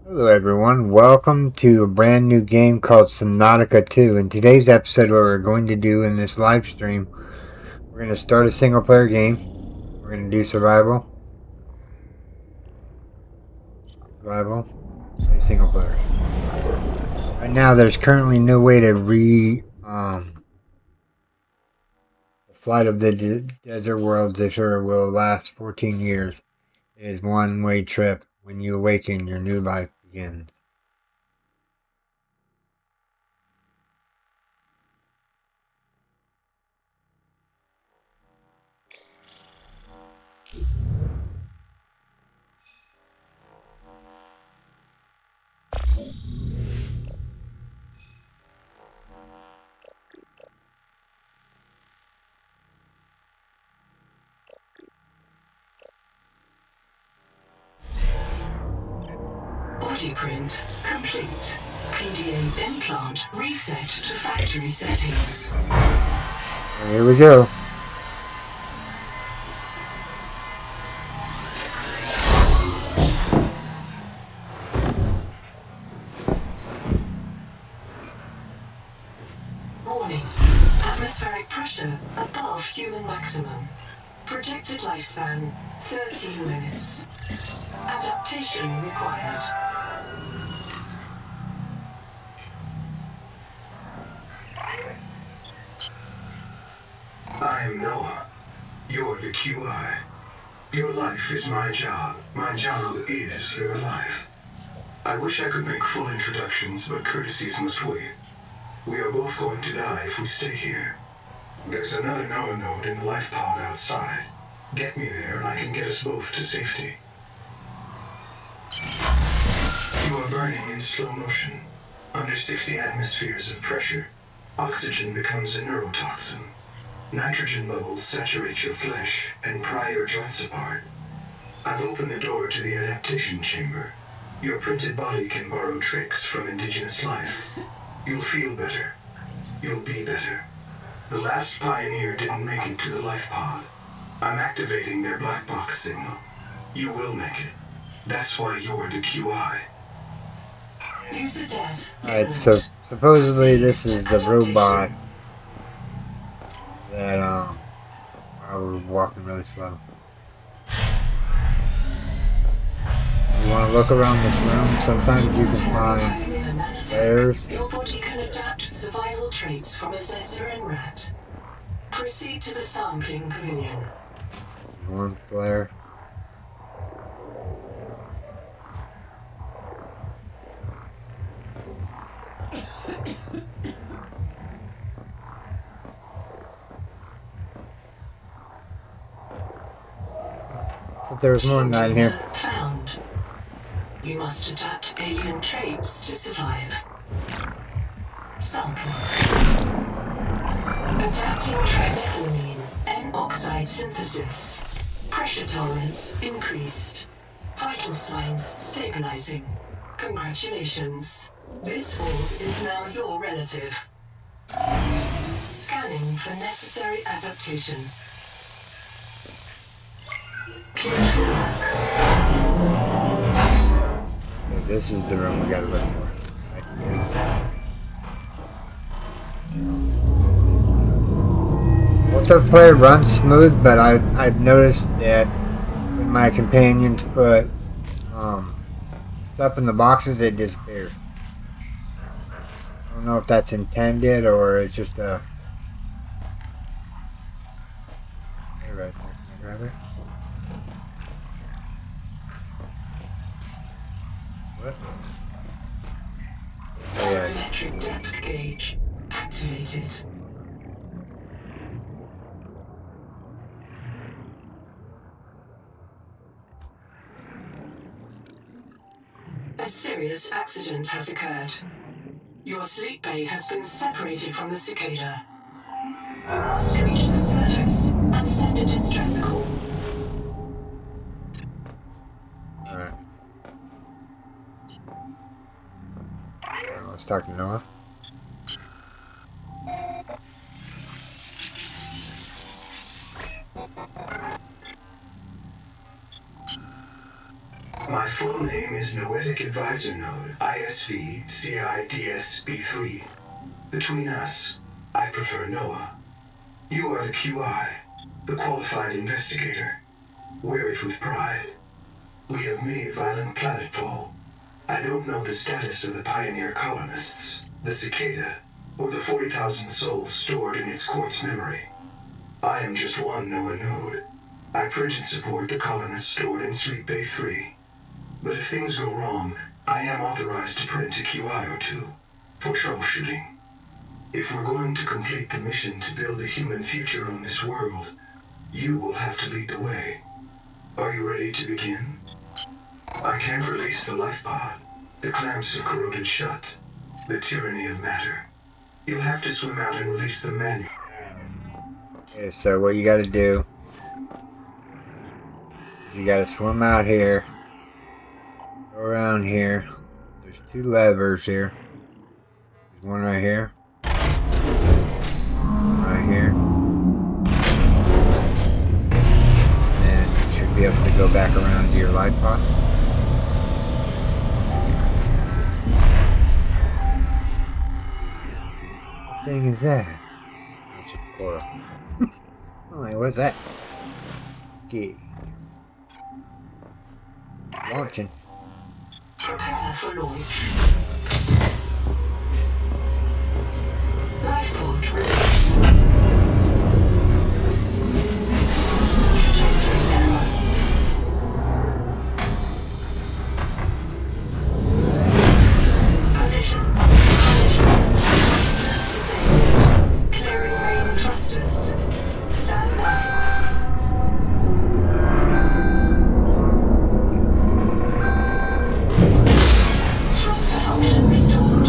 Hello everyone, welcome to a brand new game called Subnautica 2. In today's episode, what we're going to do in this live stream, we're going to start a single player game. We're going to do survival, play single player. Right now there's currently no way to the flight of the desert worlds. This sure will last 14 years. It is one-way trip. When you awaken, your new life begins. Blueprint complete. PDA implant reset to factory settings. Here we go. Warning. Atmospheric pressure above human maximum. Projected lifespan 13 minutes. Adaptation required. I'm Noah. You're the QI. Your life is my job. My job is your life. I wish I could make full introductions, but courtesies must wait. We are both going to die if we stay here. There's another Noah node in the life pod outside. Get me there and I can get us both to safety. You are burning in slow motion. Under 60 atmospheres of pressure, oxygen becomes a neurotoxin. Nitrogen bubbles saturate your flesh and pry your joints apart. I've opened the door to the adaptation chamber. Your printed body can borrow tricks from indigenous life. You'll feel better. You'll be better. The last pioneer didn't make it to the life pod. I'm activating their black box signal. You will make it. That's why you're the QI. User death. Alright, so supposedly this is the robot that I was walking really slow. You want to look around this room. Sometimes you can find layers. Your body can adapt survival traits from assessor and rat. Proceed to the sampling pavilion. One flare. But there's more than that in here. Found. You must adapt alien traits to survive. Sample. Adapting trimethylamine N-oxide synthesis. Pressure tolerance increased. Vital signs stabilizing. Congratulations. This orb is now your relative. Scanning for necessary adaptation. Clear for work. Yeah, this is the room we gotta look for. Multiplayer runs smooth, but I've noticed that when my companions put stuff in the boxes, it disappears. I don't know if that's intended or it's just a. Hey, right there. Can I grab it? What? Oh, yeah. Barometric depth gauge activated. A serious accident has occurred. Your sleep bay has been separated from the cicada. You must reach the surface and send a distress call. Alright. Let's talk to Noah. My full name is Noetic Advisor Node, ISV CIDSB3. Between us, I prefer Noah. You are the QI, the qualified investigator. Wear it with pride. We have made violent planetfall. I don't know the status of the pioneer colonists, the cicada, or the 40,000 souls stored in its quartz memory. I am just one Noah node. I print and support the colonists stored in Sleep Bay 3. But if things go wrong, I am authorized to print a QI or two for troubleshooting. If we're going to complete the mission to build a human future on this world, you will have to lead the way. Are you ready to begin? I can't release the life pod. The clamps are corroded shut. The tyranny of matter. You'll have to swim out and release the manual. Okay, so what you gotta do is you gotta swim out here, go around here. There's 2 levers here. There's one right here. One right here. And you should be able to go back around to your life pod. What thing is that? It's a coral. Oh, what's that? Okay. Launching. Prepare for launch. Life pod release. Trajectory error. Collision. Thrusters disabled. Clearing main thrusters. Stand by. Thruster function restored.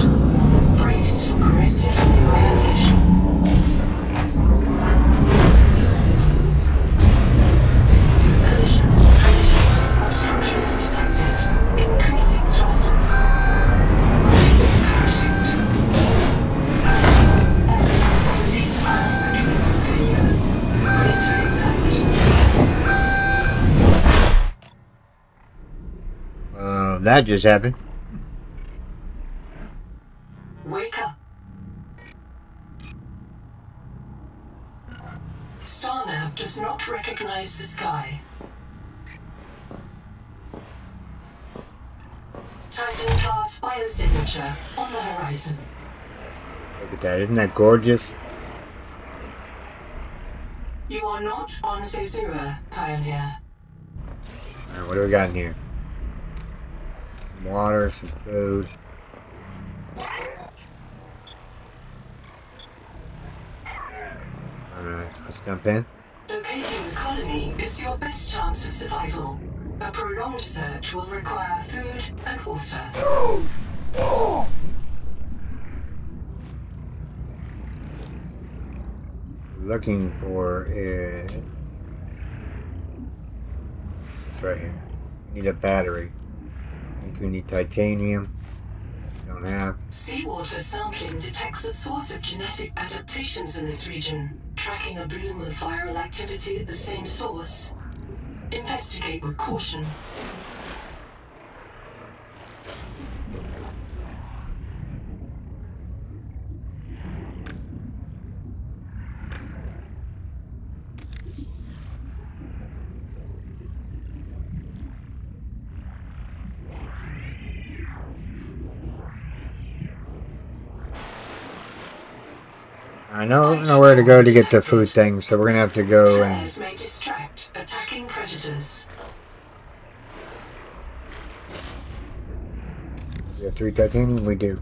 Brace for corrective reorientation. Collision. Obstructions detected. Increasing thrusters. Releasing parachute. Error. Release valve mechanism failure. Brace for impact. That just happened. Wake up. Starnav does not recognize the sky. Titan-class biosignature on the horizon. Look at that. Isn't that gorgeous? You are not on Caesura, Pioneer. Alright, what do we got in here? Some water, some food. Alright, let's jump in. Locating the colony is your best chance of survival. A prolonged search will require food and water. Looking for is... It's right here. We need a battery. I think we need titanium. We don't have. Seawater sampling detects a source of genetic adaptations in this region, tracking a bloom of viral activity at the same source. Investigate with caution. I don't know where to go to get the food things, so we're gonna have to go and... Flares may distract attacking predators. We have 3 titanium? We do.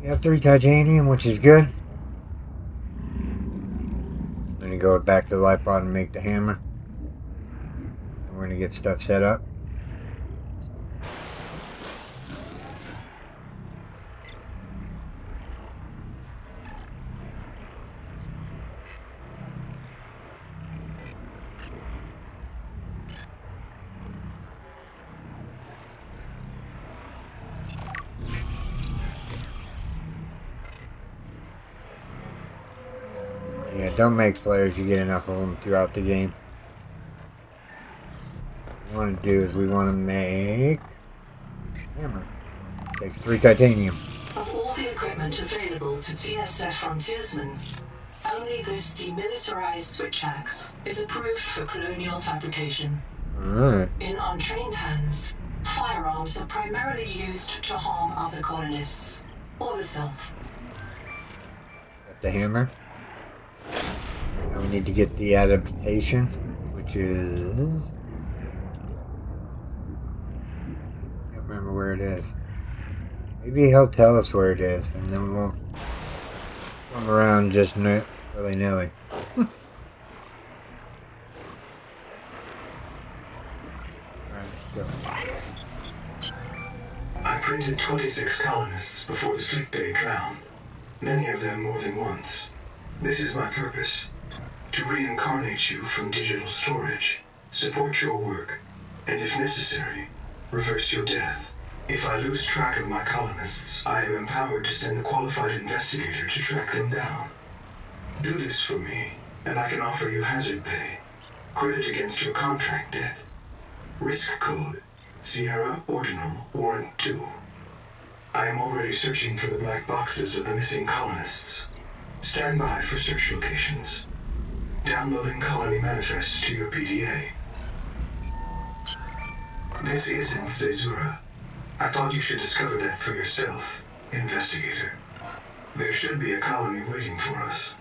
We have 3 titanium, which is good. I'm gonna go back to the light pod and make the hammer. And we're gonna get stuff set up. Yeah, don't make flares, you get enough of them throughout the game. we want to do is we want to make a hammer. Takes 3 titanium. Of all the equipment available to TSF frontiersmen, only this demilitarized switch axe is approved for colonial fabrication. Alright. In untrained hands, firearms are primarily used to harm other colonists or the self. Got the hammer. Now we need to get the adaptation, which is... I can't remember where it is. Maybe he'll tell us where it is, and then we won't come around just willy-nilly. Alright, let's go. I printed 26 colonists before the sleep bay drowned, many of them more than once. This is my purpose: to reincarnate you from digital storage, support your work, and if necessary, reverse your death. If I lose track of my colonists, I am empowered to send a qualified investigator to track them down. Do this for me, and I can offer you hazard pay, credit against your contract debt. Risk code: Sierra Ordinal Warrant 2. I am already searching for the black boxes of the missing colonists. Stand by for search locations. Downloading colony manifests to your PDA. This isn't Caesura. I thought you should discover that for yourself, investigator. There should be a colony waiting for us.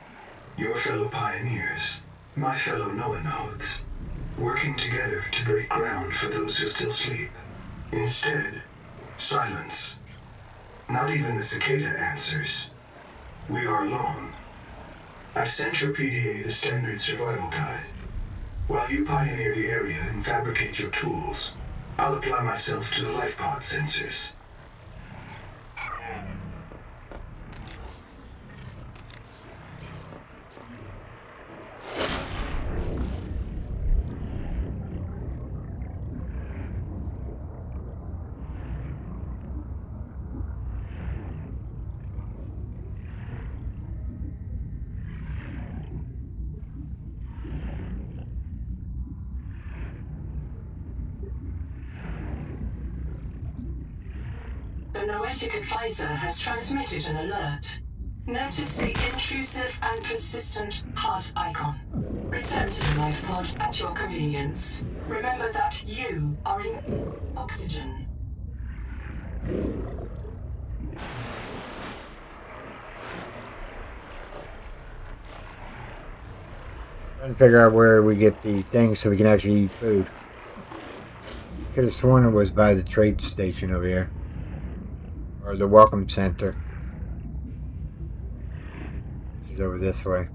Your fellow pioneers, my fellow Noah nodes, working together to break ground for those who still sleep. Instead, silence. Not even the cicada answers. We are alone. I've sent your PDA the standard survival guide. While you pioneer the area and fabricate your tools, I'll apply myself to the life pod sensors. The Noetic advisor has transmitted an alert. Notice the intrusive and persistent heart icon. Return to the life pod at your convenience. Remember that you are in oxygen. Trying to figure out where we get the things so we can actually eat food. Could have sworn it was by the trade station over here. Or the welcome center. Which is over this way.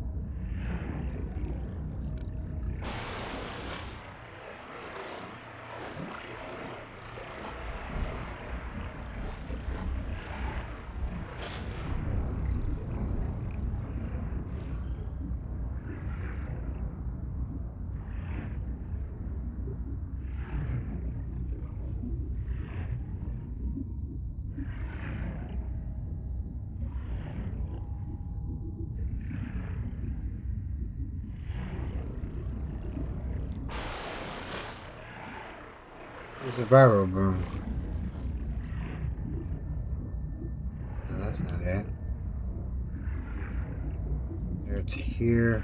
There's a barrel broom. No, that's not it. It's here.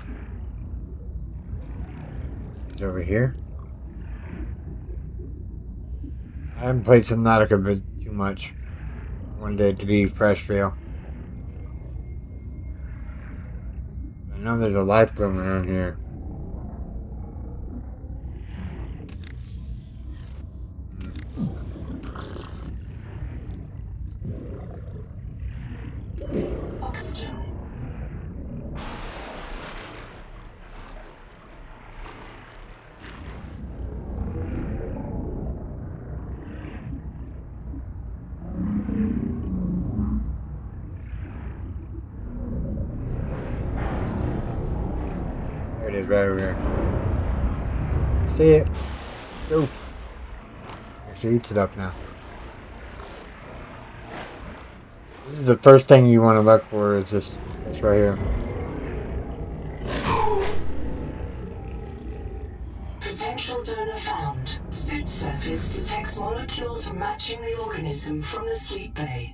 It's over here. I haven't played Subnautica but too much. I wanted it to be fresh feel. I know there's a life bloom around here. Oxygen. There it is, right over here. See it? Go. Actually eats it up now. This is the first thing you want to look for is this right here. Potential donor found. Suit surface detects molecules matching the organism from the sleep bay.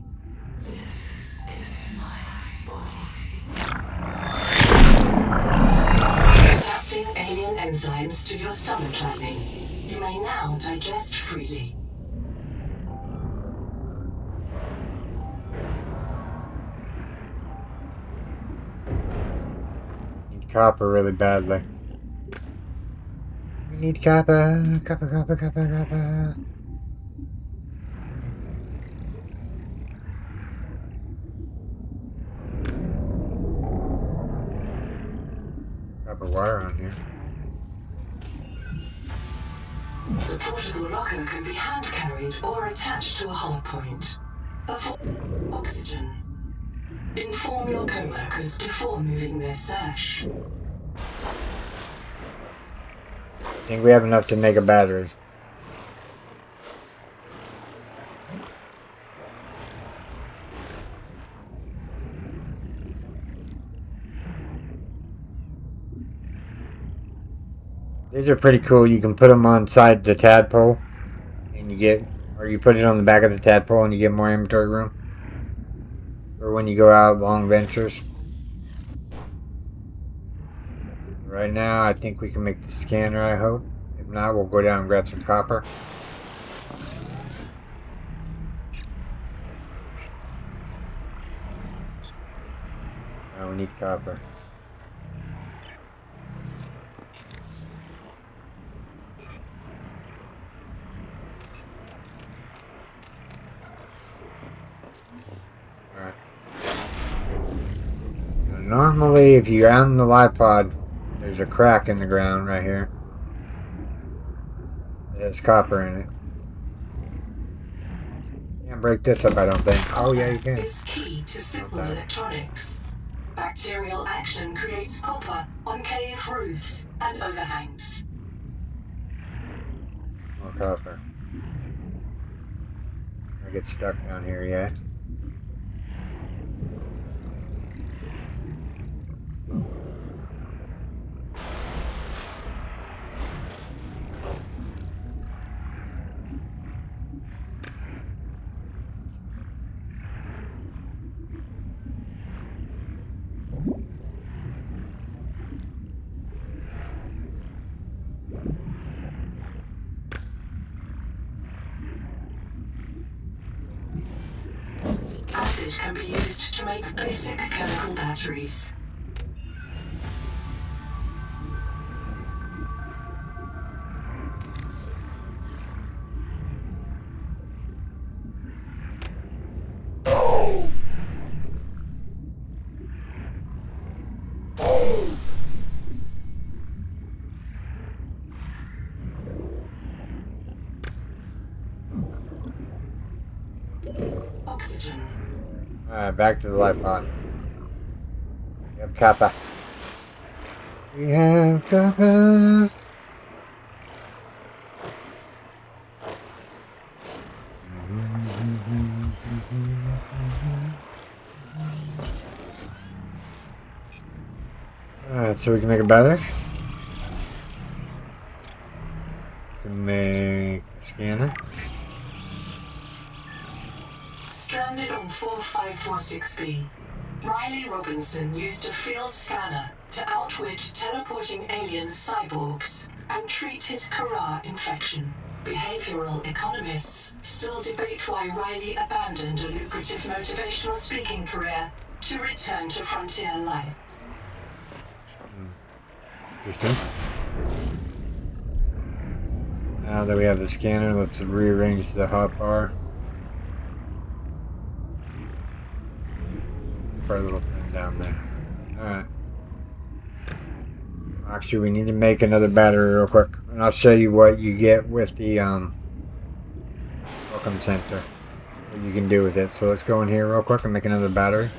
This is my body. Adapting alien enzymes to your stomach lining. You may now digest freely. Need copper really badly. We need copper, copper, copper, copper, copper. Copper wire on here. The portable locker can be hand-carried or attached to a hardpoint. Avoid oxygen. Inform your co-workers before moving their stash. I think we have enough to make a battery. These are pretty cool. You can put them on side the tadpole, and you get, or you put it on the back of the tadpole, and you get more inventory room. Or when you go out long ventures. Right now, I think we can make the scanner, I hope. If not, we'll go down and grab some copper. Oh, we need copper. Alright. Normally, if you're out in the live pod, there's a crack in the ground right here. It has copper in it. Can't break this up, I don't think. Oh, yeah, you can. Is key to simple electronics. Bacterial action creates copper on cave roofs and overhangs. More copper. I get stuck down here yet. Acid can be used to make basic chemical batteries. Oxygen. Alright, back to the light pod. We have copper. We have copper. Alright, so we can make a battery. To make a scanner. Stranded on 4546B, Riley Robinson used a field scanner to outwit teleporting alien cyborgs and treat his Kara infection. Behavioral economists still debate why Riley abandoned a lucrative motivational speaking career to return to frontier life. Interesting. Now that we have the scanner, let's rearrange the hotbar. For a little thing down there. Alright. Actually, we need to make another battery real quick. And I'll show you what you get with the welcome center. What you can do with it. So let's go in here real quick and make another battery.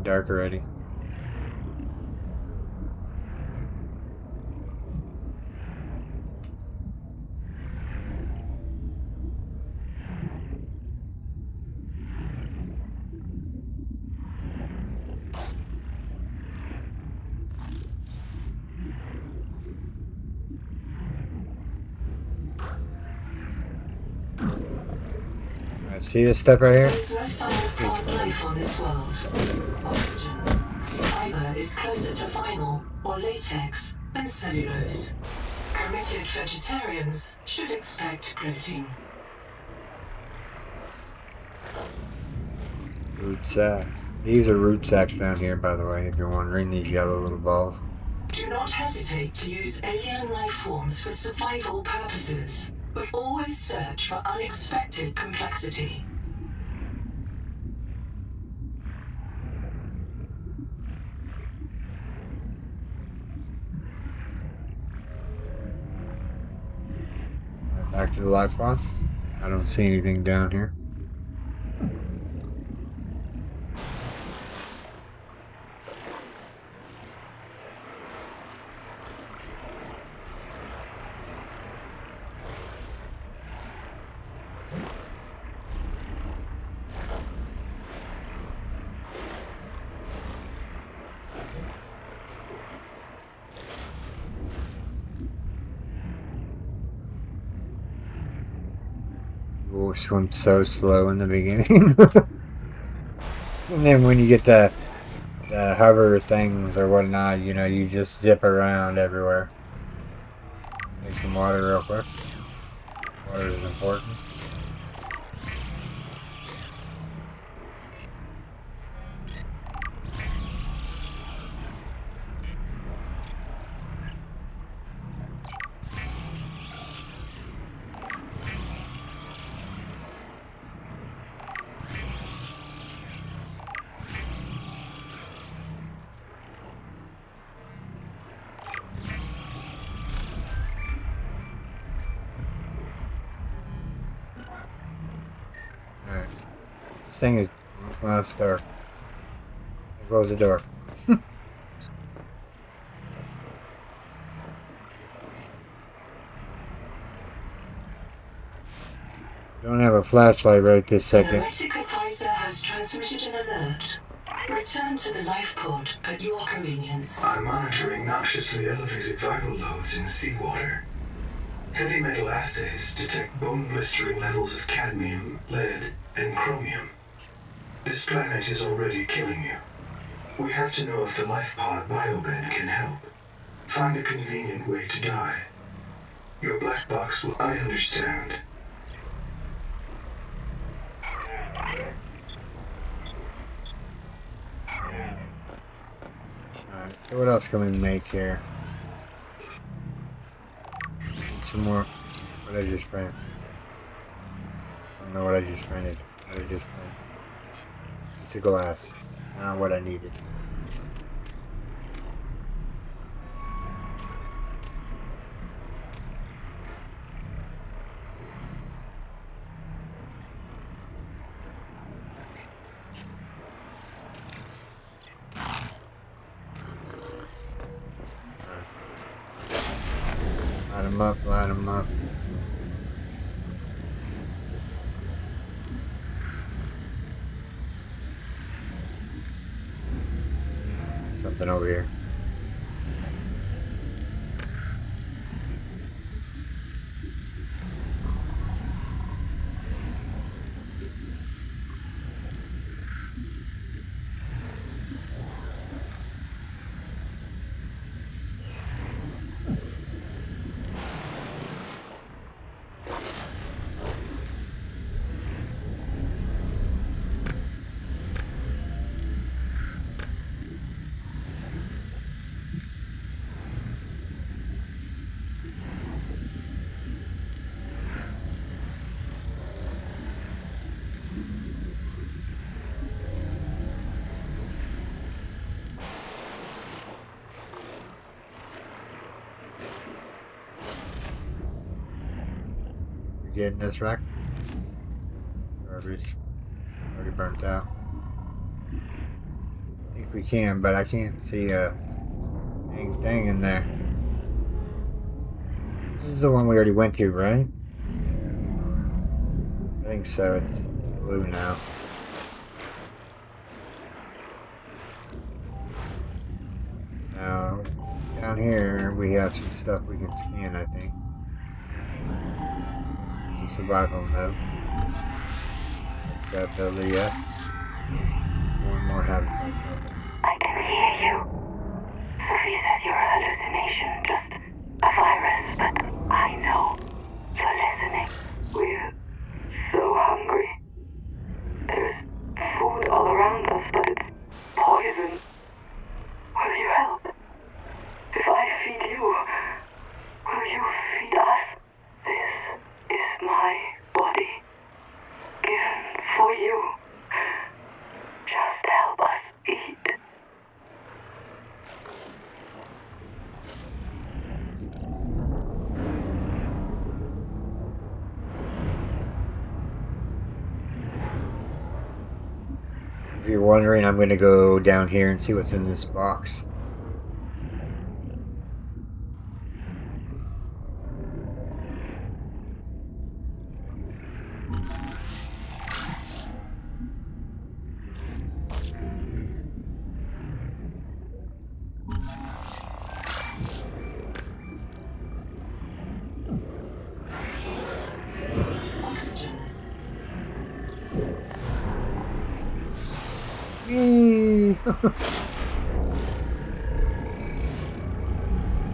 Dark already. See this stuff right here? There is no sign of plant life on this world. Oxygen. Fiber is closer to vinyl or latex than cellulose. Committed vegetarians should expect protein. Root sacks. These are root sacks down here, by the way, if you're wondering, these yellow little balls. Do not hesitate to use alien life forms for survival purposes, but always search for unexpected complexity. Right, back to the life pod. I don't see anything down here. We'll swim so slow in the beginning. And then when you get the hover things or whatnot, you know, you just zip around everywhere. Take some water real quick. Water is important. Alright. This thing is... well, it's dark. Close the door. Don't have a flashlight right this The second. Noetic advisor has transmitted an alert. Return to the life pod at your convenience. I'm monitoring noxiously elevated viral loads in seawater. Heavy metal assays detect bone-blistering levels of cadmium, lead, and chromium. This planet is already killing you. We have to know if the life pod biobed can help. Find a convenient way to die. Your black box will... I understand. Alright, so what else can we make here? Some more. What did I just print? I don't know what I just printed. What did I just print? It's a glass. Not what I needed. Line them up, line them up. Something over here. You getting this wreck? Garbage. Already burnt out. I think we can, but I can't see a dang thing in there. This is the one we already went to, right? I think so. It's blue now. Now, down here we have some stuff we can scan, I think. It's a survival note. habitat builder yet. One more habitat builder. I can hear you. Sophie says you're a hallucination, just a virus, but I know you're listening. We're so hungry. There's food all around us, but it's poison. Will you help? If I feed you, will you feed us? This is my body, given for you. Just help us eat. If you're wondering, I'm going to go down here and see what's in this box. Oxygen. Yay!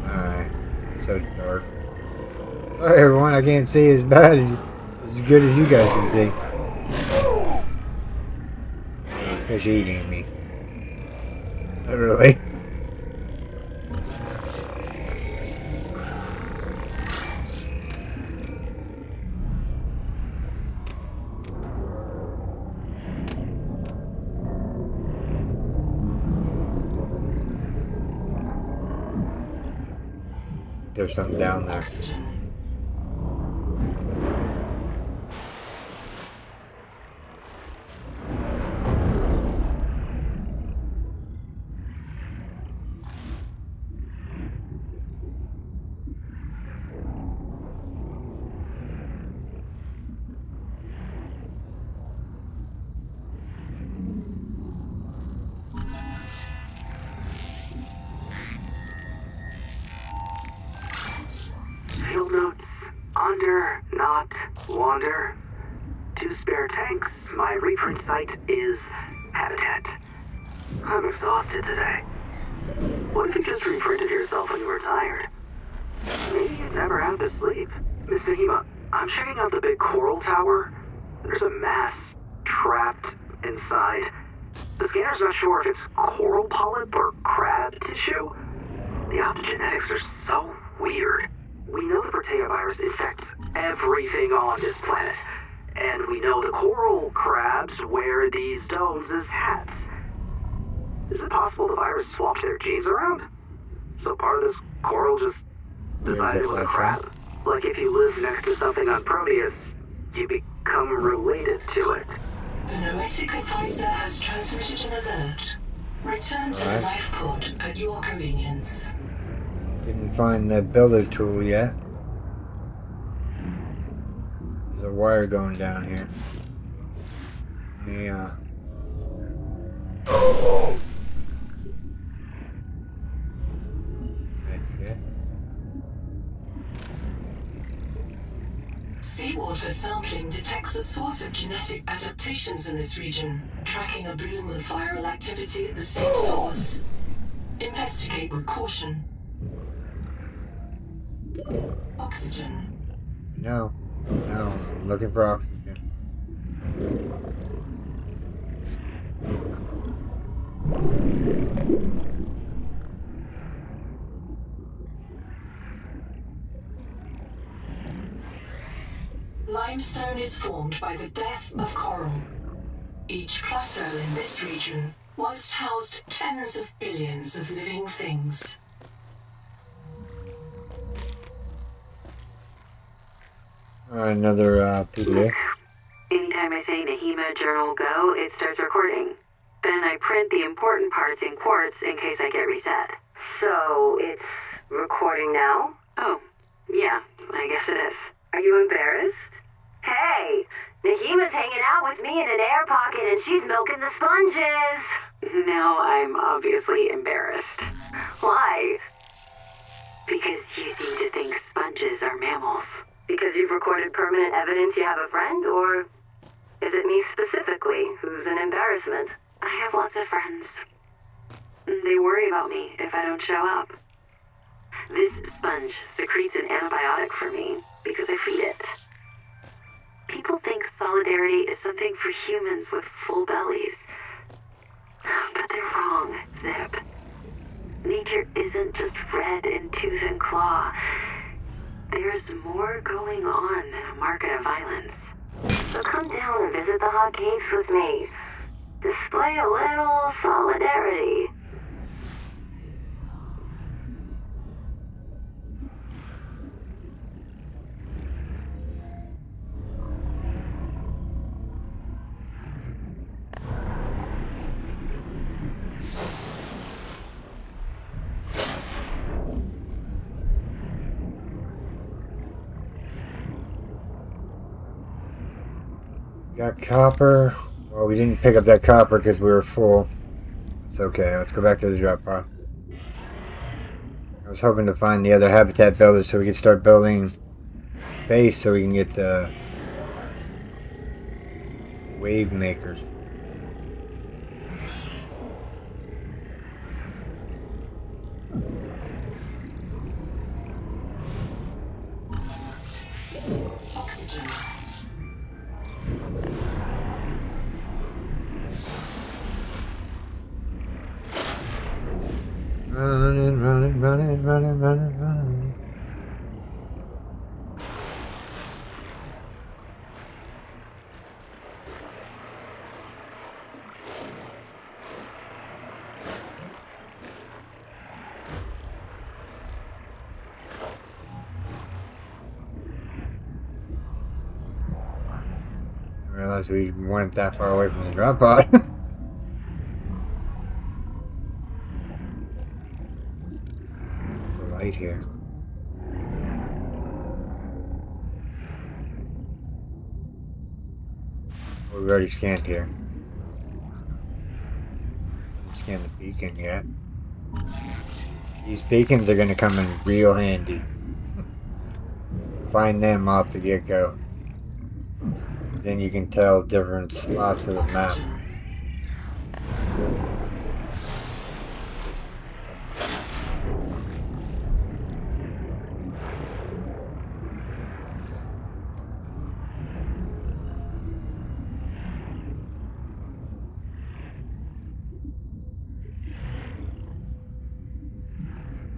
Alright. So dark. Alright everyone, I can't see as bad as good as you guys can see. Fish eating me. Not really. There's something down there. Oxygen. Field notes. Under, not, wander. 2 spare tanks. My reprint site is habitat. I'm exhausted today. What if you just reprinted yourself when you were tired? Maybe you'd never have to sleep. Miss Nahima, I'm checking out the big coral tower. There's a mass trapped inside. The scanner's not sure if it's coral polyp or crab tissue. The optogenetics are so weird. We know the Protea virus infects everything on this planet. And we know the coral crabs wear these domes as hats. Is it possible the virus swapped their genes around? So part of this coral just decided it was a crab? Like if you live next to something on Proteus, you become related to it. The Noetic advisor has transmitted an alert. Return to the life pod at your convenience. Didn't find the builder tool yet. There's a wire going down here. Yeah. That's it. Seawater sampling detects a source of genetic adaptations in this region, tracking a bloom of viral activity at the same source. Investigate with caution. Oxygen. No. No. I'm looking for oxygen. Limestone is formed by the death of coral. Each plateau in this region once housed tens of billions of living things. Alright, another PDF. Anytime I say Nahima Journal Go, it starts recording. Then I print the important parts in quartz in case I get reset. So, it's recording now? Oh, yeah, I guess it is. Are you embarrassed? Hey, Nahima's hanging out with me in an air pocket and she's milking the sponges. Now I'm obviously embarrassed. Why? Because you seem to think sponges are mammals. Because you've recorded permanent evidence you have a friend, or Is it me specifically who's an embarrassment? I have lots of friends. They worry about me if I don't show up. This sponge secretes an antibiotic for me because I feed it. People think solidarity is something for humans with full bellies. But they're wrong, Zip. Nature isn't just red in tooth and claw. There's more going on than a market of violence. So come down and visit the hot caves with me. Display a little solidarity. Got copper. Well, we didn't pick up that copper because we were full. It's okay. Let's go back to the drop pod. I was hoping to find the other habitat builders so we could start building base so we can get the wave makers. Oxygen. Running, running, running, running, running, running. I realized we weren't that far away from the drop pod. There's a light here. Oh, we already scanned here. Haven't scanned the beacon yet. These beacons are going to come in real handy. Find them off the get-go. Then you can tell different spots of the map.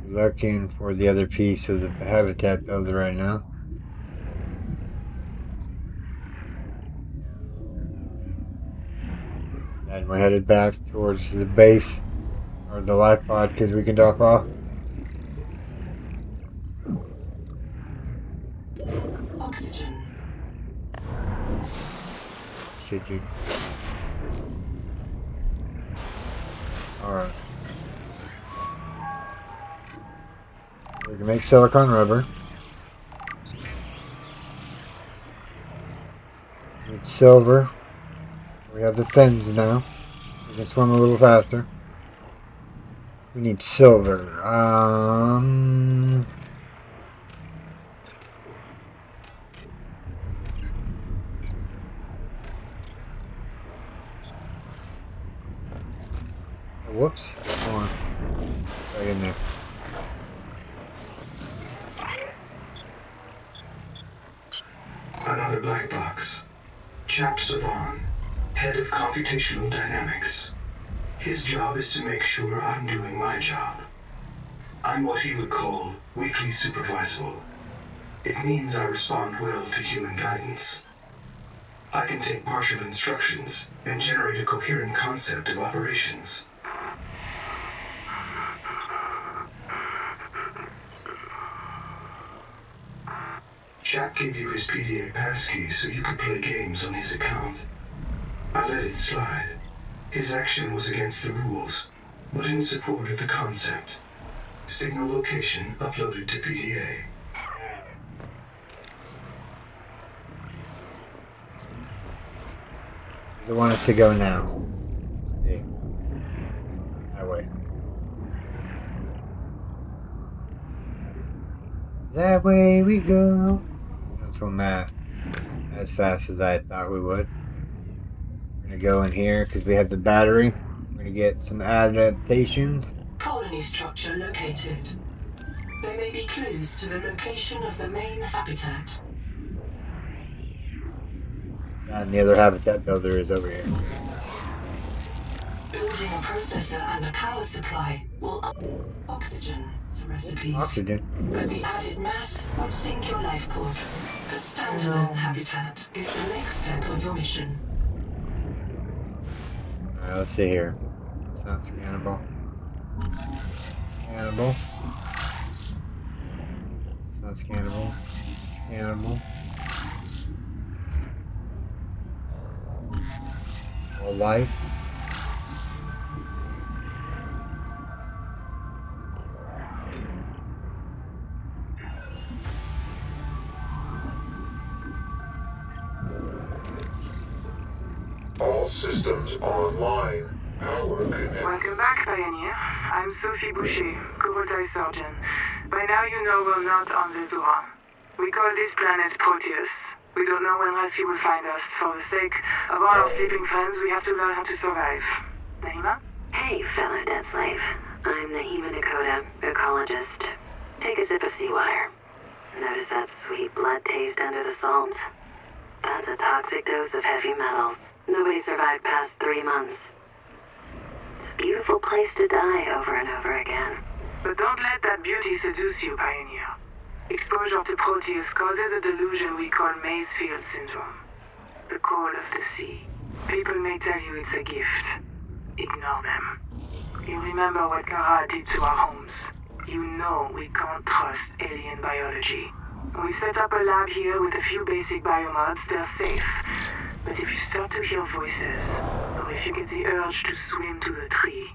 Looking for the other piece of the habitat builder right now. And we're headed back towards the base or the life pod because we can drop off. Oxygen. Should you? Alright. We can make silicone rubber. Need silver. We have the fins now. We can swim a little faster. We need silver. Whoops. Come on. Back in there. Another black box. Chap Savan, head of computational dynamics. His job is to make sure I'm doing my job. I'm what he would call weakly supervisable. It means I respond well to human guidance. I can take partial instructions and generate a coherent concept of operations. Chap gave you his PDA passkey so you could play games on his account. I let it slide. His action was against the rules, but in support of the concept. Signal location uploaded to PDA. They want us to go now. Yeah. That way. That way we go. Not so mad. As fast as I thought we would. We're going to go in here because we have the battery. We're going to get some adaptations. Colony structure located. There may be clues to the location of the main habitat. And the other habitat builder is over here. Building a processor and a power supply will up oxygen to recipes. Oxygen. But the added mass would sink your life pod. A standalone habitat is the next step on your mission. Alright, let's see here. It's not scannable. Scannable. It's not scannable. Scannable. All life. All systems online. Power connects. Welcome back, Pioneer. I'm Sophie Boucher, Covertile Surgeon. By now you know we're not on the Zora. We call this planet Proteus. We don't know when rescue will find us. For the sake of all our sleeping friends, we have to learn how to survive. Naima? Hey, fellow dead slave. I'm Naima Dakota, ecologist. Take a sip of seawater. Notice that sweet blood taste under the salt? That's a toxic dose of heavy metals. Nobody survived past 3 months. It's a beautiful place to die over and over again. But don't let that beauty seduce you, Pioneer. Exposure to Proteus causes a delusion we call Maysfield syndrome. The call of the sea. People may tell you it's a gift. Ignore them. You remember what Kara did to our homes. You know we can't trust alien biology. We've set up a lab here with a few basic biomods. They're safe. But if you start to hear voices, or if you get the urge to swim to the tree,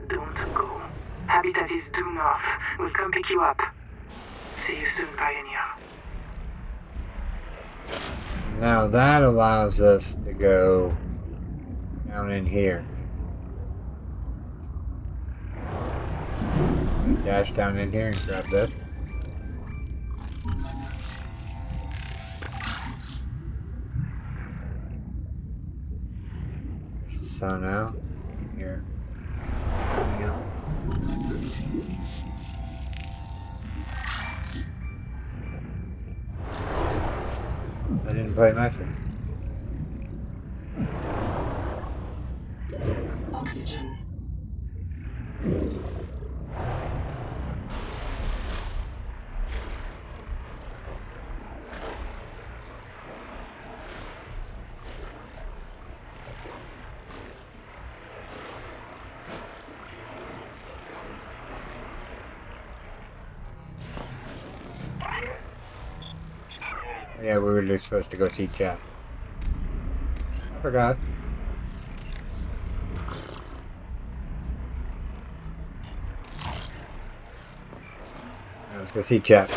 don't go. Habitat is due north. We'll come pick you up. See you soon, Pioneer. Now that allows us to go down in here. Dash down in here and grab this. Sun out here. Yeah. I didn't play message. Oxygen. Yeah, we were just supposed to go see chat. I forgot. Let's go see chat.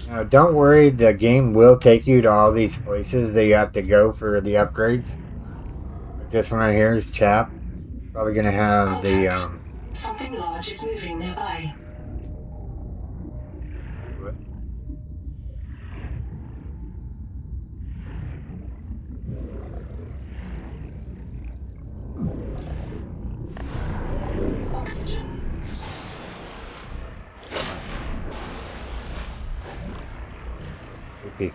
Now, don't worry, the game will take you to all these places that you have to go for the upgrades. Like this one right here is Chap. Probably gonna have the Something large is moving nearby. what? Oxygen. Creepy.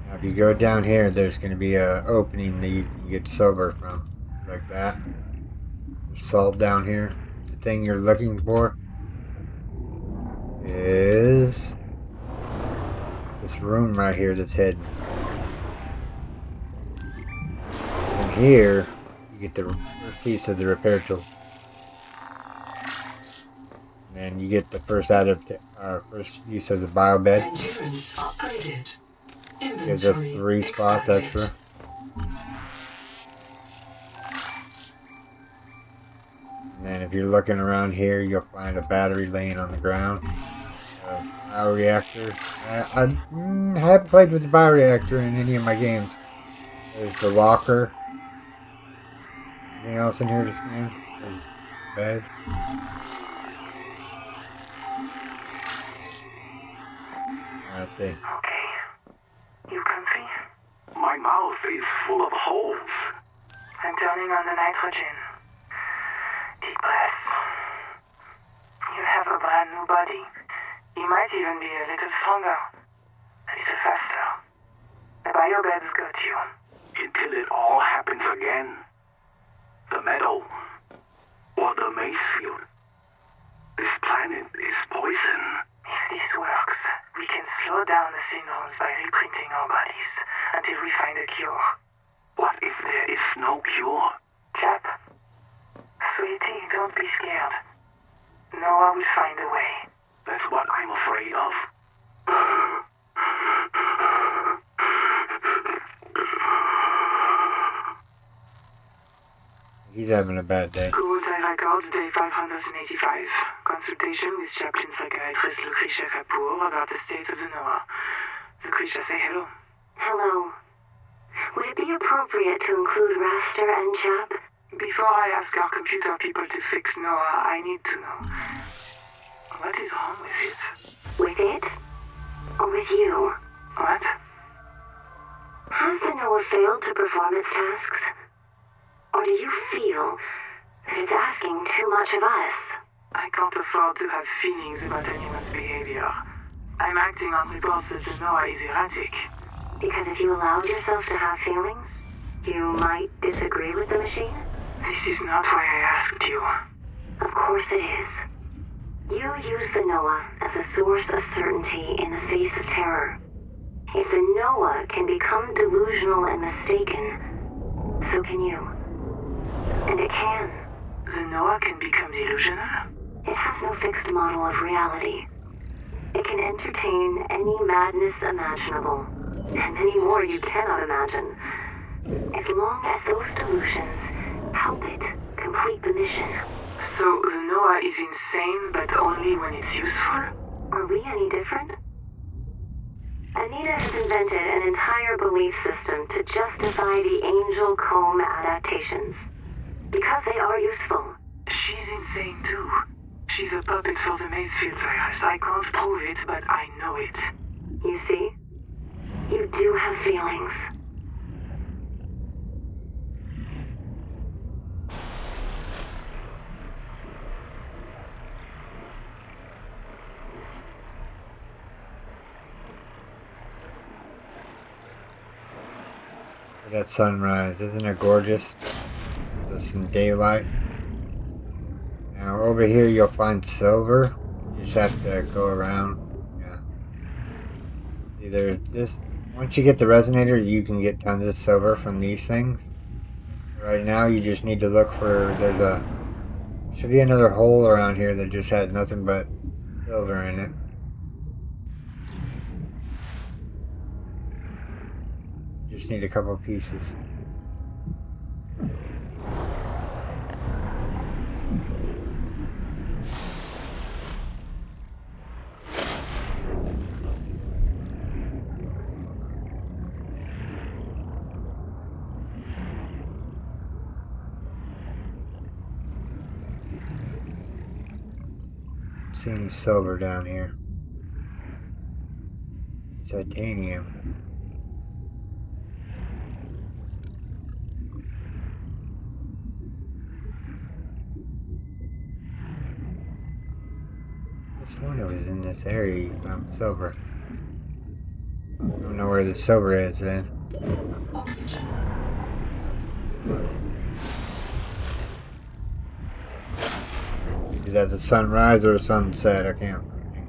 Now, if you go down here, there's going to be a opening that you can get silver from, like that. There's salt down here. The thing you're looking for is this room right here that's hidden. And here, you get the first piece of the repair tool. And you get the first first use of the bio bed. Endurance upgraded. Gives us Inventory 3 spots expanded. extra. And then if you're looking around here, you'll find a battery laying on the ground. A bioreactor. I haven't played with the bioreactor in any of my games. There's the locker. Anything else in here to scan? There's the bed. Let's see. Okay. You comfy? My mouth is full of holes. I'm turning on the nitrogen. Deep breaths. You have a brand new body. You might even be a little stronger. A little faster. The biobeds got you. Until it all happens again. The meadow. Or the maze field. This planet is poison. If this works, we can slow down the syndromes by reprinting our bodies until we find a cure. What if there is no cure? Chap, sweetie, don't be scared. Noah will find a way. That's what I'm afraid of. He's having a bad day. Cool time records day 585. Consultation with chaplain psychiatrist Lucretia Kapoor about the state of the Noah. Lucretia, say hello. Hello. Would it be appropriate to include Raster and Chap? Before I ask our computer people to fix Noah, I need to know. What is wrong with it? With it? Or with you? What? Has the Noah failed to perform its tasks? Or do you feel that it's asking too much of us? I can't afford to have feelings about anyone's behavior. I'm acting on reports that the Noah is erratic. Because if you allowed yourself to have feelings, you might disagree with the machine? This is not why I asked you. Of course it is. You use the Noah as a source of certainty in the face of terror. If the Noah can become delusional and mistaken, so can you. And it can. The Noah can become delusional? It has no fixed model of reality. It can entertain any madness imaginable, and many more you cannot imagine, as long as those delusions help it complete the mission. So the Noah is insane, but only when it's useful? Are we any different? Anita has invented an entire belief system to justify the Angel Comb adaptations. Because they are useful. She's insane too. She's a puppet for the Mazefield virus. I can't prove it, but I know it. You see? You do have feelings. That sunrise, isn't it gorgeous? There's some daylight. Now over here you'll find silver. You just have to go around. Yeah. Either this, once you get the resonator, you can get tons of silver from these things. Right now you just need to look for, should be another hole around here that just has nothing but silver in it. Just need a couple of pieces. See any silver down here? Titanium. This one was in this area you found silver. I don't know where the silver is then. Oxygen. Is that the sunrise or the sunset? I can't think.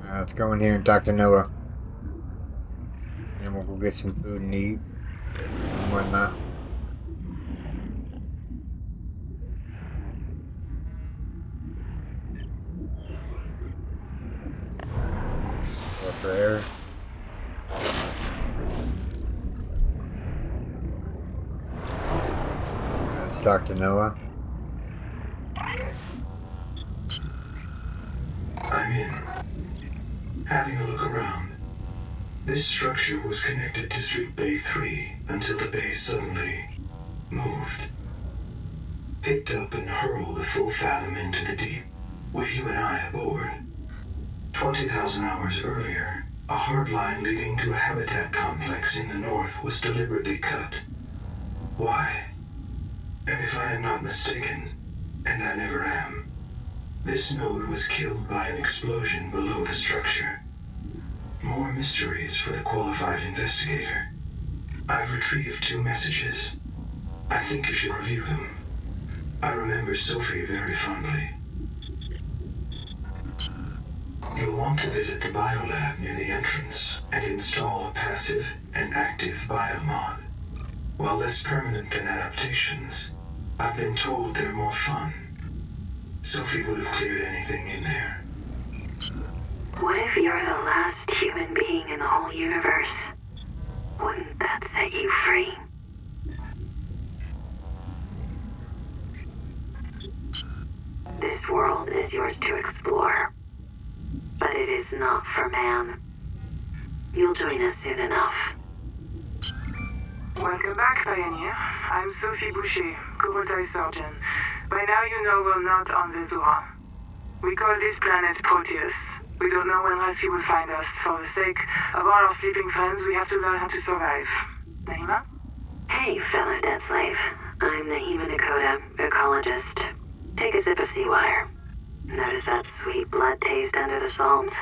Alright, let's go in here and talk to Noah. And we'll go get some food and eat and whatnot. for air. Let's talk to Noah. I'm in. Having a look around. This structure was connected to Street Bay 3 until the bay suddenly moved. Picked up and hurled a full fathom into the deep, with you and I aboard. 20,000 hours earlier, a hard line leading to a habitat complex in the north was deliberately cut. Why? And if I am not mistaken, and I never am, this node was killed by an explosion below the structure. More mysteries for the qualified investigator. I've retrieved 2 messages. I think you should review them. I remember Sophie very fondly. You'll want to visit the biolab near the entrance and install a passive and active biomod. While less permanent than adaptations, I've been told they're more fun. Sophie would have cleared anything in there. What if you're the last human being in the whole universe? Wouldn't that set you free? This world is yours to explore, but it is not for man. You'll join us soon enough. Welcome back, Pioneer. I'm Sophie Boucher, Covertile Surgeon. By now you know we're not on the Zora. We call this planet Proteus. We don't know when rescue will find us. For the sake of all our sleeping friends, we have to learn how to survive. Naima? Hey, fellow dead slave. I'm Naima Dakota, ecologist. Take a sip of seawater. Notice that sweet blood taste under the salt?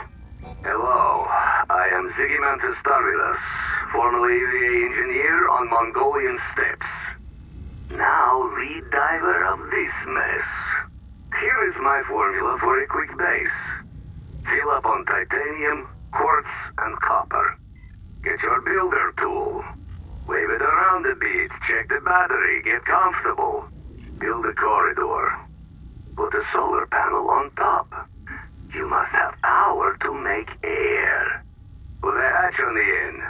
Hello, I am Zigimantus Starvilus, formerly EVA engineer on Mongolian steppes. Now lead diver of this mess. Here is my formula for a quick base. Fill up on titanium, quartz, and copper. Get your builder tool. Wave it around a bit, check the battery, get comfortable. Build a corridor. Put a solar panel on top. You must have power to make air. Put a hatch on the end.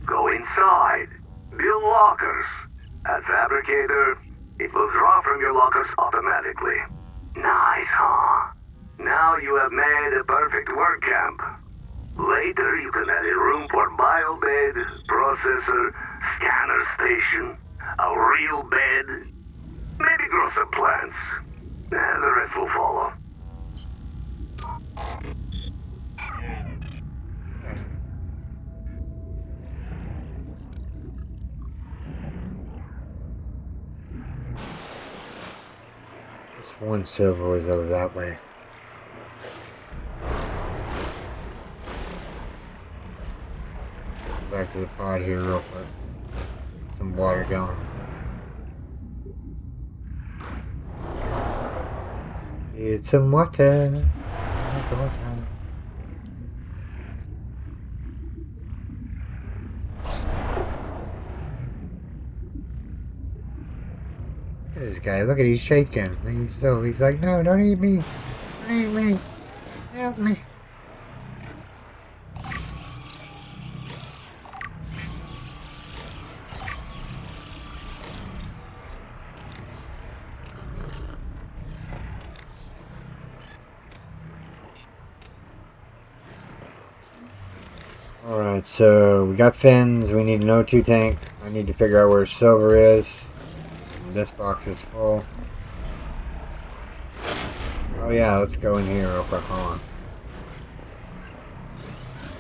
Go inside. Build lockers. At Fabricator, it will draw from your lockers automatically. Nice, huh? Now you have made a perfect work camp. Later you can add a room for biobed, processor, scanner station, a real bed. Maybe grow some plants. The rest will follow. This one silver was over that way. Back to the pod here real quick. Some water going. It's some water. Some water. Look at this guy. Look at he's shaking. He's like, no, don't eat me. Don't eat me. Help me. Alright, so we got fins. We need an O2 tank. I need to figure out where silver is. This box is full. Oh yeah, let's go in here real quick. Hold on.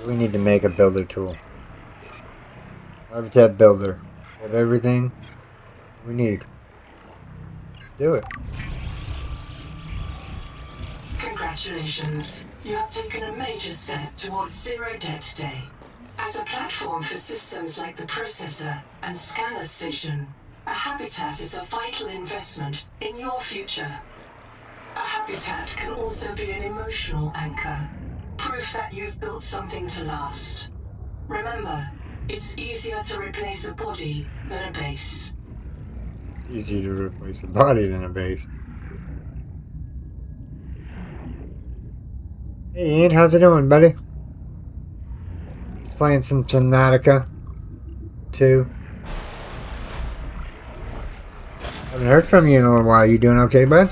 We need to make a builder tool. Habitat builder. Have everything we need. Let's do it. Congratulations. You have taken a major step towards zero debt today. As a platform for systems like the processor and scanner station, a habitat is a vital investment in your future. A habitat can also be an emotional anchor, proof that you've built something to last. Remember, it's easier to replace a body than a base. Easier to replace a body than a base. Hey Ian, how's it doing, buddy? Just playing some Subnautica 2. Haven't heard from you in a little while. You doing okay, bud?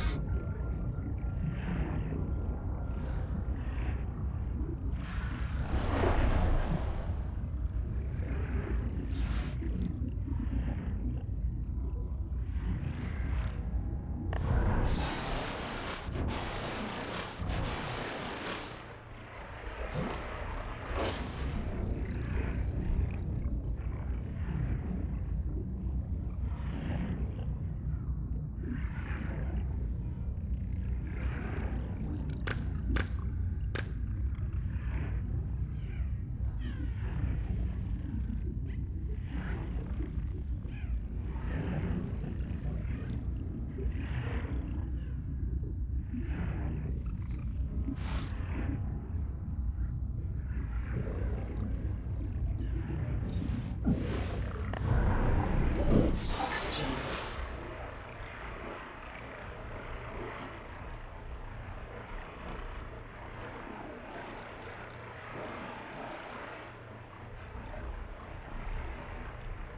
Oxygen.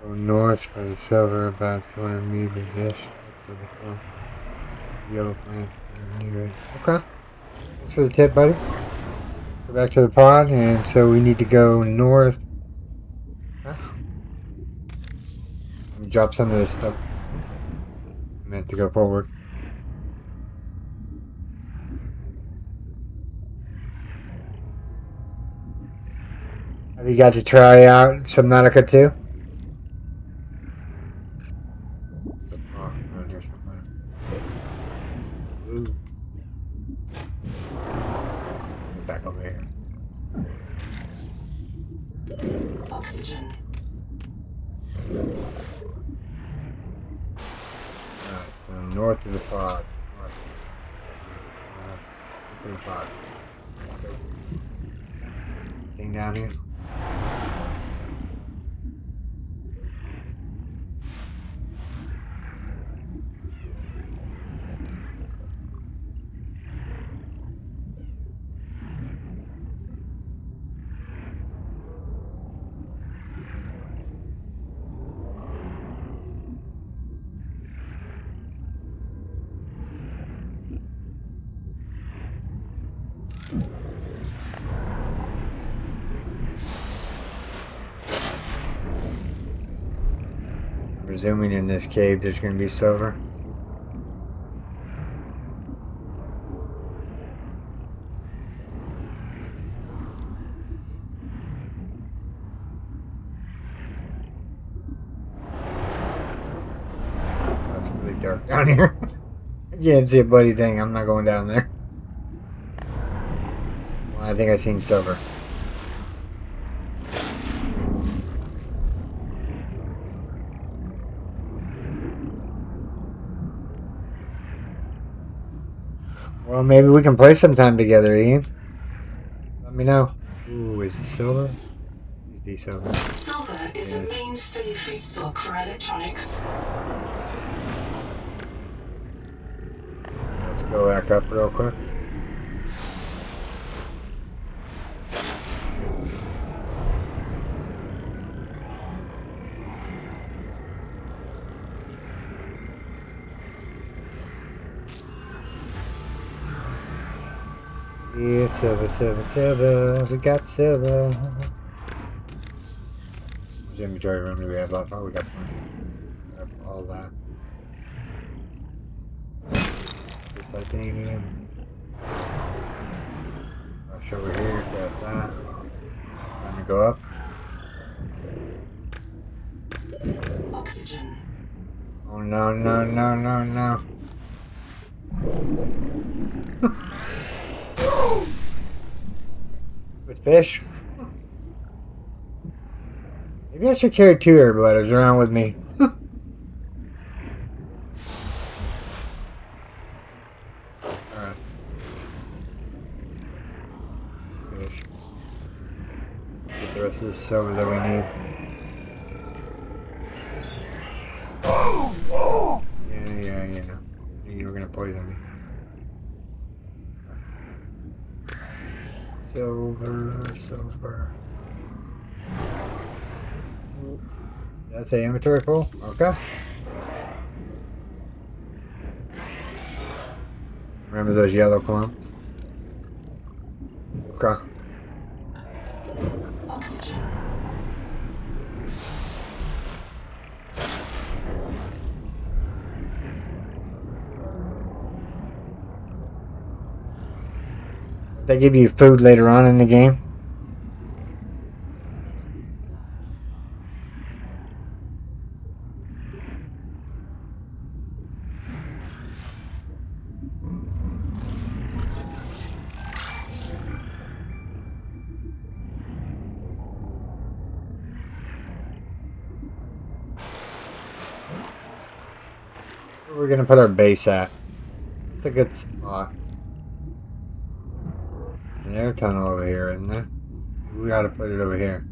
Go north for the silver, about 200 meters ish. For the front. Yellow plants are near it. Okay. Thanks for the tip, buddy. Go back to the pod, and so we need to go north. Okay. Let me drop some of this stuff. I meant to go forward. Have you got to try out Subnautica 2? Or something. Ooh. Get back over here. Oxygen. Alright, so north of the pod. North of the pod. Let's go. Anything down here? Presuming in this cave there's going to be silver. Oh, it's really dark down here. I can't see a bloody thing. I'm not going down there. Well, I think I've seen silver. Well, maybe we can play sometime together, Ian. Let me know. Ooh, is it silver? Please be silver. Silver is a mainstay feedstock for electronics. Let's go back up real quick. Yeah, silver, silver, silver. We got silver. How much inventory room do we have left? Oh, we got plenty. Grab all that. Titanium. Rush over here, grab that. Time to go up. Oxygen. Oh no, no, no, no, no. With fish? Maybe I should carry 2 herb letters around with me. Alright. Fish. Get the rest of the silver that we need. Yeah. You were gonna poison me. Silver. That's a inventory full? Okay. Remember those yellow clumps? Okay. Oxygen. They give you food later on in the game. Where we're gonna put our base at? It's a good spot. An air tunnel over here, isn't there? We gotta put it over here.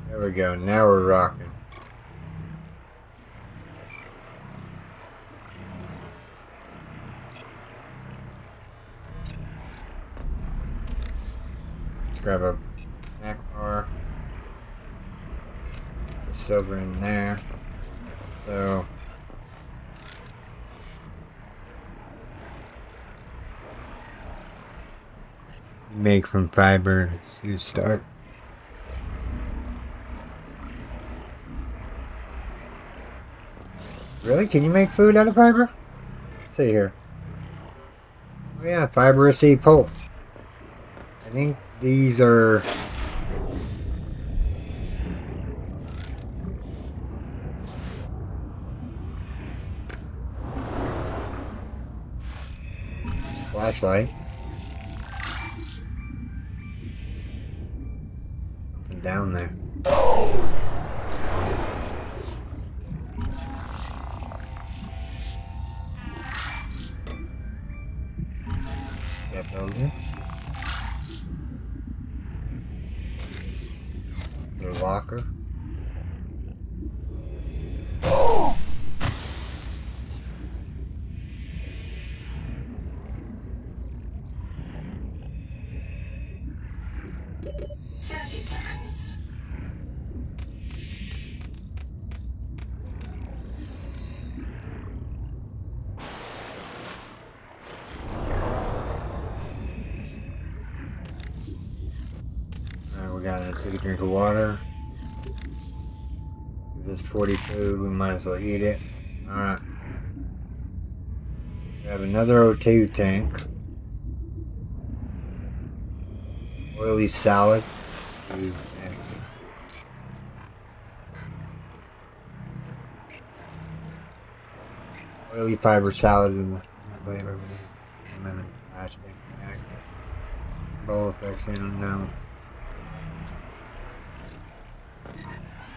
There we go. Now we're rocking. Let's grab a snack bar. Put the silver in there. So make from fiber to start. Really? Can you make food out of fiber? Let's see here. Oh yeah, fiber seed pulp. I think these are flashlight. Something down there. Got those in. Their locker. We gotta take a drink of water. This 40 food, we might as well eat it. Alright. We have another O2 tank. Oily salad. Oily fiber salad in the flavor. Plastic. Bowl effects, I don't know.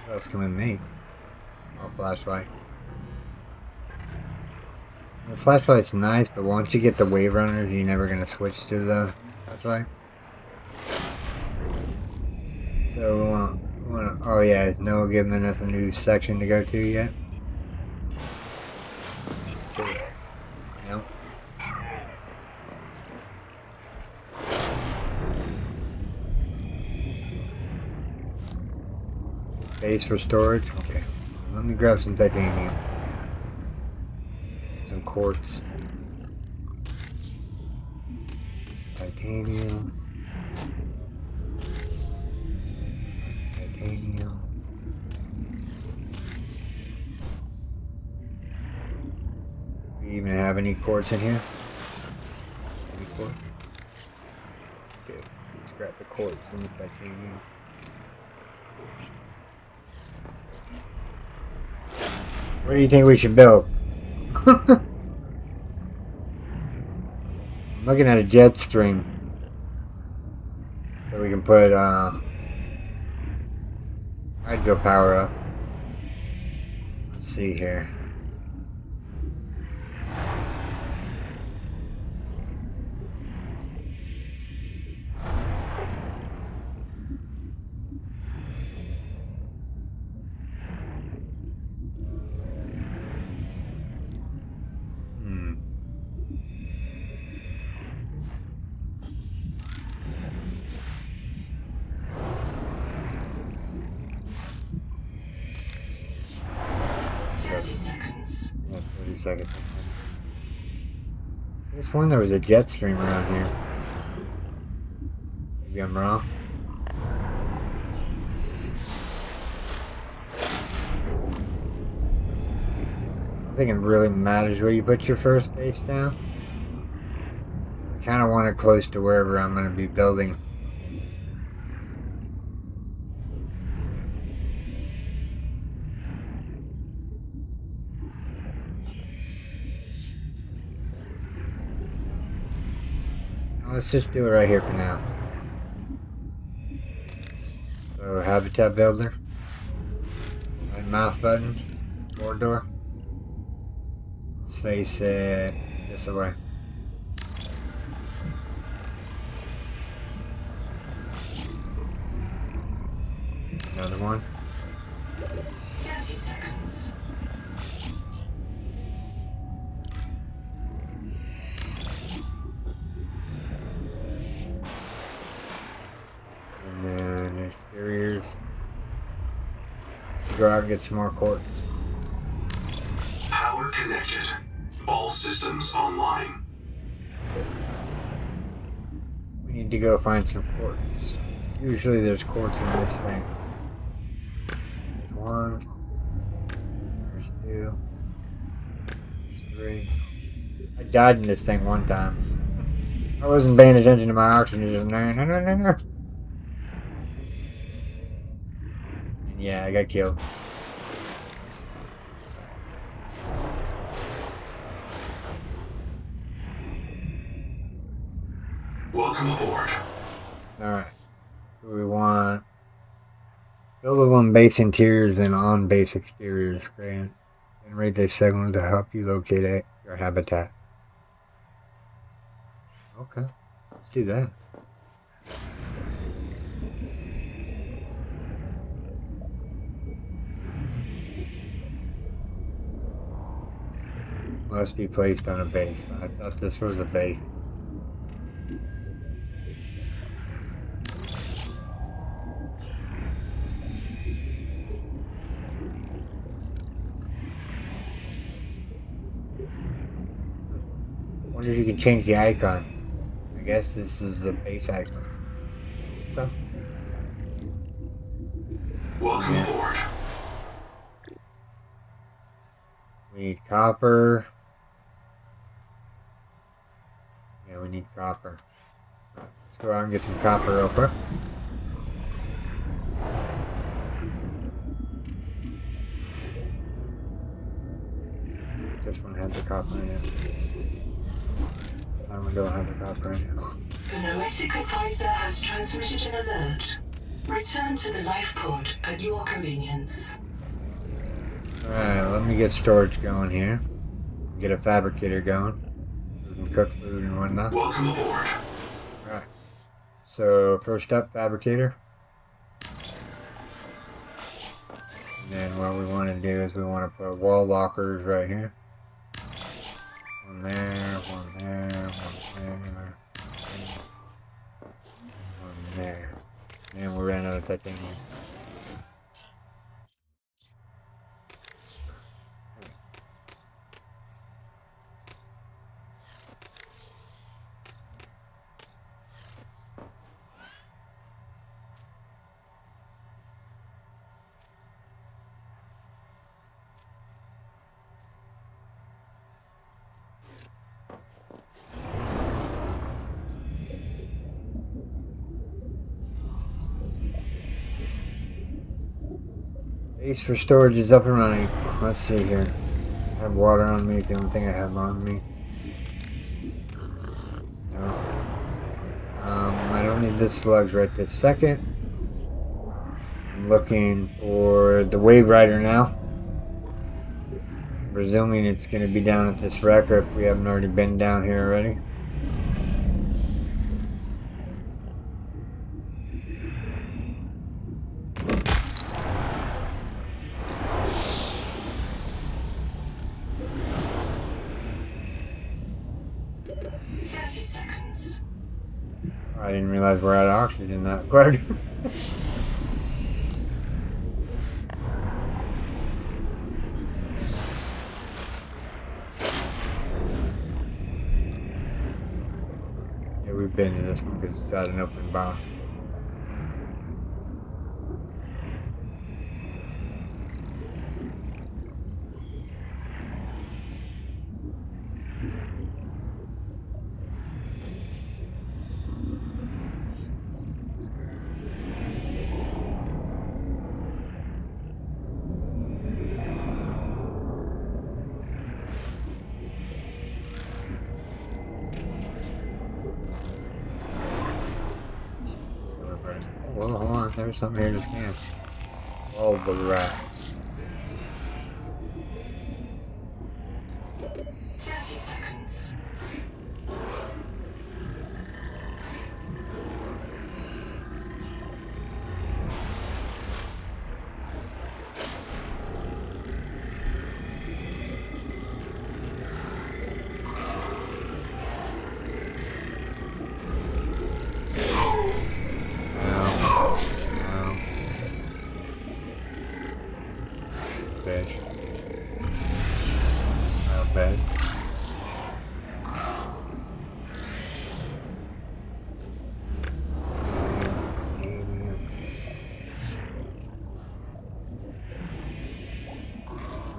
What else can we make? Oh, flashlight. The flashlight's nice, but once you get the wave runners, you're never gonna switch to the flashlight. So we want. Oh yeah, is Noah giving us a new section to go to yet? Let's see. No. Base for storage? Okay. Let me grab some titanium. Some quartz. Titanium. Titanium. Do we even have any quartz in here? Any quartz? Okay, let's grab the quartz and the titanium. What do you think we should build? looking at a jet stream. So we can put hydropower up. Let's see here. Yeah, 30 seconds. I just wonder there was a jet stream around here. Maybe I'm wrong. I don't think it really matters where you put your first base down. I kind of want it close to wherever I'm going to be building. Let's just do it right here for now. So, habitat builder. Right mouse button. Board door. Let's face it this way. Another one. 30 seconds. And then exteriors. Go out and get some more quartz. Power connected. All systems online. We need to go find some quartz. Usually there's quartz in this thing. There's one. There's two. There's three. I died in this thing one time. I wasn't paying attention to my oxygen. No. And yeah, I got killed. Welcome aboard. Alright. We want build on base interiors and on base exteriors. Generate this signal to help you locate your habitat. Okay. Let's do that. Must be placed on a base. I thought this was a base. Wonder if you can change the icon. I guess this is a base icon. Okay. Welcome aboard. We need copper. Yeah, we need copper. Let's go out and get some copper real quick. This one has the copper in it. That one don't have the copper in it. The Noetic Advisor has transmitted an alert. Return to the life pod at your convenience. Alright, let me get storage going here. Get a fabricator going. We can cook food and whatnot. Welcome aboard. Alright. So, first up, fabricator. And then what we want to do is we want to put wall lockers right here. One there, one there, one there. And we ran out of titanium. Base for storage is up and running. Let's see here. I have water on me. It's the only thing I have on me. No. don't need this slugs right this second. I'm looking for the Wave Rider now. I'm presuming it's going to be down at this wrecker if we haven't already been down here already. I didn't realize we're out of oxygen that quick. Yeah, we've been to this one because it's out an open bar. Well, hold on. There's something here to scan. All the rats. 30 seconds. Fish. Bed.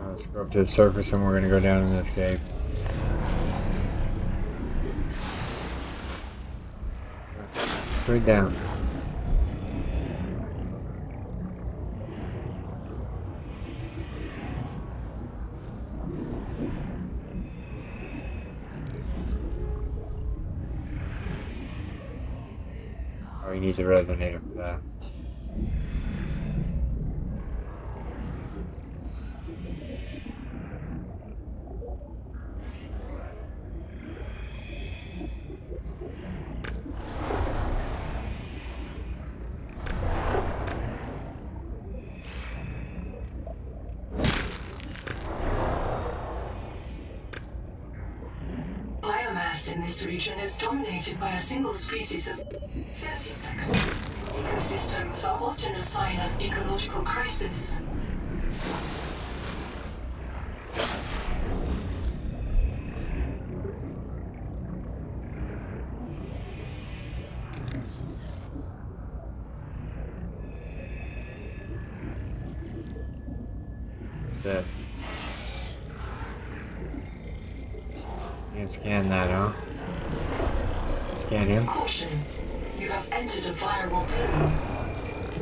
Let's go up to the surface and we're going to go down in this cave. Straight down. Oh, you need the resonator for that. Biomass in this region is dominated by a single species of 30 seconds. Ecosystems are often a sign of ecological crisis. What's this? Can't scan that, huh? Scan him. Caution. You have entered a viral plume.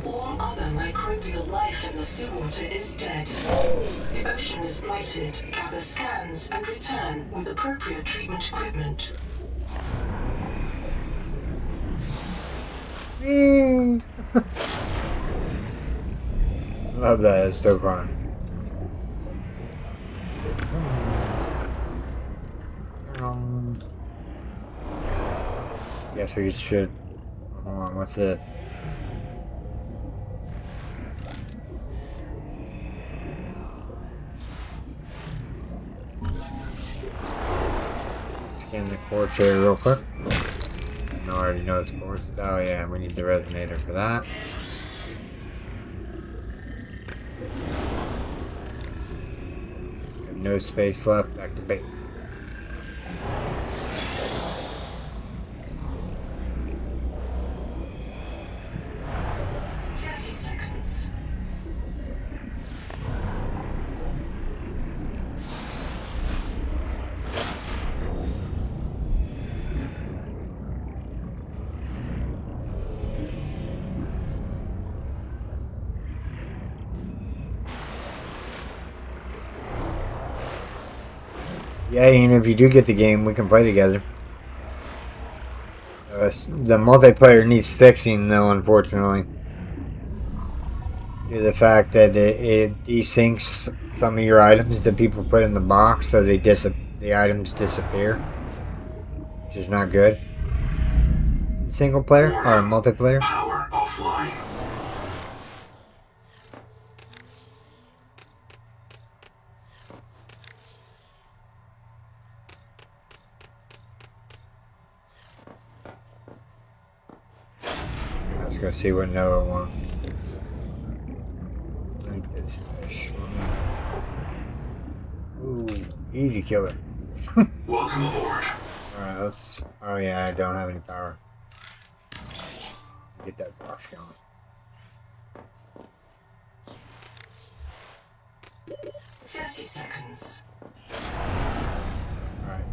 All other microbial life in the seawater is dead. The ocean is blighted. Gather scans and return with appropriate treatment equipment. Love that, it's so fun. Guess we should. Hold on, what's this? Scan the quartz here real quick. I already know it's quartz. Oh yeah, we need the resonator for that. Have no space left, back to base. Yeah, and if you do get the game, we can play together. The multiplayer needs fixing, though, unfortunately. Due to the fact that it desyncs some of your items that people put in the box, so the items disappear, which is not good. In single player or multiplayer. Power offline. Let's go see what Noah wants. Like this fish. Ooh, easy killer. Welcome aboard. Alright, let's. Oh, yeah, I don't have any power. Get that box going. 30 seconds. Alright.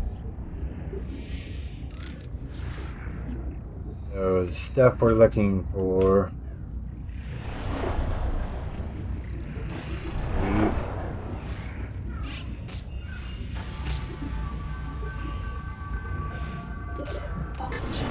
So, the stuff we're looking for. These. Oxygen.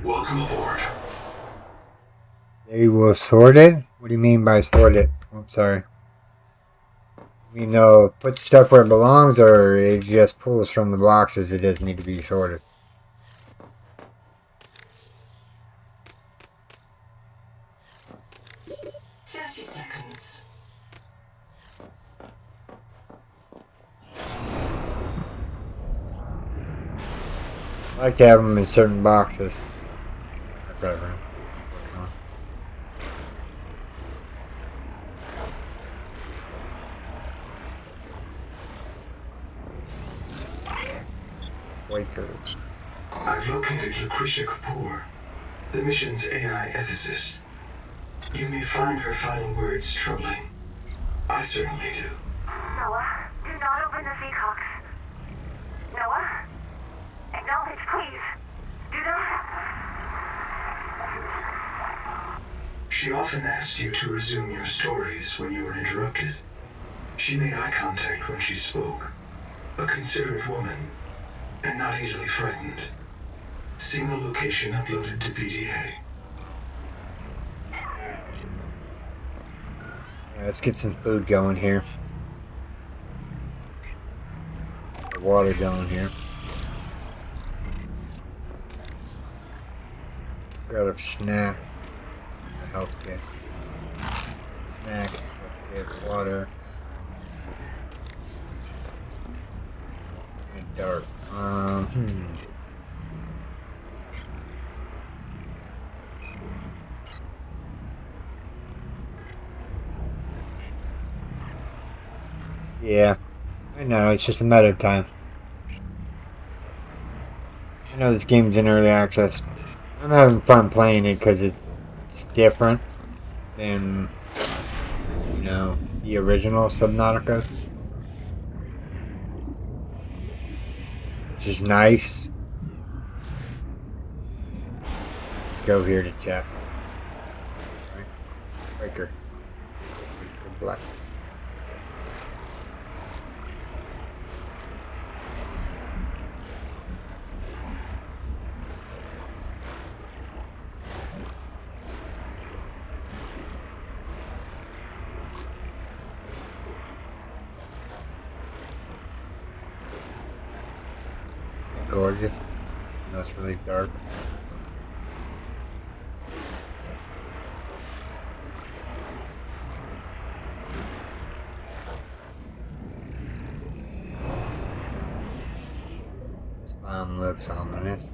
Welcome aboard. They will sort it? What do you mean by sort it? I'm sorry. You know, put stuff where it belongs, or it just pulls from the boxes. It doesn't need to be sorted. Seconds. I like to have them in certain boxes. Whatever. Waker. I've located Lucretia Kapoor, the mission's AI ethicist. You may find her final words troubling. I certainly do. Noah, do not open the Seahawks. Noah? Acknowledge, please. Do not. She often asked you to resume your stories when you were interrupted. She made eye contact when she spoke. A considerate woman, and not easily frightened. Signal location uploaded to PDA. Let's get some food going here. Water going here. Got a snack. A health kit. Snack. Health kit. Water. And dark. Yeah. I know, it's just a matter of time. I know this game's in early access. I'm having fun playing it because it's different than, you know, the original Subnautica. Which is nice. Let's go here to chat. Alright. Breaker. Black. Gorgeous. No, it's really dark. This bomb looks ominous.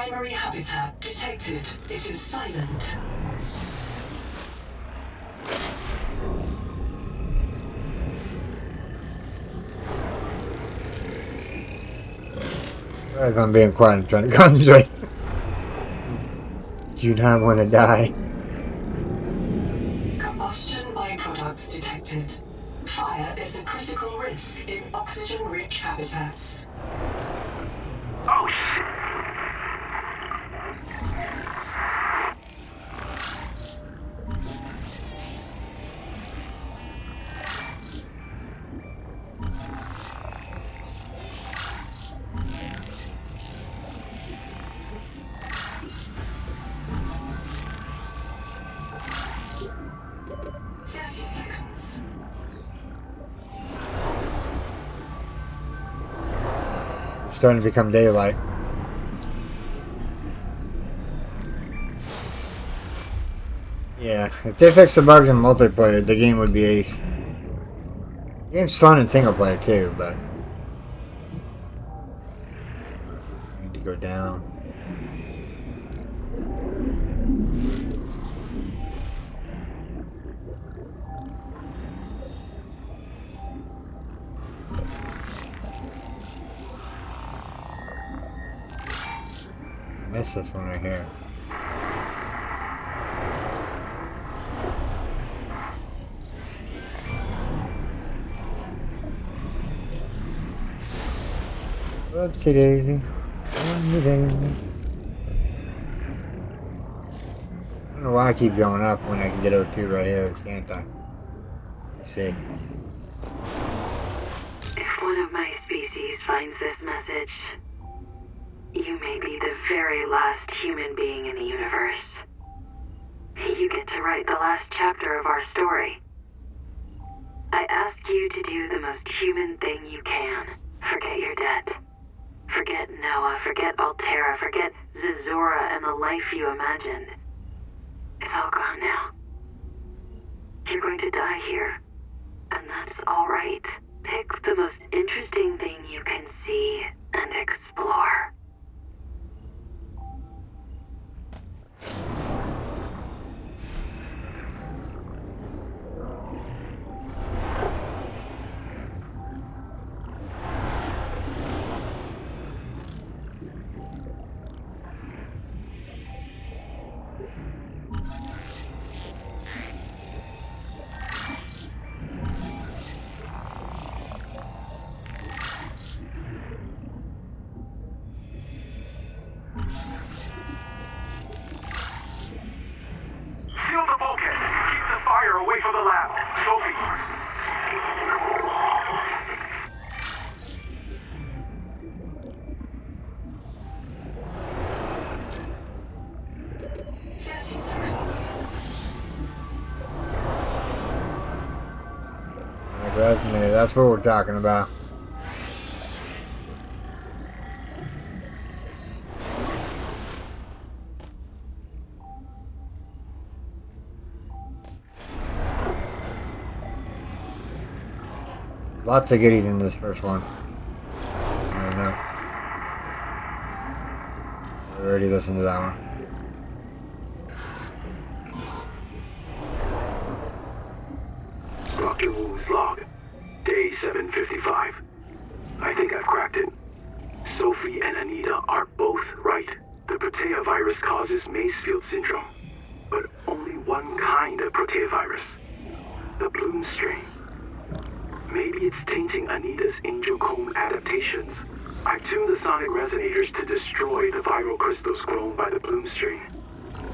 Primary habitat detected. It is silent. Sorry if I'm being quiet. I'm trying to concentrate. Do not want to die. Combustion byproducts detected. Fire is a critical risk in oxygen-rich habitats. Oh, shit. It's starting to become daylight. Yeah, if they fix the bugs in multiplayer, the game would be ace. The game's fun in single player too, but I need to go down. I missed this one right here. Whoopsie daisy. Whoopsie daisy. I don't know why I keep going up when I can get O2 right here, can't I? Let's see. If one of my species finds this message, you may be the very last human being in the universe. You get to write the last chapter of our story. I ask you to do the most human thing you can. Forget your debt. Forget Noah, forget Altera, forget Zazora and the life you imagined. It's all gone now. You're going to die here. And that's all right. Pick the most interesting thing you can see and explore. Seal the bulkhead. Keep the fire away from the lab. Sophie. 30 seconds. Like resonator, that's what we're talking about. Lots of goodies in this first one. I don't know. I already listened to that one. Dr. Wu's log. Day 755. I think I've cracked it. Sophie and Anita are both right. The Protea virus causes Macefield syndrome. But only one kind of Protea virus. The Bloom strain. Maybe it's tainting Anita's angel comb adaptations. I've tuned the sonic resonators to destroy the viral crystals grown by the Bloom strain.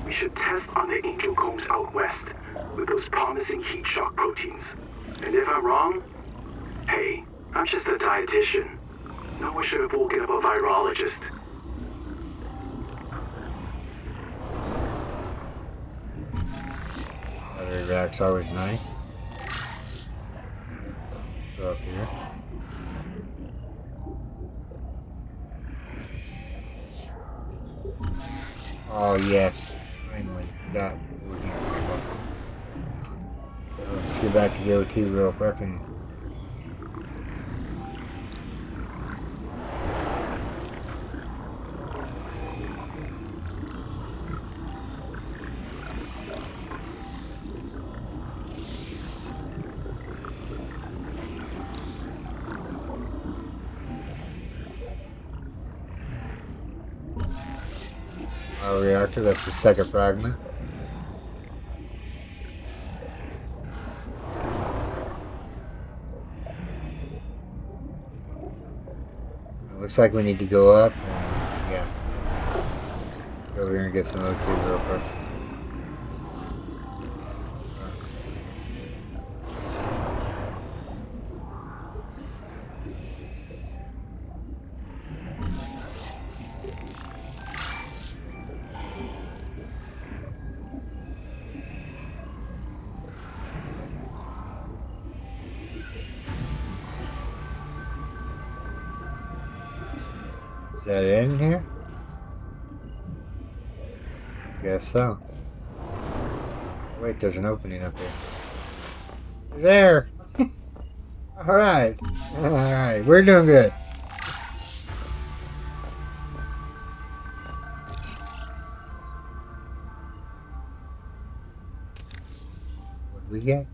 We should test on the angel combs out west with those promising heat shock proteins. And if I'm wrong, hey, I'm just a dietitian. No one should have woken up a virologist. Battery rack's always nice. Go up here. Oh yes, finally got over here. Let's get back to the OT real quick and reactor. That's the second fragment. It looks like we need to go up and yeah. Go over here and get some O2 real quick. Is that it in here? Guess so. Wait, there's an opening up here. There! Alright. Alright, we're doing good. What do we get?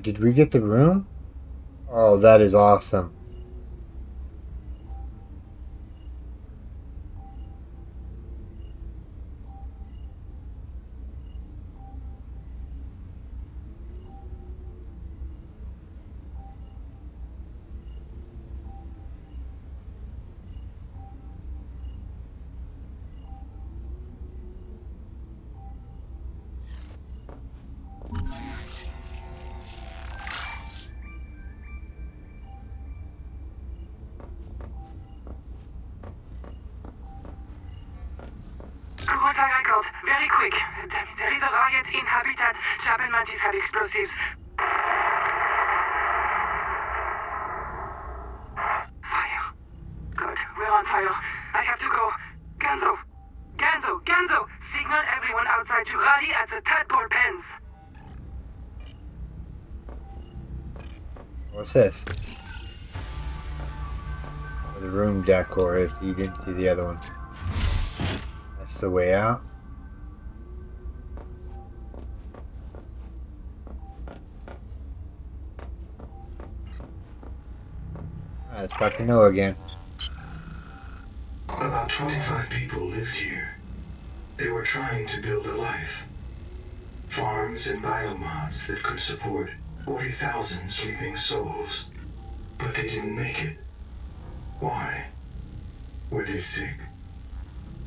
Did we get the room? Oh, that is awesome. Kurota record, very quick. There is a riot in Habitat. Chapel Mantis have explosives. Fire. Good, we're on fire. I have to go. Ganzo! Signal everyone outside to rally at the tadpole pens. What's this? Oh, the room decor is you didn't see the other one. That's the way out. Alright, let's talk to Noah again. About 25 people lived here. They were trying to build a life. Farms and biomods that could support 40,000 sleeping souls. But they didn't make it. Why? Were they sick?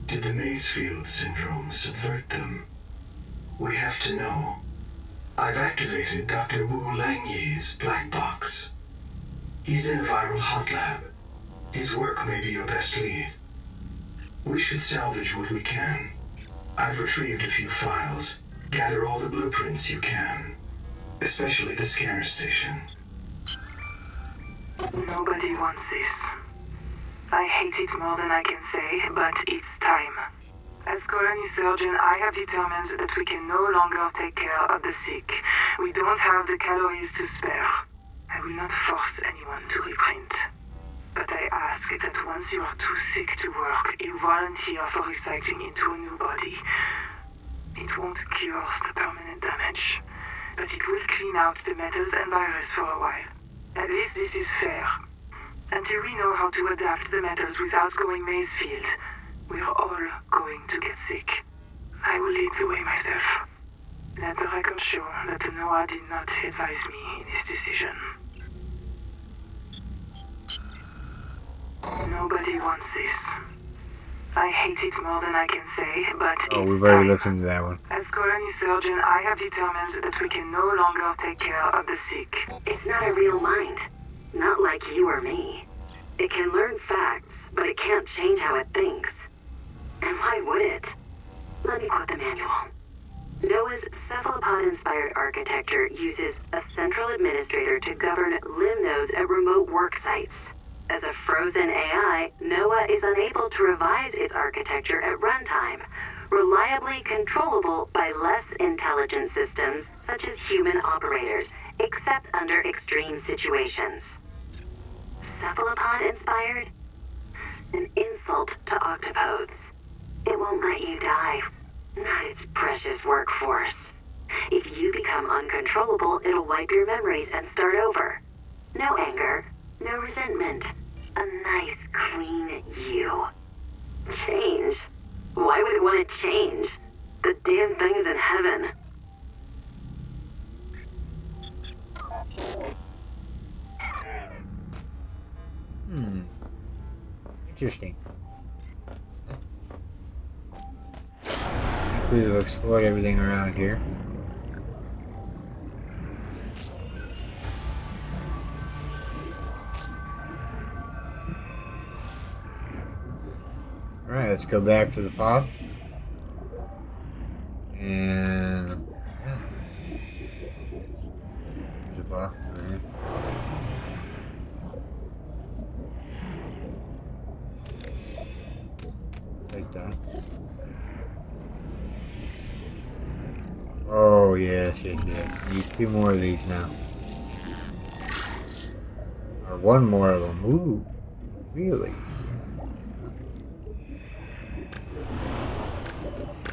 Did the Maysfield syndrome subvert them? We have to know. I've activated Dr. Wu Langyi's black box. He's in a viral hot lab. His work may be your best lead. We should salvage what we can. I've retrieved a few files. Gather all the blueprints you can. Especially the scanner station. Nobody wants this. I hate it more than I can say, but it's time. As colony surgeon, I have determined that we can no longer take care of the sick. We don't have the calories to spare. I will not force anyone to reprint. But I ask that once you are too sick to work, you volunteer for recycling into a new body. It won't cure the permanent damage, but it will clean out the metals and virus for a while. At least this is fair. Until we know how to adapt the metals without going Maysfield, we're all going to get sick. I will lead the way myself. Let the record show that Noah did not advise me in his decision. Nobody wants this. I hate it more than I can say, but Oh, it's we've already time. listened to that one. As colony surgeon, I have determined that we can no longer take care of the sick. It's not a real mind. Not like you or me. It can learn facts, but it can't change how it thinks. And why would it? Let me quote the manual. Noah's cephalopod-inspired architecture uses a central administrator to govern limb nodes at remote work sites. As a frozen AI, Noah is unable to revise its architecture at runtime, reliably controllable by less intelligent systems such as human operators, except under extreme situations. Cephalopod-inspired? An insult to octopodes. It won't let you die. Not its precious workforce. If you become uncontrollable, it'll wipe your memories and start over. No anger, no resentment. A nice, clean you. Change? Why would it want to change? The damn thing is in heaven. Interesting. I think we've explored everything around here. Alright, let's go back to the pod. And yeah. There's a box over here. Take that. Oh yes. Need 2 more of these now. Or 1 more of them. Ooh. Really?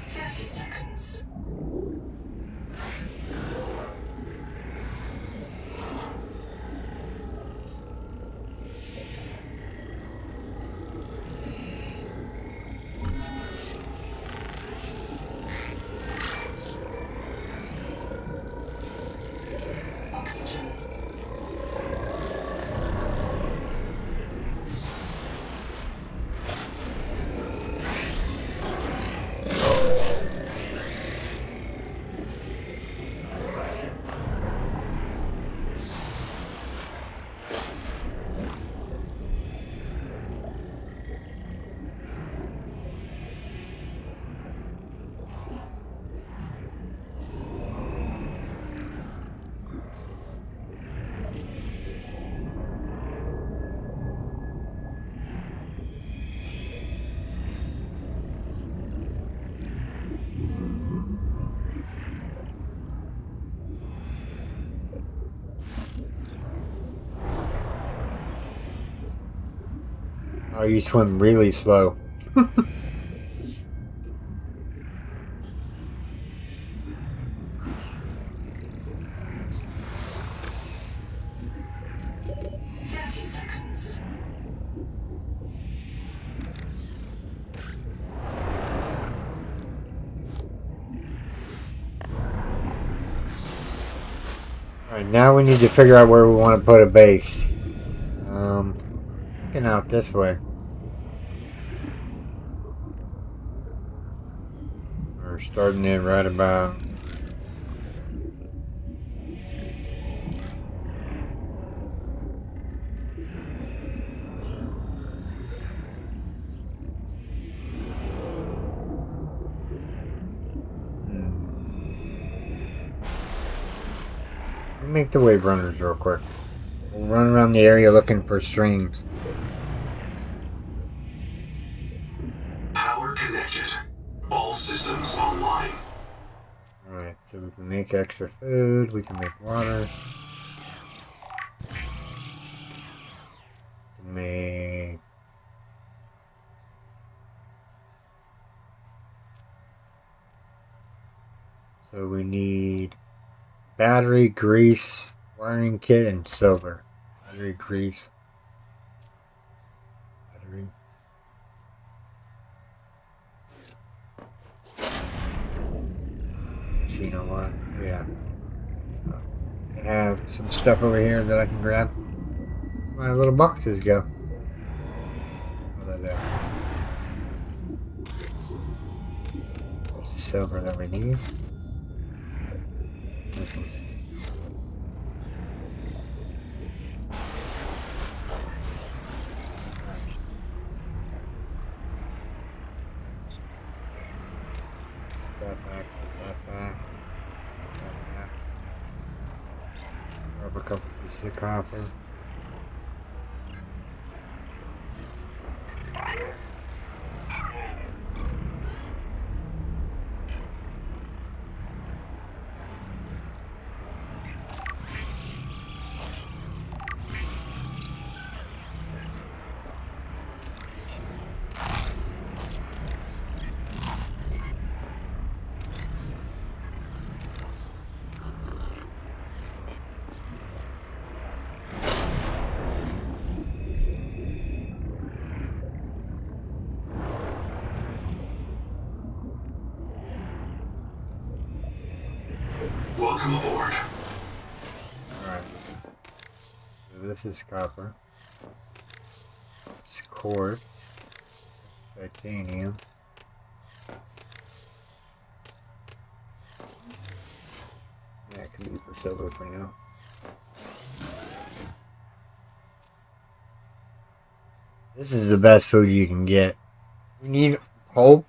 30 seconds. Oxygen. Oh, you swim really slow. 30 seconds. Alright, now we need to figure out where we want to put a base. Looking out this way. We're starting it right about... Let me make the wave runners real quick. We'll run around the area looking for streams. Power connected. All systems online. Alright, so we can make extra food, we can make water. We can make... So we need battery, grease, wiring kit, and silver. Battery, grease, battery. You know what? Yeah. I have some stuff over here that I can grab. My little boxes go. Oh, they're there. There's the silver that we need. This one. That back, that back. Grab a couple pieces of copper. Welcome aboard. Alright. So this is copper. It's quartz. Titanium. That can be for silver for now. This is the best food you can get. We need pulp.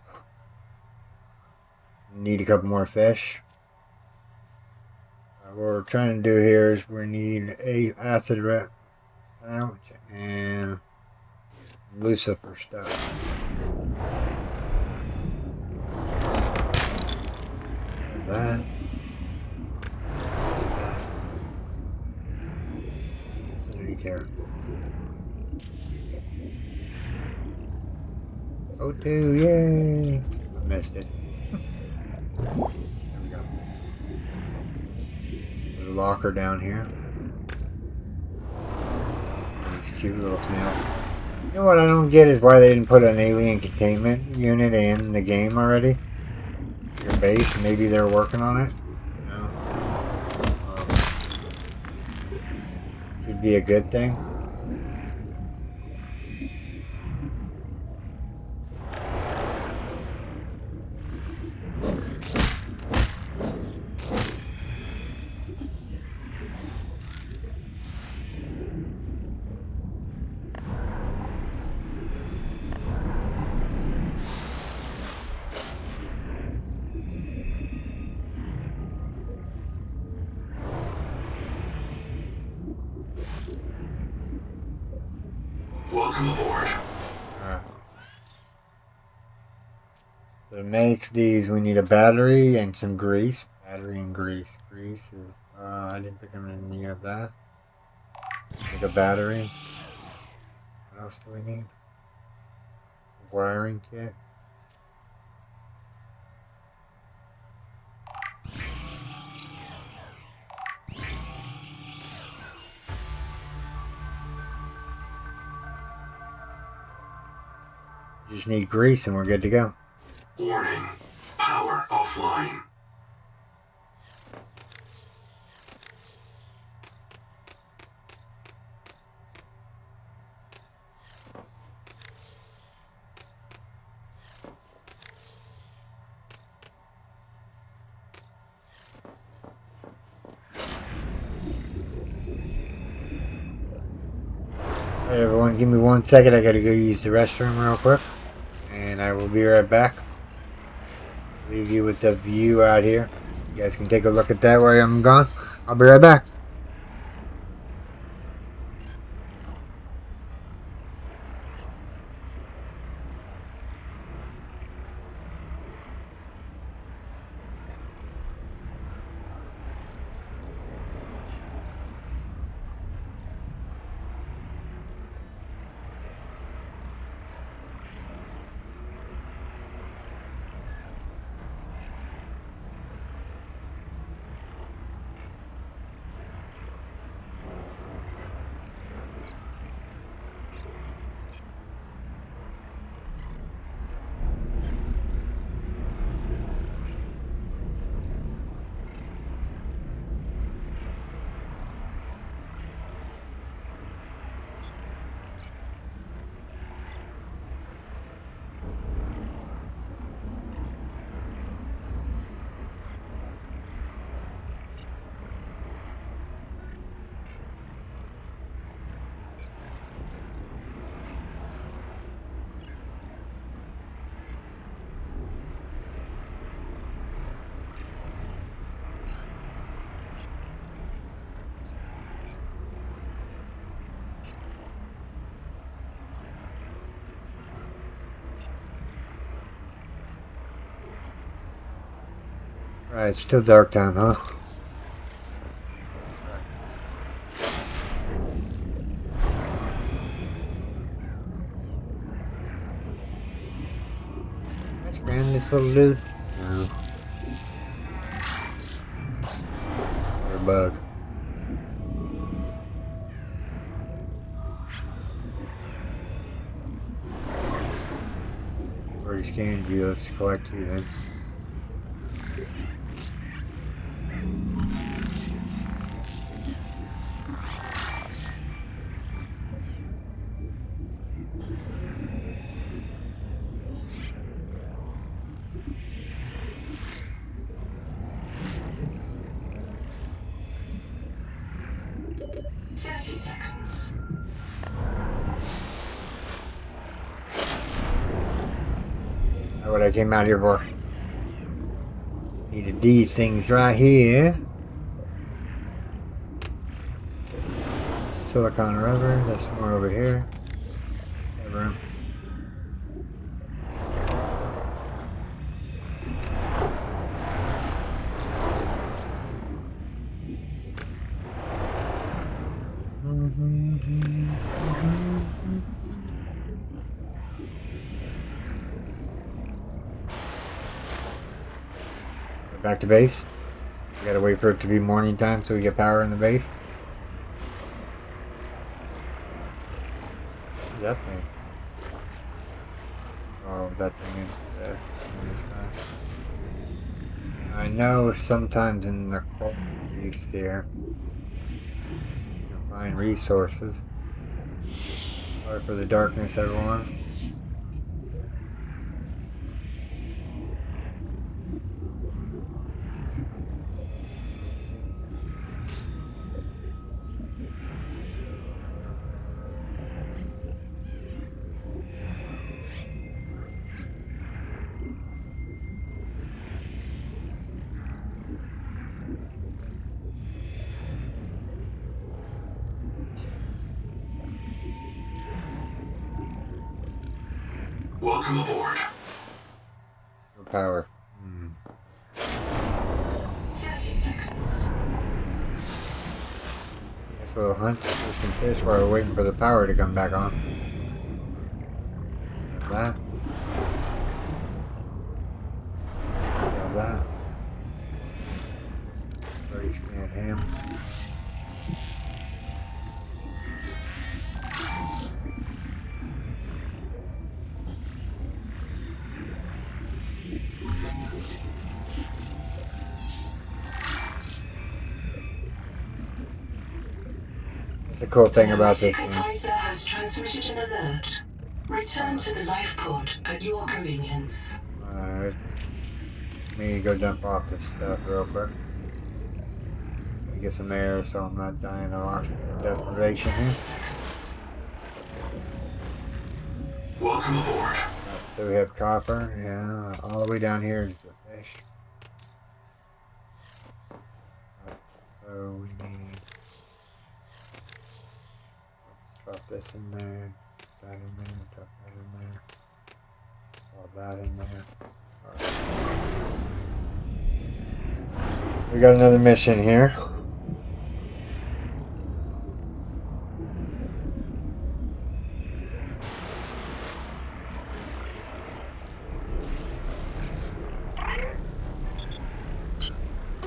We need a couple more fish. What we're trying to do here is we need a acid pouch and lucifer stuff. That. What's underneath here? O2, yay! I missed it. There we go. Little locker down here. These cute little snails. You know what I don't get is why they didn't put an alien containment unit in the game already. Your base, maybe they're working on it. You know? Should be a good thing. Welcome aboard. Alright. So to make these, we need a battery and some grease. Battery and grease. Grease is, I didn't pick up any of that. Need a battery. What else do we need? Wiring kit. You just need grease and we're good to go. Warning. Power offline. Alright everyone, give me 1 second. I gotta go use the restroom real quick. And I will be right back. Leave you with the view out here. You guys can take a look at that while I'm gone. I'll be right back. Alright, it's still dark time, huh? Let's grab this little dude. No. Or a bug. Already scanned you, let's collect you then. what I came out here for. Needed these things right here. Silicon rubber. That's somewhere over here. That room. Back to base. We gotta wait for it to be morning time so we get power in the base. What's that thing? Oh, that thing is in the sky. I know sometimes in the cold east here you can find resources. Sorry for the darkness, everyone. Welcome aboard. No power. 30 seconds. Guess we'll hunt for some fish while we're waiting for the power to come back on. Grab that. Grab that. Already scanned him. That's the cool thing about this game. Advisor has transmitted an alert. Return to the life pod at your convenience. Alright. Let me go dump off this stuff real quick. Let me get some air so I'm not dying of oxygen deprivation here. Welcome aboard. So we have copper, yeah. All the way down here is the fish. So we need. Let's drop this in there. That in there. Drop that in there. All that in there. Alright. We got another mission here.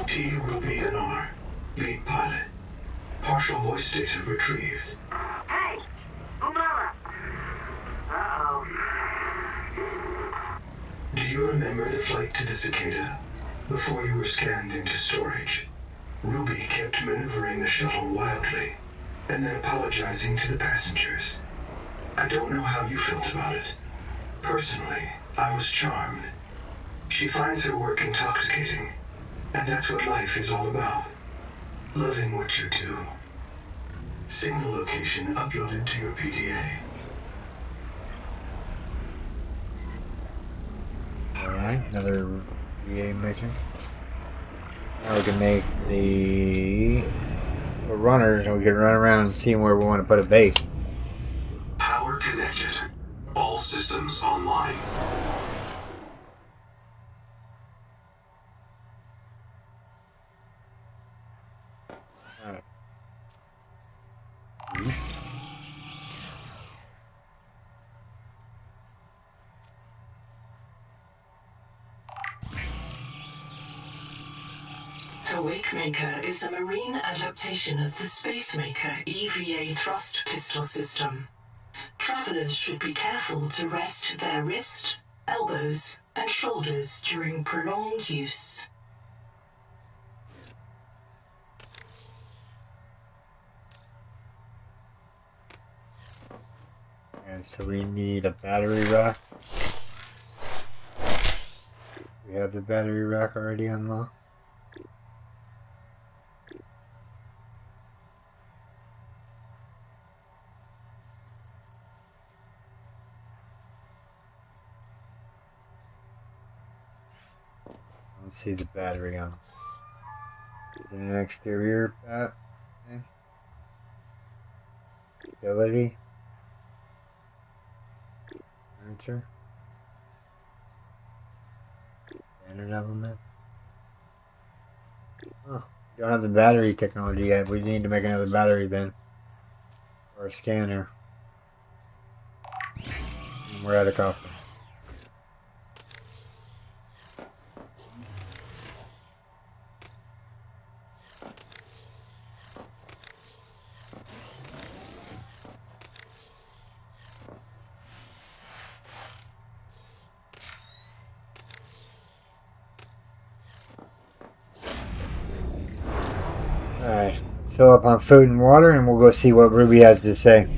T. Ruby and R. Lead pilot. Partial voice data retrieved. Hey! Umbrella! Uh-oh. Do you remember the flight to the cicada? Before you were scanned into storage, Ruby kept maneuvering the shuttle wildly, and then apologizing to the passengers. I don't know how you felt about it. Personally, I was charmed. She finds her work intoxicating, and that's what life is all about. Loving what you do. Signal location uploaded to your PDA. Alright, another VA mission. Now we can make the runners and we can run around and see where we want to put a base. Power connected. All systems online. Alright. The Wakemaker is a marine adaptation of the Spacemaker EVA thrust pistol system. Travelers should be careful to rest their wrist, elbows, and shoulders during prolonged use. And so we need a battery rack. We have the battery rack already unlocked. Let's see the battery on. Is it an exterior thing? Utility. Furniture. Standard element. Oh, we don't have the battery technology yet. We need to make another battery then. Or a scanner. And we're out of coffee. Alright, fill up on food and water and we'll go see what Ruby has to say.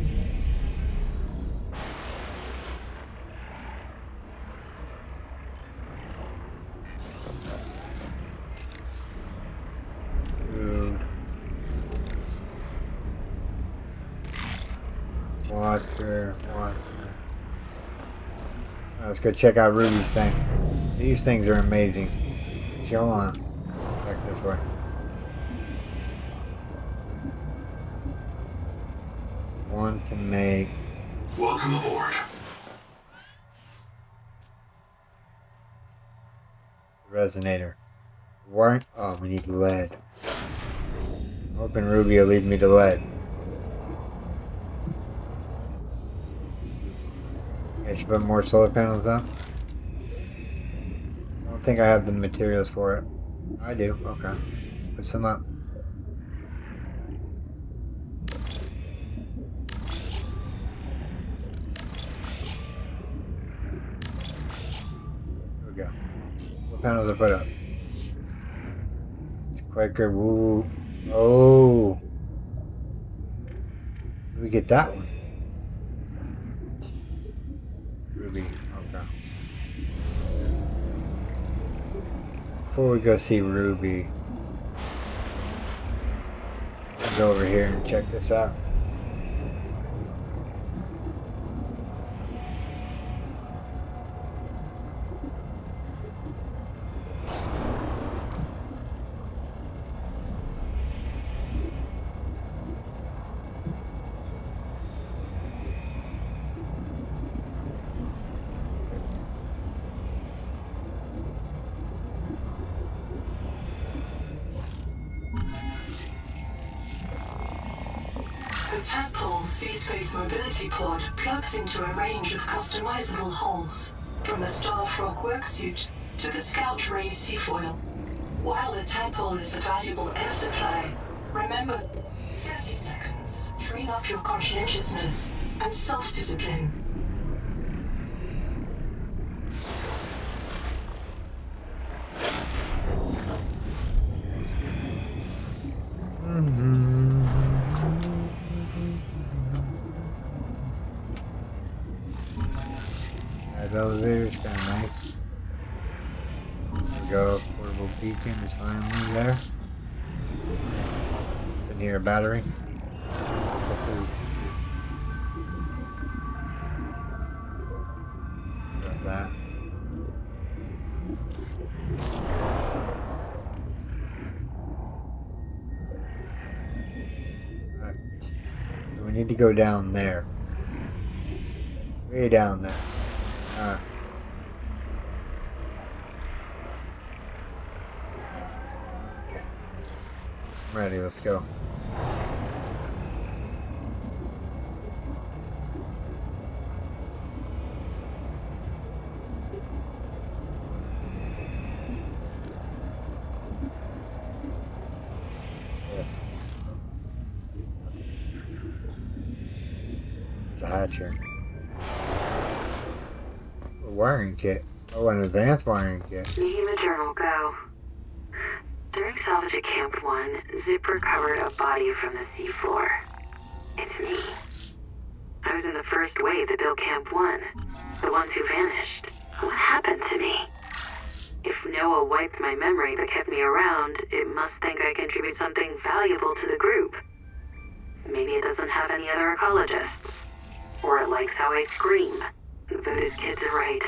Food. Water. Let's go check out Ruby's thing. These things are amazing. Go on. Back this way. Want to make. Welcome aboard. Resonator. Warrant? Oh, we need lead. Hoping Ruby will lead me to lead. I should put more solar panels up. I don't think I have the materials for it. I do. Okay. Put some up. Here we go. What panels are put up? It's Quaker. Woo. Oh. Did we get that one? Ruby. Okay. Before we go see Ruby, let's go over here and check this out. The Tadpole Sea-Space Mobility Pod plugs into a range of customizable holes, from the Starfrog worksuit to the Scout Ray Seafoil. While the Tadpole is a valuable air supply, remember 30 seconds. Train up your conscientiousness and self-discipline. Elevator's kind of nice. There we go. Portable beacon is finally there. It's in here a battery. Got that. Alright. So we need to go down there. Way down there. Alright. Okay. I'm ready, let's go. Yes. There's a hatcher. Wiring kit. Oh, an advanced wiring kit. Making the journal go. During salvage at Camp 1, Zip recovered a body from the seafloor. It's me. I was in the first wave that built Camp 1. The ones who vanished. What happened to me? If Noah wiped my memory but kept me around, it must think I contribute something valuable to the group. Maybe it doesn't have any other ecologists. Or it likes how I scream. Voodoo's kids are right.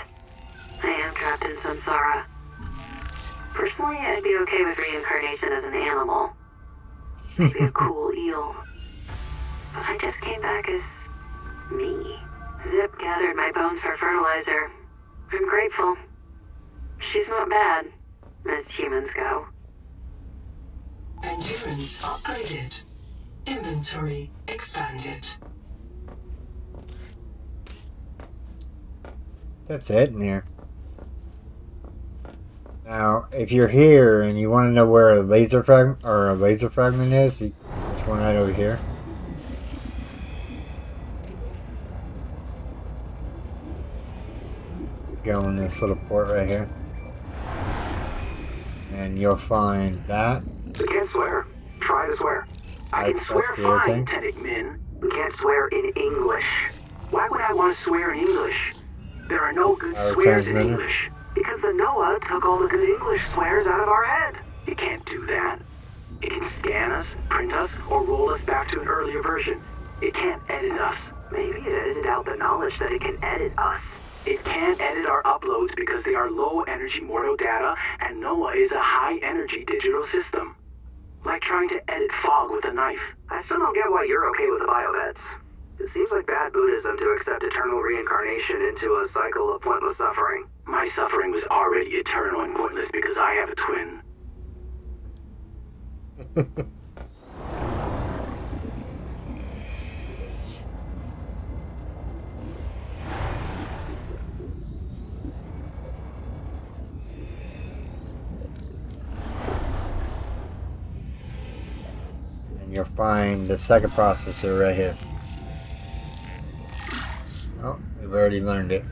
I am trapped in samsara. Personally, I'd be okay with reincarnation as an animal. Maybe a cool eel. But I just came back as me. Zip gathered my bones for fertilizer. I'm grateful. She's not bad, as humans go. Endurance upgraded. Inventory expanded. That's it in here. Now, if you're here and you want to know where a laser fragment is, this one right over here. Go in this little port right here, and you'll find that. We can't swear. Try to swear. I can swear fine, Lieutenant Min. We can't swear in English. Why would I want to swear in English? There are no good swears in English. Because the NOAA took all the good English swears out of our head. It can't do that. It can scan us, print us, or roll us back to an earlier version. It can't edit us. Maybe it edited out the knowledge that it can edit us. It can't edit our uploads because they are low-energy Mordo data, and NOAA is a high-energy digital system. Like trying to edit fog with a knife. I still don't get why you're okay with the biobeds. It seems like bad Buddhism to accept eternal reincarnation into a cycle of pointless suffering. My suffering was already eternal and pointless because I have a twin. And you'll find the second processor right here. Oh, we've already learned it.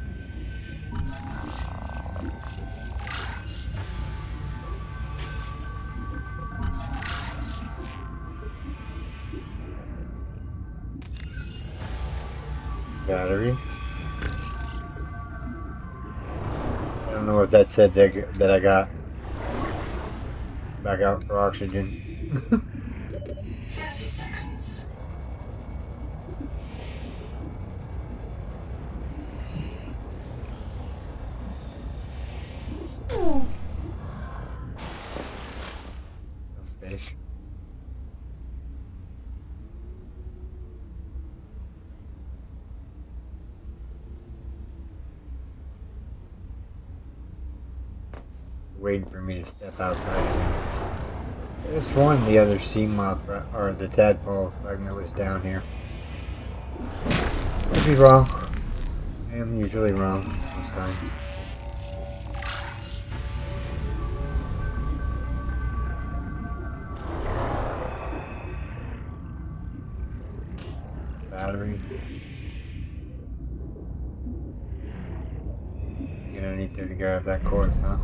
Batteries. I don't know what that said that I got. Back out for oxygen. 30 seconds. Fish. Waiting for me to step outside. I just sworn the other sea moth or the tadpole fragment was down here. Could be wrong. I am usually wrong sometimes. Battery. Get underneath there to grab that cord, huh?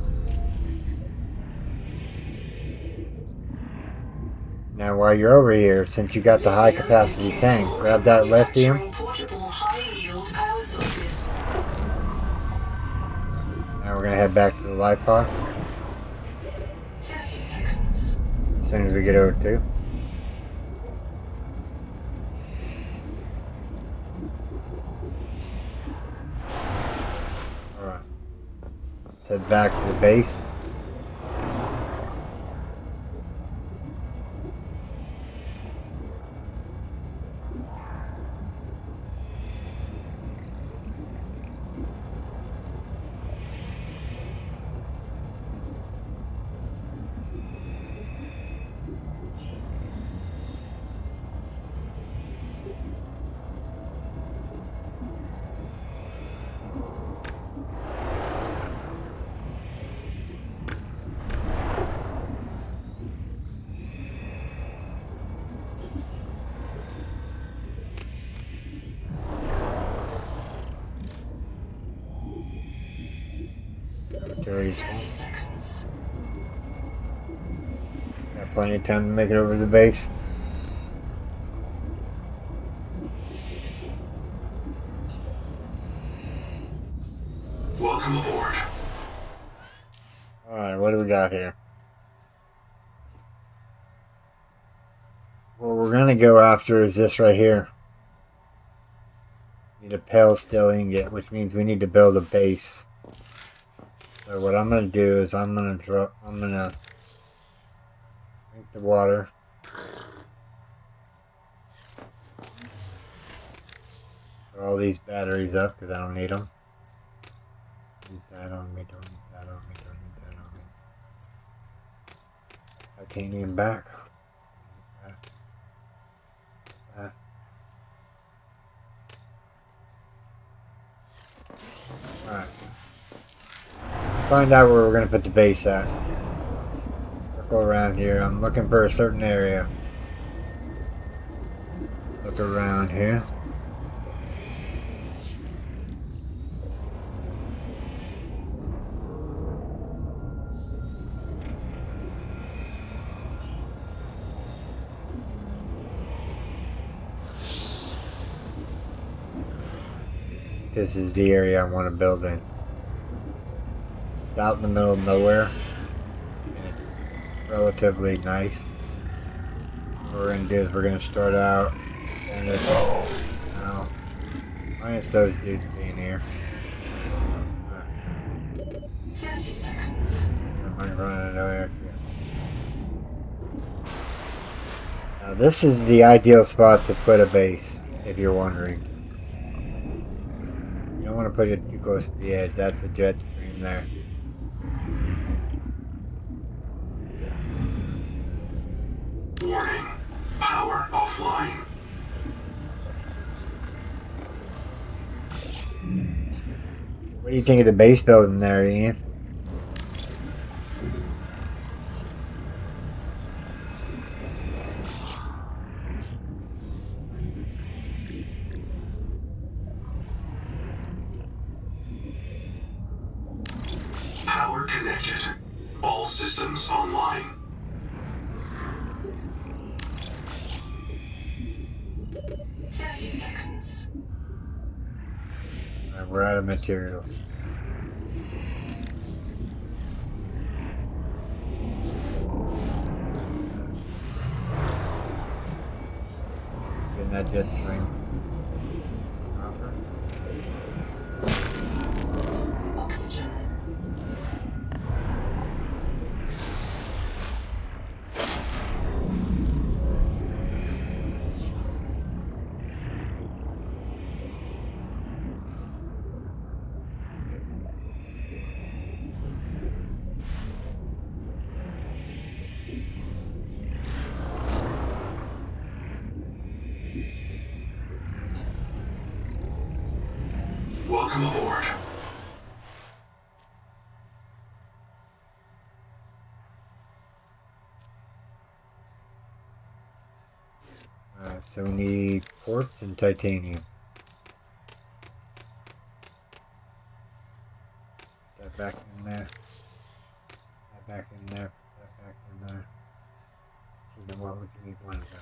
Now while you're over here, since you got the high capacity tank, grab that lithium. Portable high-yield power sources. Now we're gonna head back to the life pod 30 seconds. as soon as we get over to. Alright. Let's head back to the base. Batteries. 30 seconds. Got plenty of time to make it over to the base. Welcome aboard. Alright, what do we got here? What we're gonna go after is this right here. Need a pale steel ingot, which means we need to build a base. So what I'm gonna do is I'm gonna drink the water. Put all these batteries up because I don't need them. Need that on me, don't need that on me, don't need that on me. Titanium back. Back. Alright. Find out where we're gonna put the base at. Circle around here. I'm looking for a certain area. Look around here. This is the area I want to build in. It's out in the middle of nowhere, and it's relatively nice. What we're going to do is we're going to start out, and minus those dudes being here. 30 seconds. I'm running out of air here. Now this is the ideal spot to put a base, if you're wondering. You don't want to put it too close to the edge. That's the jet stream there. Warning. Power offline. What do you think of the base building there, Ian? Power connected. All systems online. Seconds. Alright, we're out of materials. Getting that jet stream. Oxygen. Welcome aboard. Alright, so we need quartz and titanium. Put that back in there. Put that back in there. Put that back in there. You know what? We can need one of those.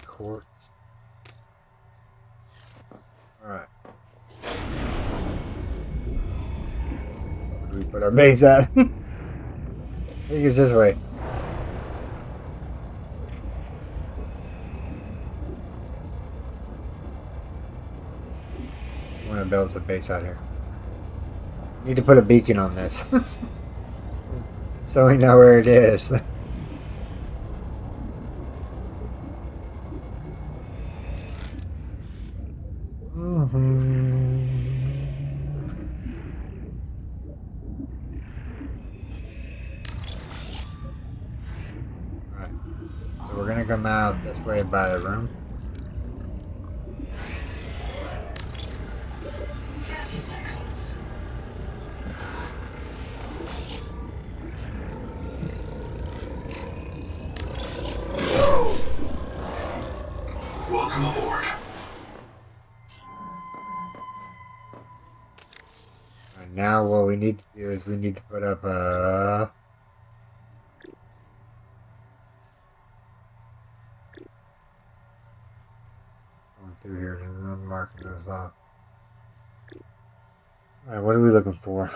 Quartz. Alright. Where do we put our base at? I think it's this way. I want to build a base out here. Need to put a beacon on this. So we know where it is. Alright. So we're gonna come out this way by a room. 30 seconds. Welcome aboard. And now what we need to do is we need to put up a... Going through here and marking those off. Alright, what are we looking for?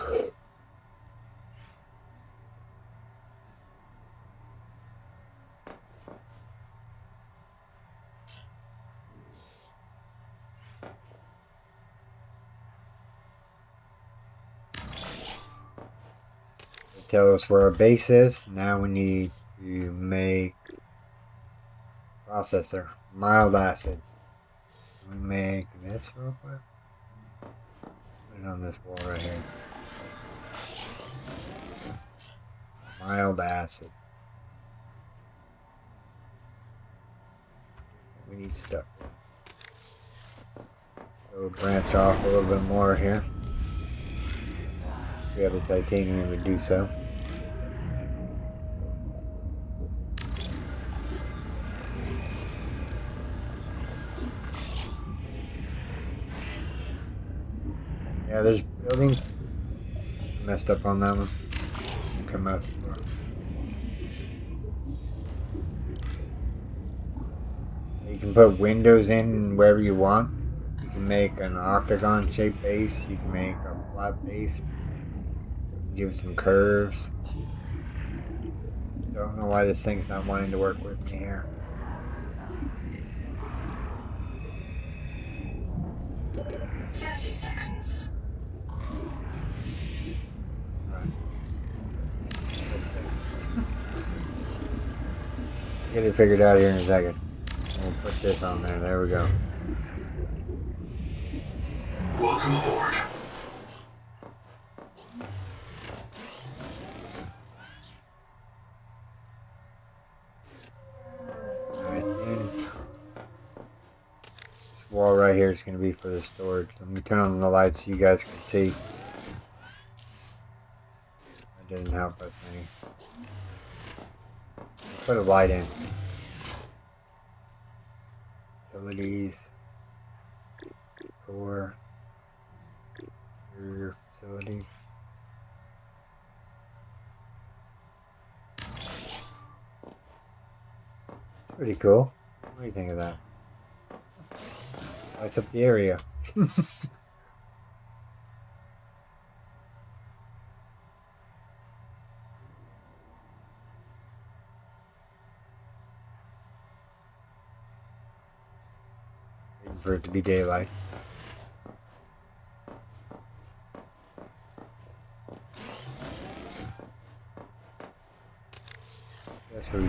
tell us where our base is. Now we need to make processor, mild acid. Can we make this real quick? Put it on this wall right here. Mild acid. We need stuff. So branch off a little bit more here. We have the titanium to do so. Yeah, there's buildings. Messed up on that one. Come out the door. You can put windows in wherever you want. You can make an octagon shaped base. You can make a flat base. Give it some curves. Don't know why this thing's not wanting to work with me here. Seconds. Get it figured out here in a second. We'll put this on there. There we go. Welcome aboard. Alright, then this wall right here is going to be for the storage. Let me turn on the lights so you guys can see. That didn't help us any. Put a light in. Utilities. Core. Your facility. Pretty cool. What do you think of that? Lights up the area. Waiting for it to be daylight. So we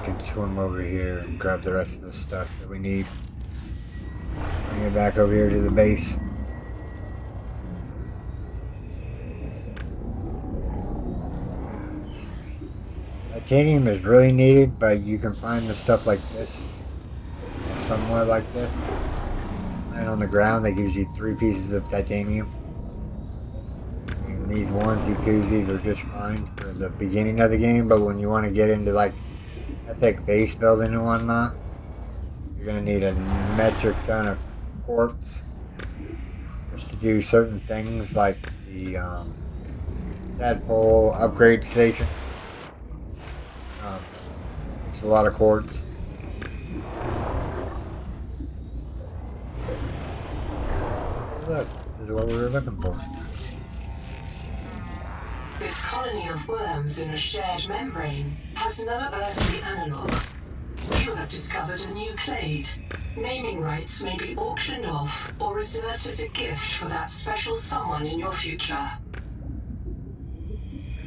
can swim over here and grab the rest of the stuff that we need. Bring it back over here to the base. Titanium is really needed, but you can find the stuff like this, somewhat like this. And on the ground, that gives you 3 pieces of titanium. And these onesie twosies are just fine for the beginning of the game, but when you want to get into like epic base building and whatnot, you're gonna need a metric ton of quartz just to do certain things like the tadpole upgrade station. It's a lot of quartz. Look, this is what we were looking for. This colony of worms in a shared membrane has no earthly analog. You have discovered a new clade. Naming rights may be auctioned off or reserved as a gift for that special someone in your future.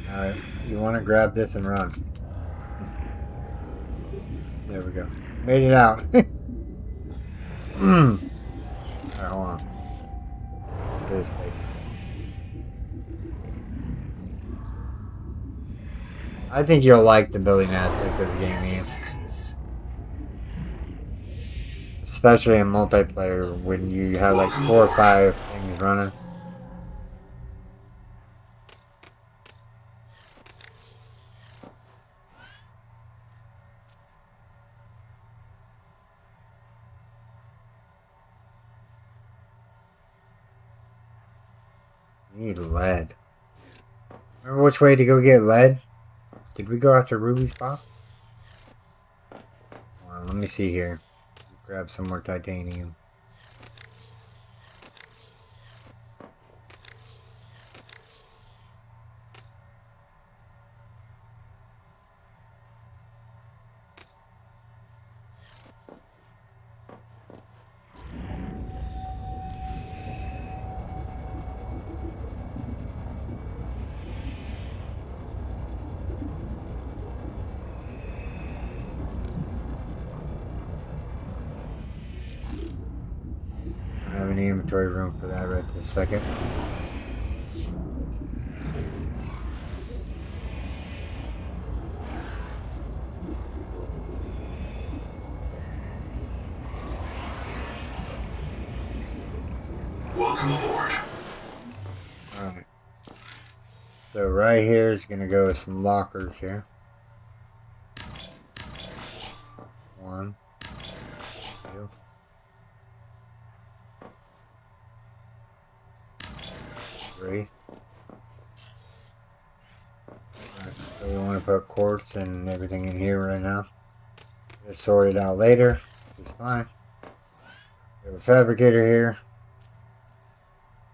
Alright, you want to grab this and run. There we go. Made it out. Alright, hold on. To this place. I think you'll like the building aspect of the game, Ian. Especially in multiplayer when you have like 4 or 5 things running. We need lead. Remember which way to go get lead? Did we go after Ruby's spot? Well, let me see here. Grab some more titanium. inventory room for that right this second. Welcome aboard. Alright. So right here is going to go with some lockers here. 1, 2, 3. Alright, so we want to put quartz and everything in here right now. Just sort it out later. It's fine. We have a fabricator here.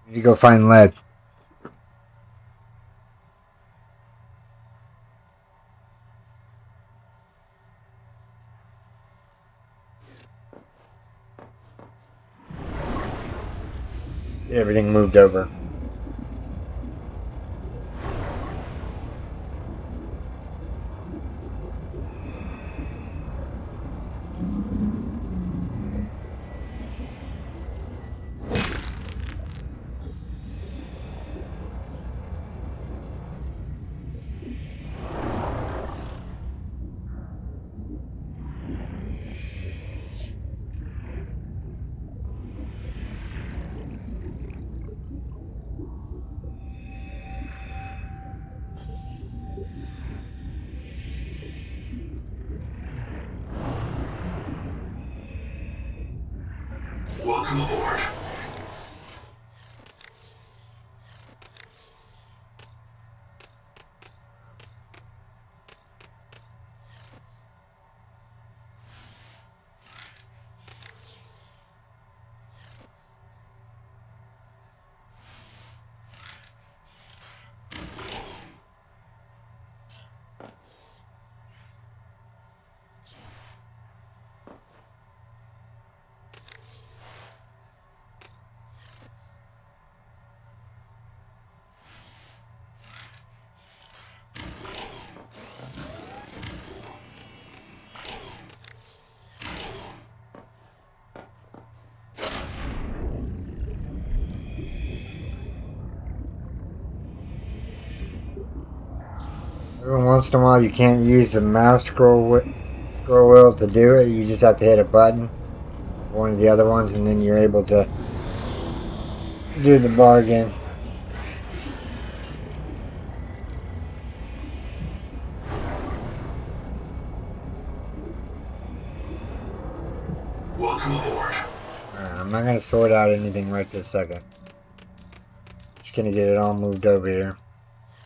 We need to go find lead. Get everything moved over. Welcome aboard. Every once in a while you can't use the mouse scroll wheel to do it. You just have to hit a button, one of the other ones, and then you're able to do the bargain. Welcome aboard. Alright, I'm not going to sort out anything right this second. Just going to get it all moved over here.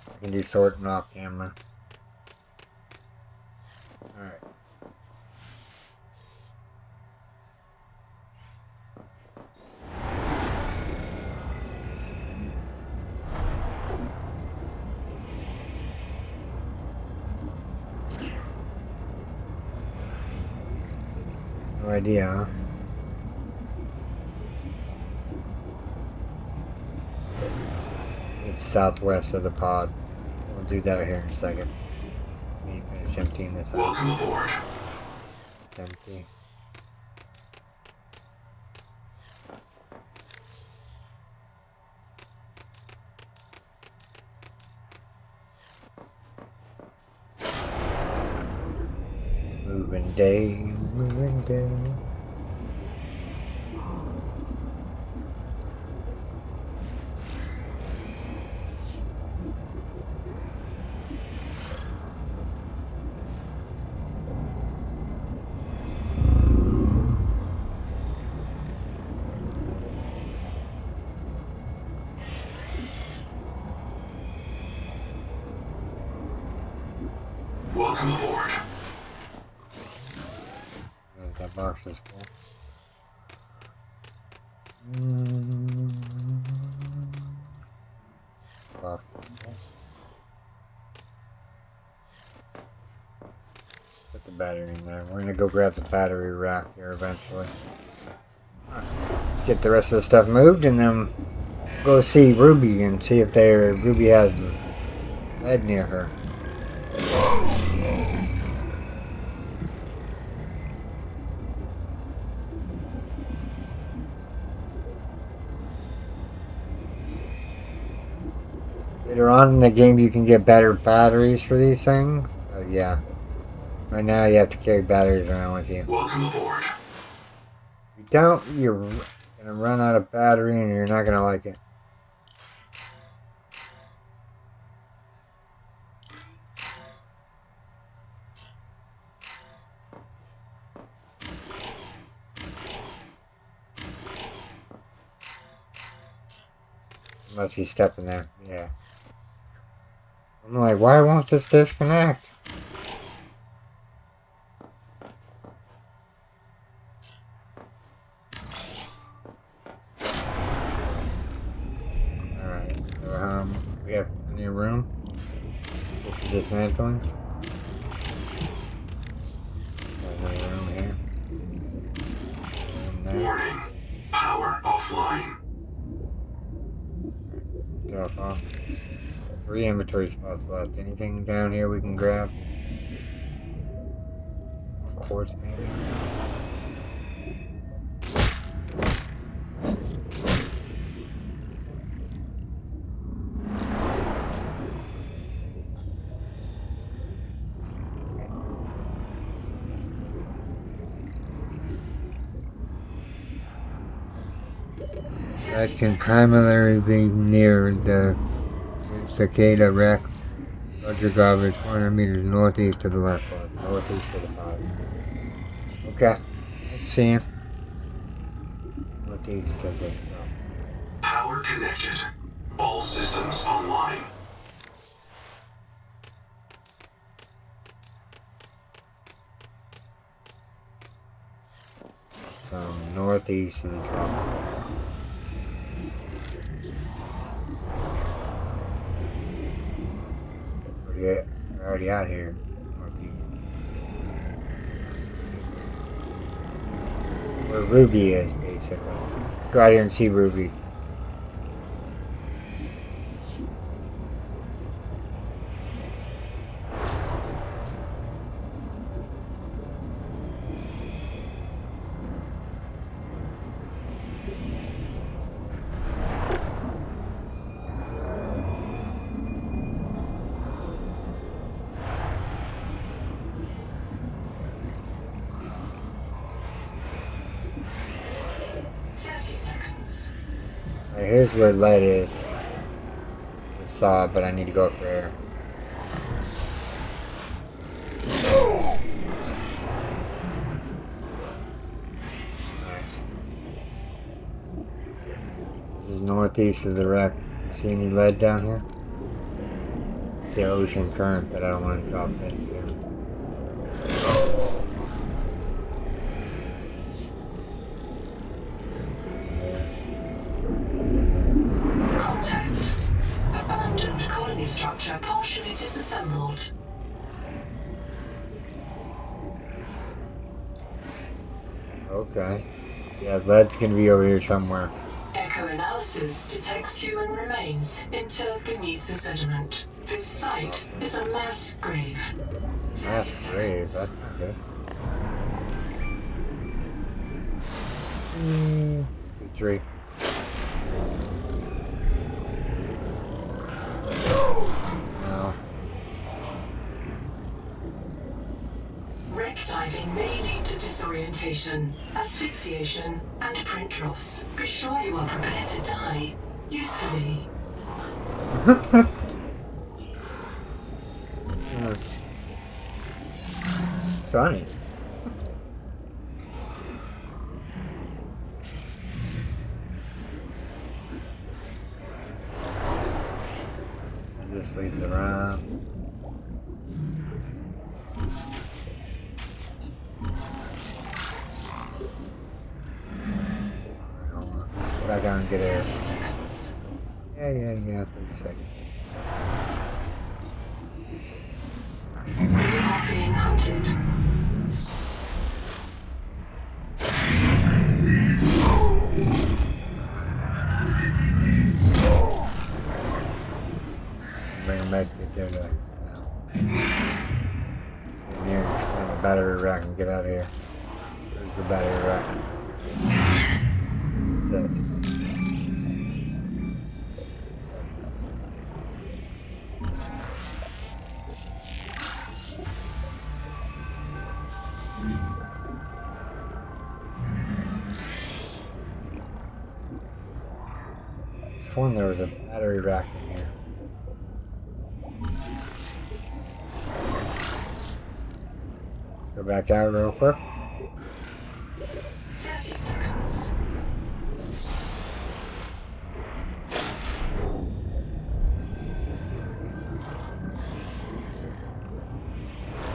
I can do sorting off camera. Alright. No idea, huh? It's southwest of the pod. We'll do that here in a second. Let me finish emptying this out. Welcome aboard. It's empty. Moving day, moving day. Welcome aboard. That box is full. Box is full. Put the battery in there. We're gonna go grab the battery rack here eventually. Alright, let's get the rest of the stuff moved and then go see Ruby and see if Ruby has lead near her. Later on in the game, you can get better batteries for these things. Yeah. Right now, you have to carry batteries around with you. Welcome aboard. If you don't, you're gonna run out of battery and you're not gonna like it. Unless you step in there. Yeah. I'm like, why won't this disconnect? Alright, so we have plenty of room. This is dismantling. Got another room here. Room there. Warning. Power offline. Drop off. 3 inventory spots left. Anything down here we can grab? More quartz maybe? That can primarily be near the cicada wreck. Roger garbage 400 meters northeast of the left block. Northeast of the bottom. Okay. Let's see him. Northeast of the bottom. Power connected. All systems online. So northeast of the top. We're already out here. Northeast. Where Ruby is, basically. Let's go out here and see Ruby. Alright, here's where lead is. I saw it, but I need to go for air. Alright. This is northeast of the wreck. See any lead down here? It's the ocean current that I don't want to drop into. Contact. Abandoned colony structure partially disassembled. Okay. Yeah, lead's gonna be over here somewhere. Echo analysis detects human remains interred beneath the sediment. This site is a mass grave. Mass grave, that's not good. Good tree. No. Wreck diving may lead to disorientation, asphyxiation, and print loss. Be sure you are prepared to die usefully. Funny. I just leave it around. Back down and get air. 30 seconds. Yeah, 30 seconds. You are being hunted. Bring him back to get there now. Get near and find the battery rack and get out of here. Where's the battery rack? What's this? sworn there was a battery rack in here. Go back out real quick. 30 seconds.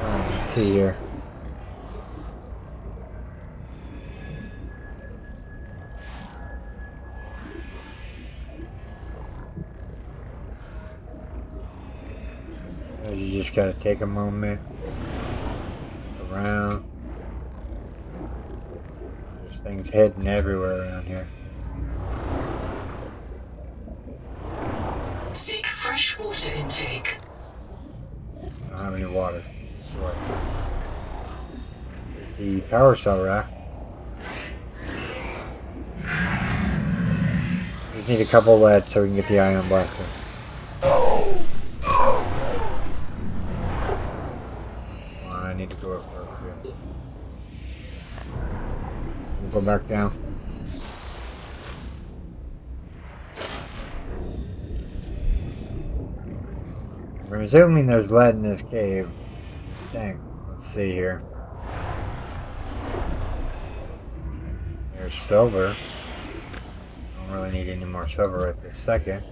Alright, let's see here. You just gotta take a moment around. There's things hidden everywhere around here. Seek fresh water intake. I don't have any water. Sure. There's the power cell rack. Just need a couple lead so we can get the ion blaster. I need to go up first. We'll go back down. I'm assuming there's lead in this cave. Dang. Let's see here. There's silver. Don't really need any more silver right this second.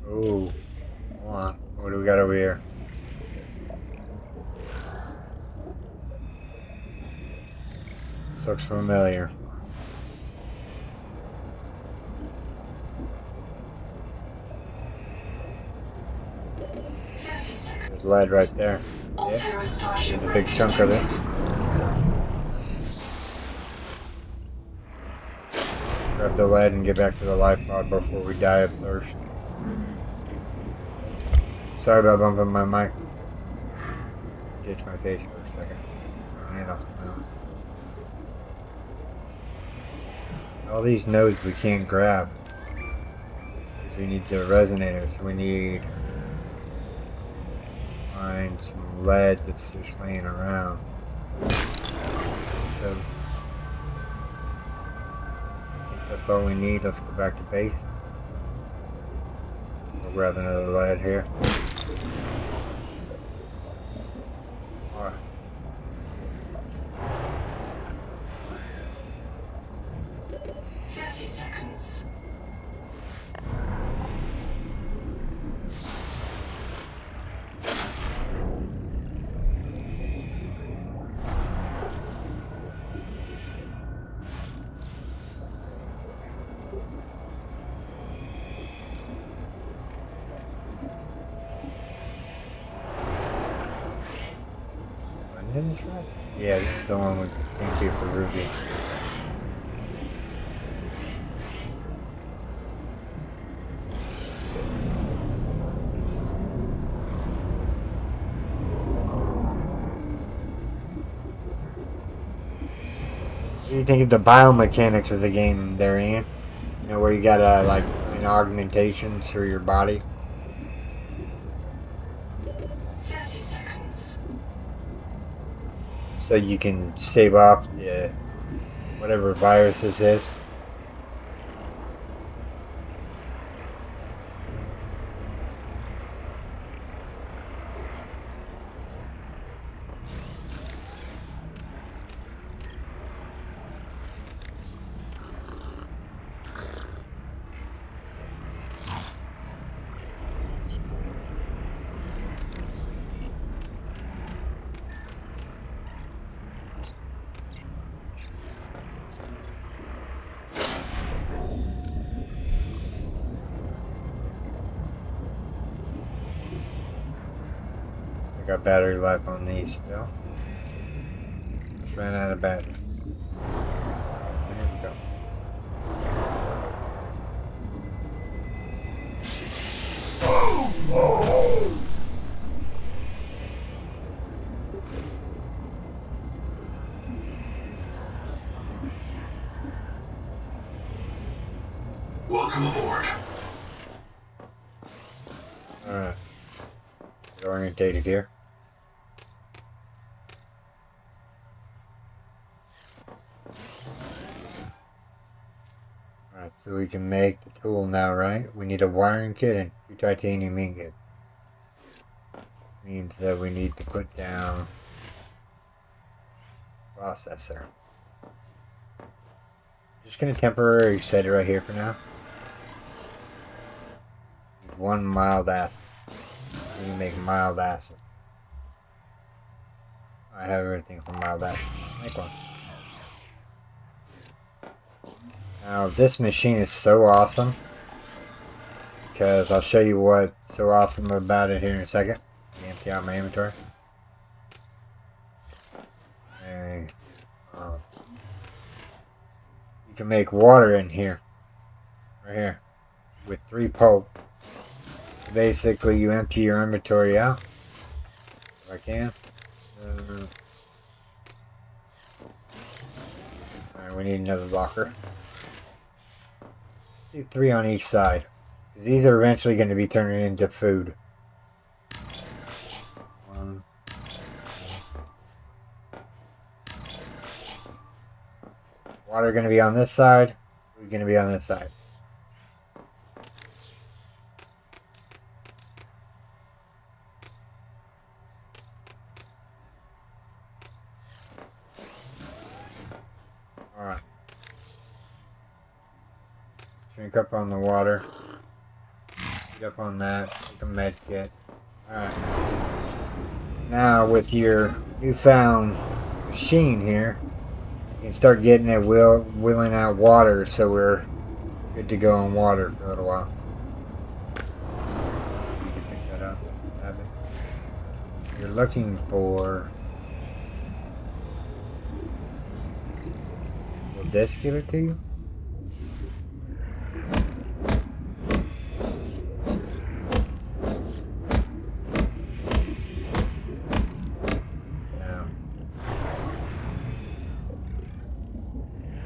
Ooh. Hold on. What do we got over here? This looks familiar. There's lead right there. Yeah. There's a big chunk of it. Grab the lead and get back to the life pod before we die of thirst. Sorry about bumping my mic. Itched my face for a second. Hand off the mouse. All these nodes we can't grab. We need the resonators. We need to find some lead that's just laying around. So I think that's all we need. Let's go back to base. We'll grab another lead here. Alright. Seconds. London's right? Yeah, this is the one we came to for Ruby. What do you think of the biomechanics of the game there, Ian? You know, where you gotta, like, find augmentations through your body? 30 seconds. So you can stave off whatever virus this is. I got battery life on these still. Just ran out of battery. There we go. Welcome aboard. Alright. orientated here. Alright, so we can make the tool now, right? We need a wiring kit and 2 titanium ingots. Means that we need to put down processor. Just gonna temporarily set it right here for now. Need 1 mild acid. We can make mild acid. I have everything for mild acid. Make one. Now this machine is so awesome because I'll show you what's so awesome about it here in a second. Let me empty out my inventory. And you can make water in here, right here, with 3 pulp. Basically, you empty your inventory out. If I can. Alright, we need another locker. Do 3 on each side. These are eventually going to be turning into food. 1. Water going to be on this side. Food going to be on this side. Alright. Drink up on the water. Eat up on that. Take a med kit. Alright. Now with your newfound machine here, you can start getting it wheeling out water, so we're good to go on water for a little while. Pick that up. Have it. You're looking for. Will this give it to you? No.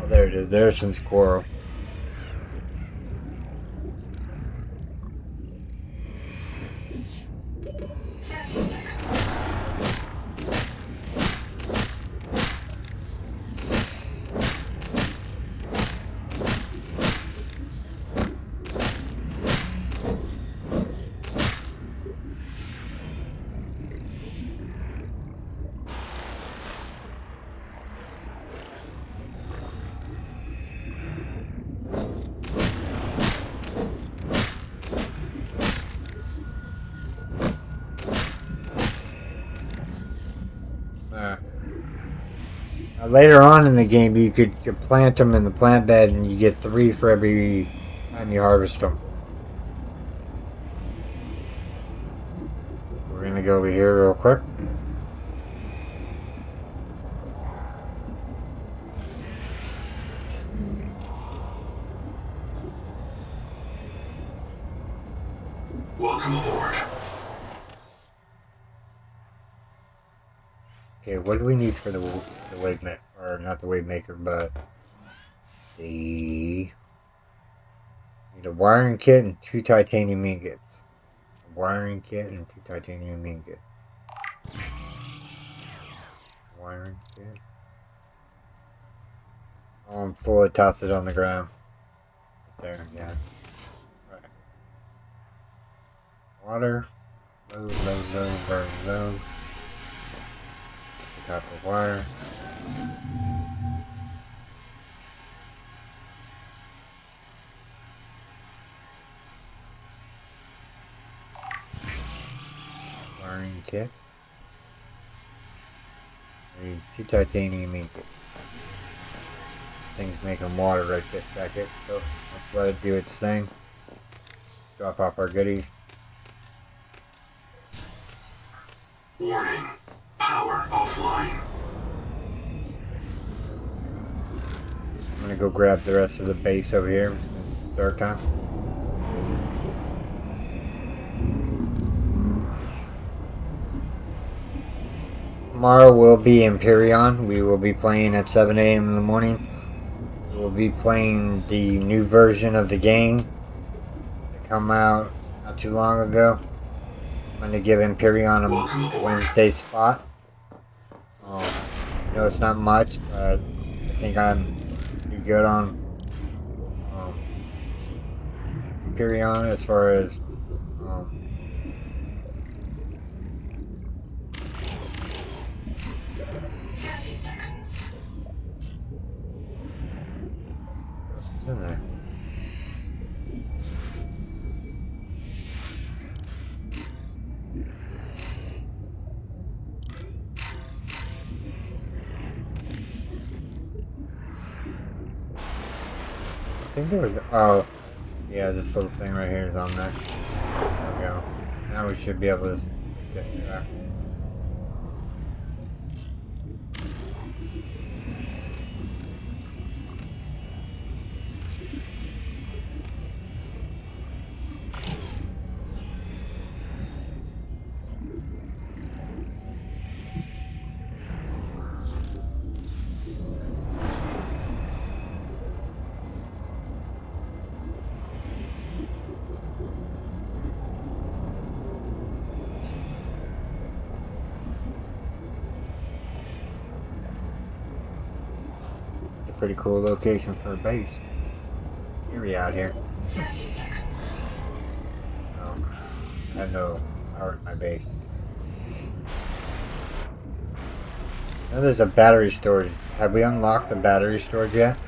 Oh, there it is. There's some squirrel. Later on in the game, you could plant them in the plant bed, and you get 3 for every time you harvest them. We're gonna go over here real quick. Welcome aboard. Okay, what do we need for the wave maker? Or not the wave maker, but the... Need a wiring kit and 2 titanium ingots. A wiring kit and 2 titanium ingots. Wiring kit. Oh, I'm full. I toss it on the ground. Right there, yeah. Right. Water. Load, very low. Got the wire. Wiring kit. Need 2 titanium ingots. Thing's making water right back it, so let's let it do its thing. Drop off our goodies. Warning. Power offline. I'm gonna go grab the rest of the base over here. It's dark time. Tomorrow will be Empyrean. We will be playing at 7 a.m. in the morning. We will be playing the new version of the game that came out not too long ago. I'm going to give Empyrean a Wednesday spot. I know it's not much, but I think I'm pretty good on Empyrean as far as 30 seconds. what's in there. I think there was. Oh, yeah, this little thing right here is on there. There we go. Now we should be able to get through there. Pretty cool location for a base. Eerie out here. 30 seconds. Oh, I have no power at my base. Now there's a battery storage. Have we unlocked the battery storage yet?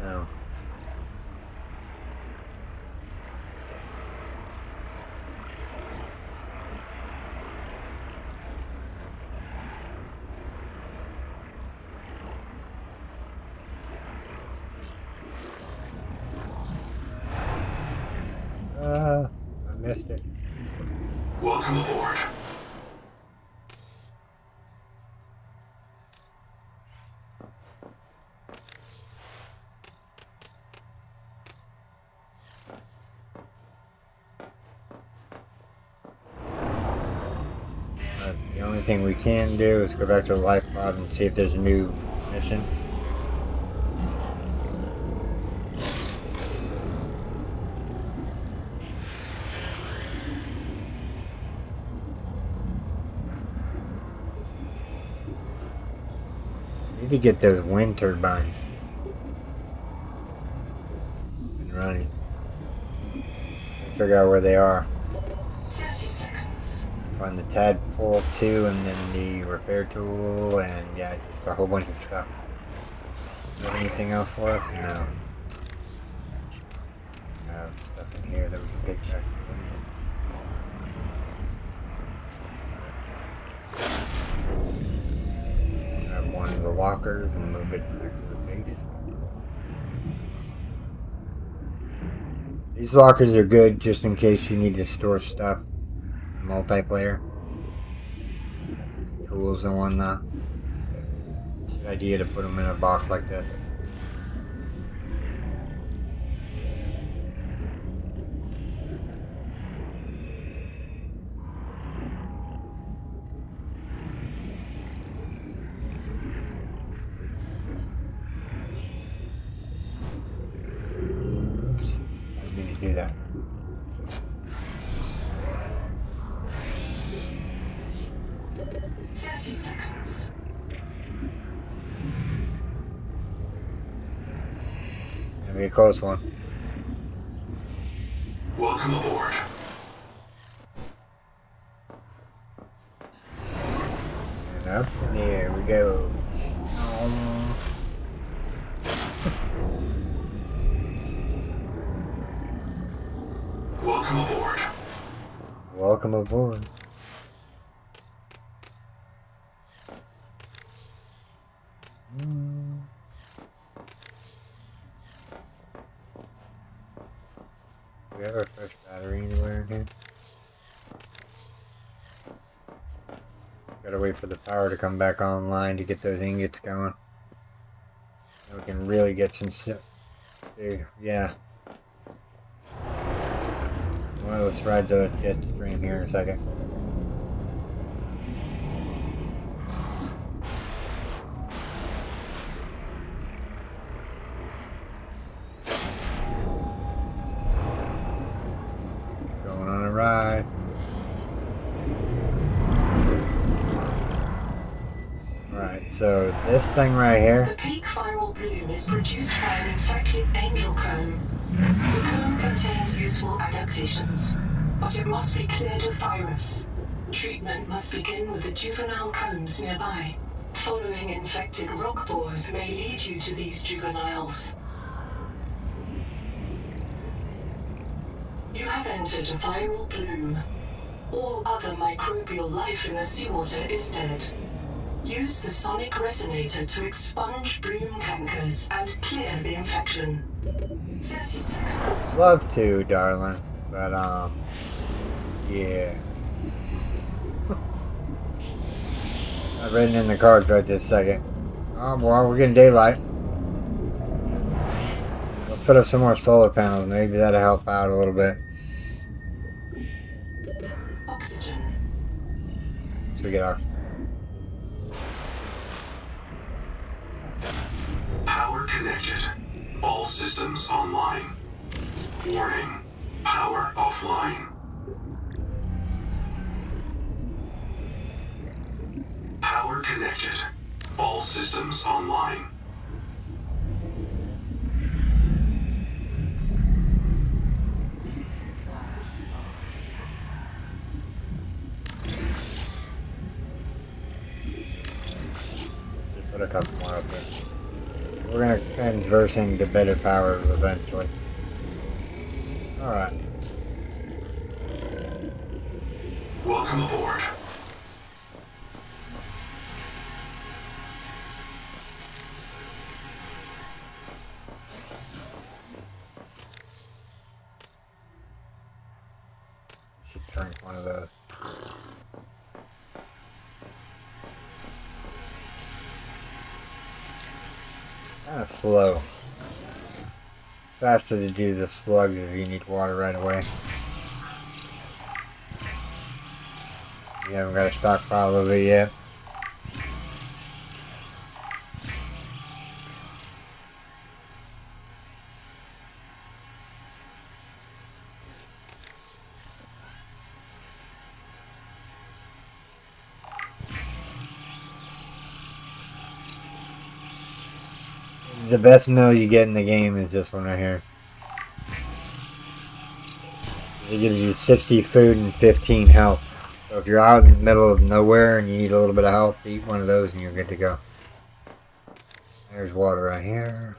No. I missed it. Welcome aboard. The only thing we can do is go back to the life pod and see if there's a new mission. Need to get those wind turbines and running. Figure out where they are. 30 seconds. Find the tadpole too, and then the repair tool, and yeah, just a whole bunch of stuff. Have anything else for us? No. Stuff in here that we can pick back. Grab one of the lockers and move it back to the base. These lockers are good just in case you need to store stuff in multiplayer. Tools and whatnot. Good idea to put them in a box like this. Oops, I didn't mean to do that. Seconds. Gonna be a close one. Welcome aboard. And up in the air we go. Welcome aboard. Welcome aboard. Do we have a fresh battery anywhere in here? Gotta wait for the power to come back online to get those ingots going. Then we can really get some yeah. Well, let's ride the jet stream here in a second. Going on a ride. Alright, so this thing right here. The peak viral bloom is produced by an infected angel comb. The comb contains useful adaptations, but it must be cleared of virus. Treatment must begin with the juvenile combs nearby. Following infected rock boars may lead you to these juveniles. You have entered a viral bloom. All other microbial life in the seawater is dead. Use the sonic resonator to expunge bloom cankers and clear the infection. 30 seconds. Love to, darling. But, yeah. Not written in the cards right this second. Oh, well, we're getting daylight. Let's put up some more solar panels. Maybe that'll help out a little bit. Oxygen. So we get oxygen. Power connected. All systems online. Warning. Power offline. Power connected. All systems online. Just put a couple more up there. We're gonna conversing to better power eventually. Alright. Welcome aboard. Should drink one of those. Kind of slow. Faster to do the slugs if you need water right away. You haven't got a stockpile of it yet. The best meal you get in the game is this one right here. It gives you 60 food and 15 health. So if you're out in the middle of nowhere and you need a little bit of health, eat one of those and you're good to go. There's water right here.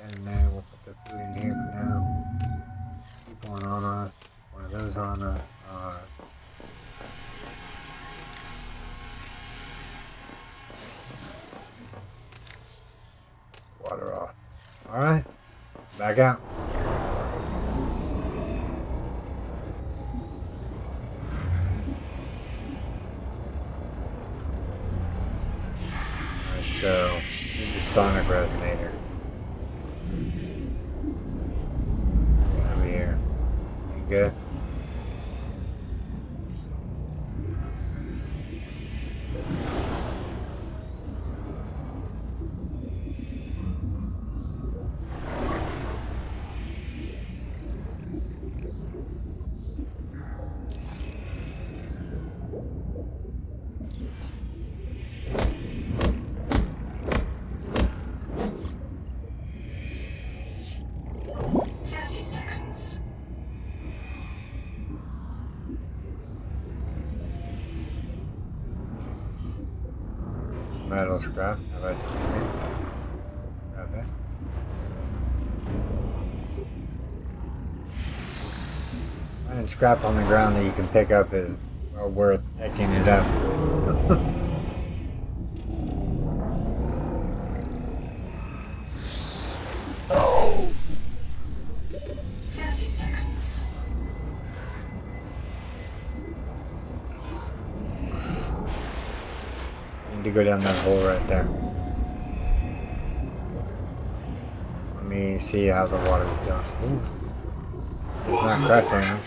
And there, we'll put the food in here for now. Keep one on us. One of those on us. Alright. Water off. Alright. Back out. Alright, so need the sonic resonator. Over here. You good? Metal scrap. How about you? Grab that. Finding scrap on the ground that you can pick up is well worth picking it up. 30 seconds. Need to go down that hole right there. Let me see how the water's going. Ooh. It's not crackling.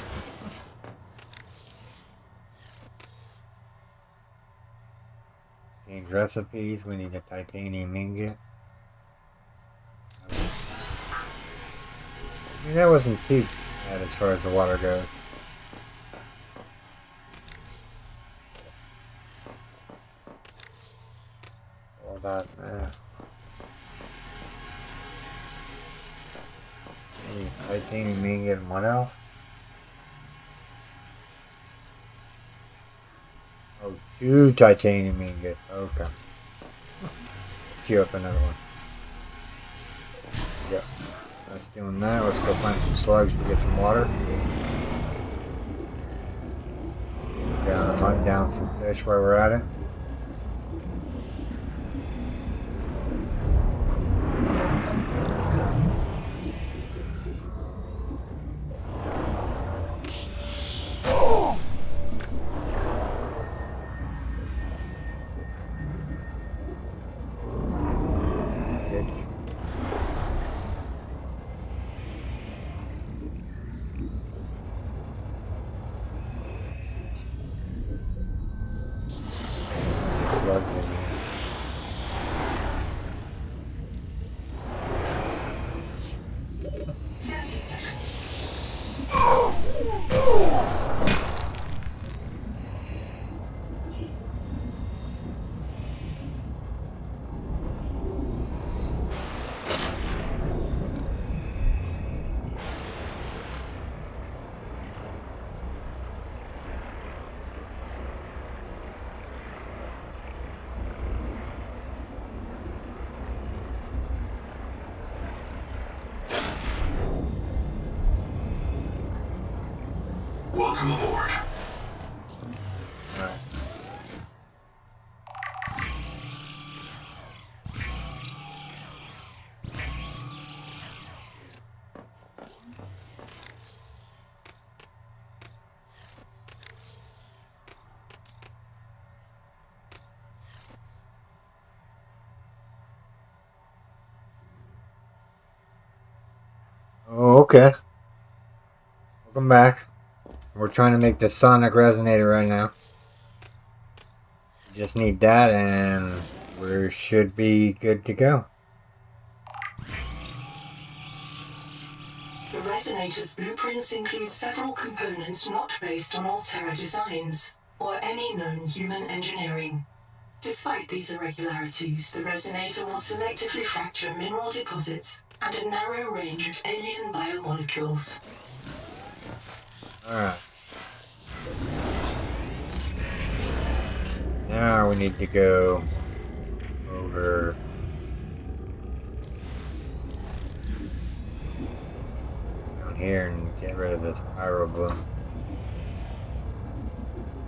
Change recipes. We need a titanium ingot. I mean, that wasn't too bad as far as the water goes. that. Titanium ingot and what else? Oh, 2 titanium ingot. Okay. Let's queue up another one. There we go. That's doing that. Let's go find some slugs to get some water. Hunt down some fish while we're at it. Slugs in here. 30 seconds. Welcome aboard. Alright. Oh, okay. Welcome back. We're trying to make the sonic resonator right now. Just need that and we should be good to go. The resonator's blueprints include several components not based on Altera designs or any known human engineering. Despite these irregularities, the resonator will selectively fracture mineral deposits and a narrow range of alien biomolecules. Alright. Now we need to go over down here and get rid of this pyro bloom.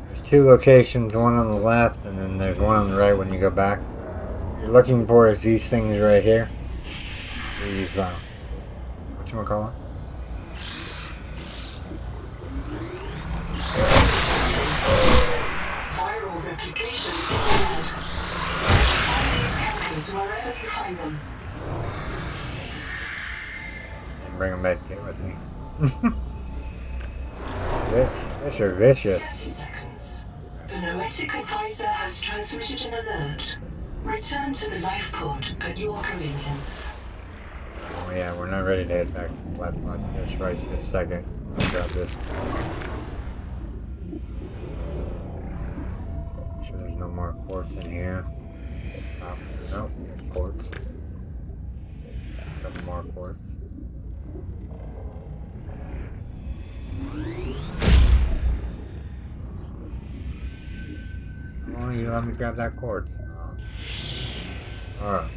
There's 2 locations, one on the left and then there's one on the right when you go back. What you're looking for is these things right here. These, whatchamacallit? Viral replication imminent. Find these campers wherever you find them. And bring a med kit with me. Fish are vicious. 30 seconds. The noetic advisor has transmitted an alert. Return to the life pod at your convenience. Oh yeah, we're not ready to head back to the flat pod just right this second. I'll grab this. Make sure there's no more quartz in here. Oh, no, there's quartz. A couple more quartz. Oh, you let me grab that quartz. Oh. Alright.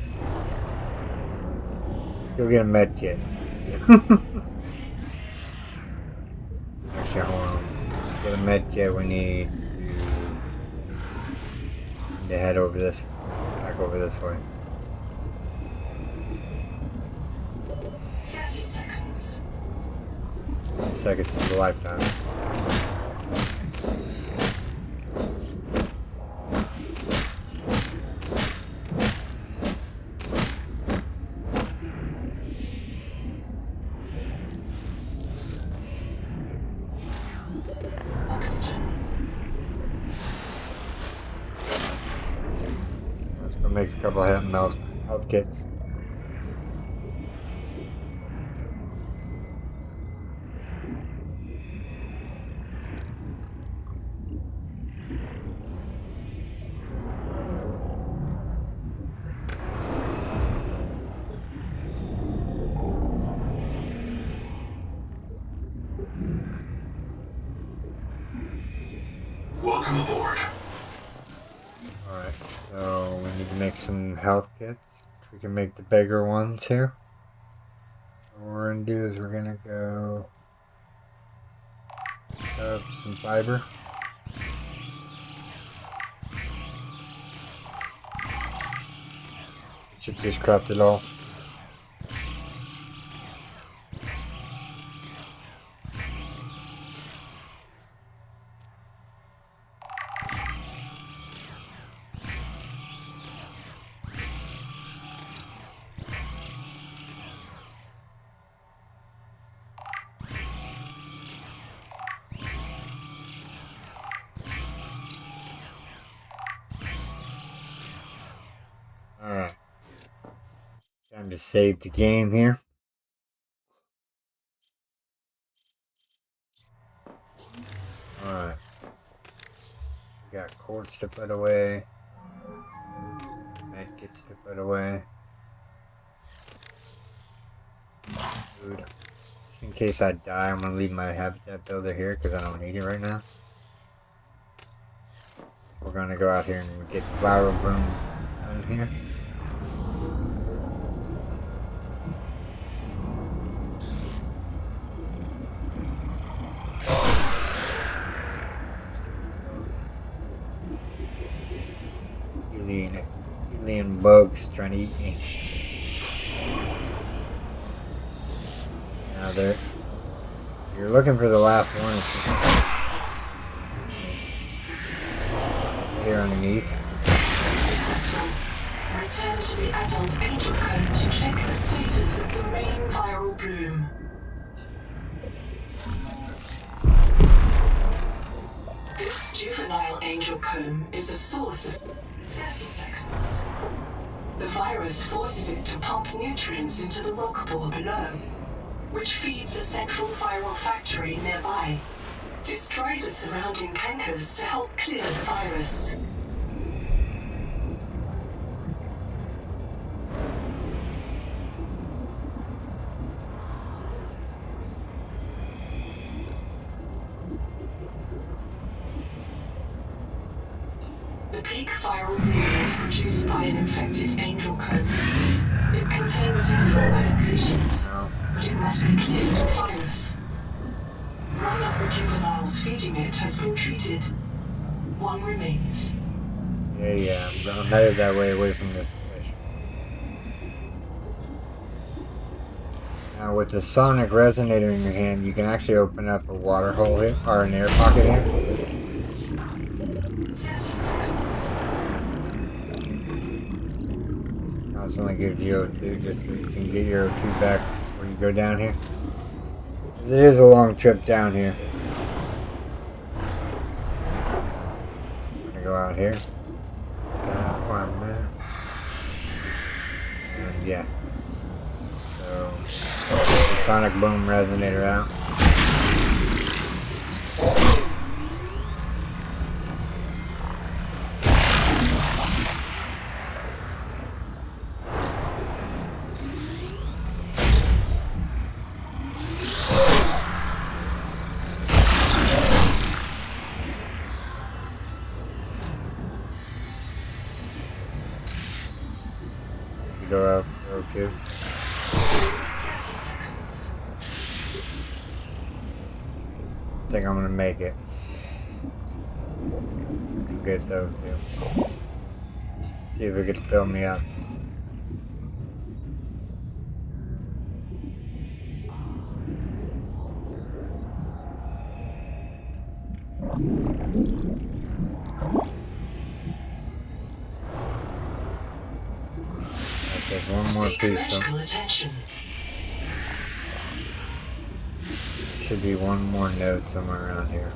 Go get a med kit. Actually, hold on. To get a med kit, we need to head over this, back over this way. 30 seconds. Seconds to the lifetime. Let's go make a couple of health kits. Welcome aboard. Alright, so we need to make some health kits. We can make the bigger ones here. What we're going to do is we're going to go up some fiber. Should just craft it all. Alright. Time to save the game here. Alright. We got quartz to put away. Medkits to put away. Food. Just in case I die, I'm going to leave my habitat builder here because I don't need it right now. We're going to go out here and get the viral broom done here. Alien bugs trying to eat me. Now there. You're looking for the last one. It's here underneath. Successful. Return to the adult angel cone to check the status of the main viral bloom. This juvenile angel comb is a source of 30 seconds. The virus forces it to pump nutrients into the rock bore below, which feeds a central viral factory nearby. Destroy the surrounding cankers to help clear the virus. The peak viral bloom is produced by an infected angel comb. It contains useful adaptations, but it must be cleared of virus. One of the juveniles feeding it has been treated. One remains. Yeah, I'm headed that way away from this fish. Now with the sonic resonator in your hand, you can actually open up a water hole here, or an air pocket here. 30 seconds. Constantly gives you O2 just so you can get your O2 back before you go down here. It is a long trip down here. I'm gonna go out here. And yeah. So the sonic boom resonator out. Go up, okay. I think I'm gonna make it. I'm good though, too. See if it can fill me up. There's one more Seek piece. medical attention. Should be one more node somewhere around here.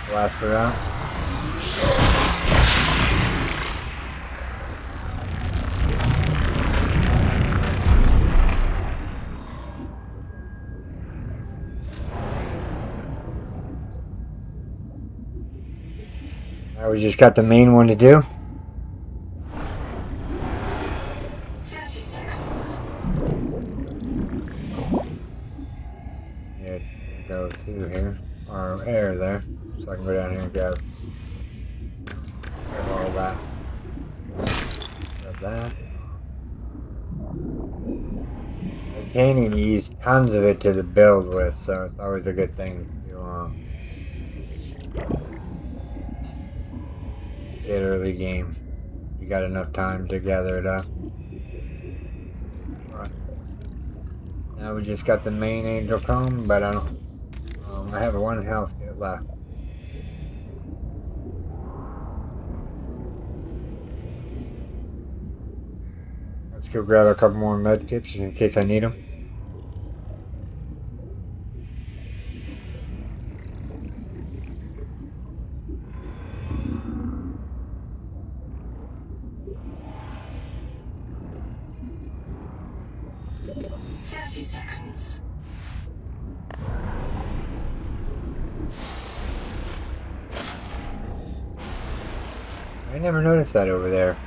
Blast her out. Now we just got the main one to do. 30 seconds. Yeah, go to here. Or air there. So I can go down here and grab all that. Grab that. I can't even use tons of it to build with, so it's always a good thing to get early game. You got enough time to gather it up. Alright. Now we just got the main angel comb, but I don't. I have one health kit left. Let's go grab a couple more med kits just in case I need them. Seconds. I never noticed that over there.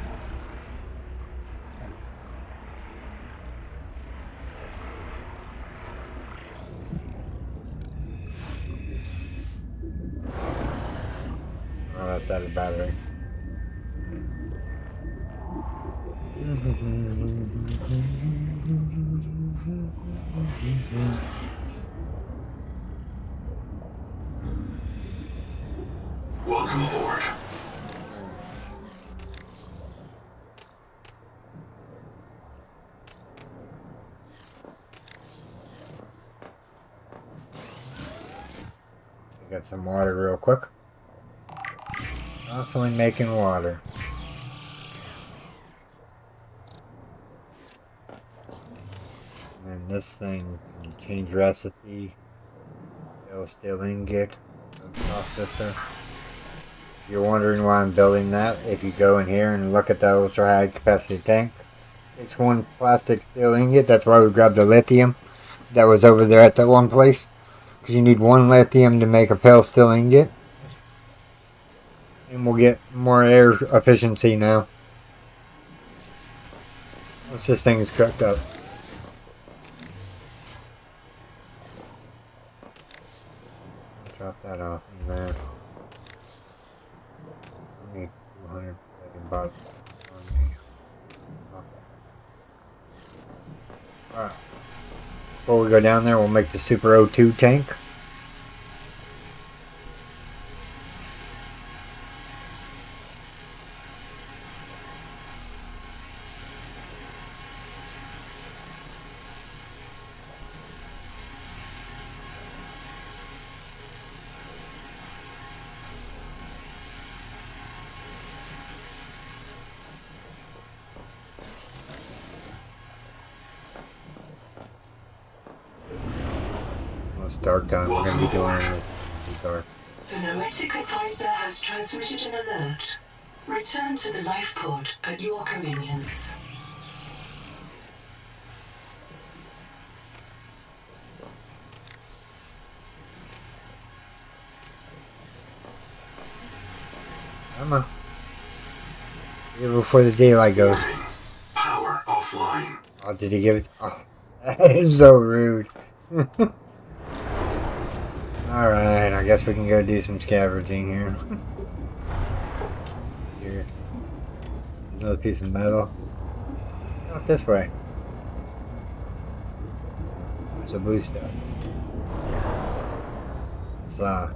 Oh, that's out of battery. Welcome aboard. Get some water real quick. Constantly making water. And then this thing can change recipe. Steel ingot. Processor. If you're wondering why I'm building that, if you go in here and look at that ultra high capacity tank, it's one plastic steel ingot. That's why we grabbed the lithium that was over there at that one place. Because you need one lithium to make a pale steel ingot. And we'll get more air efficiency now. Once this thing is cooked up. Drop that off in there. I need 200 bucks on me. Alright. Before we go down there, we'll make the Super O2 tank. It's dark time. We're going to be doing it. It's dark. The noetic advisor has transmitted an alert. Return to the life pod at your convenience. Come on. Here before the daylight goes. Power offline. Oh, did he give it? Oh, that is so rude. Alright, I guess we can go do some scavenging here. Here. There's another piece of metal. Not this way. There's a blue stuff. It's stuff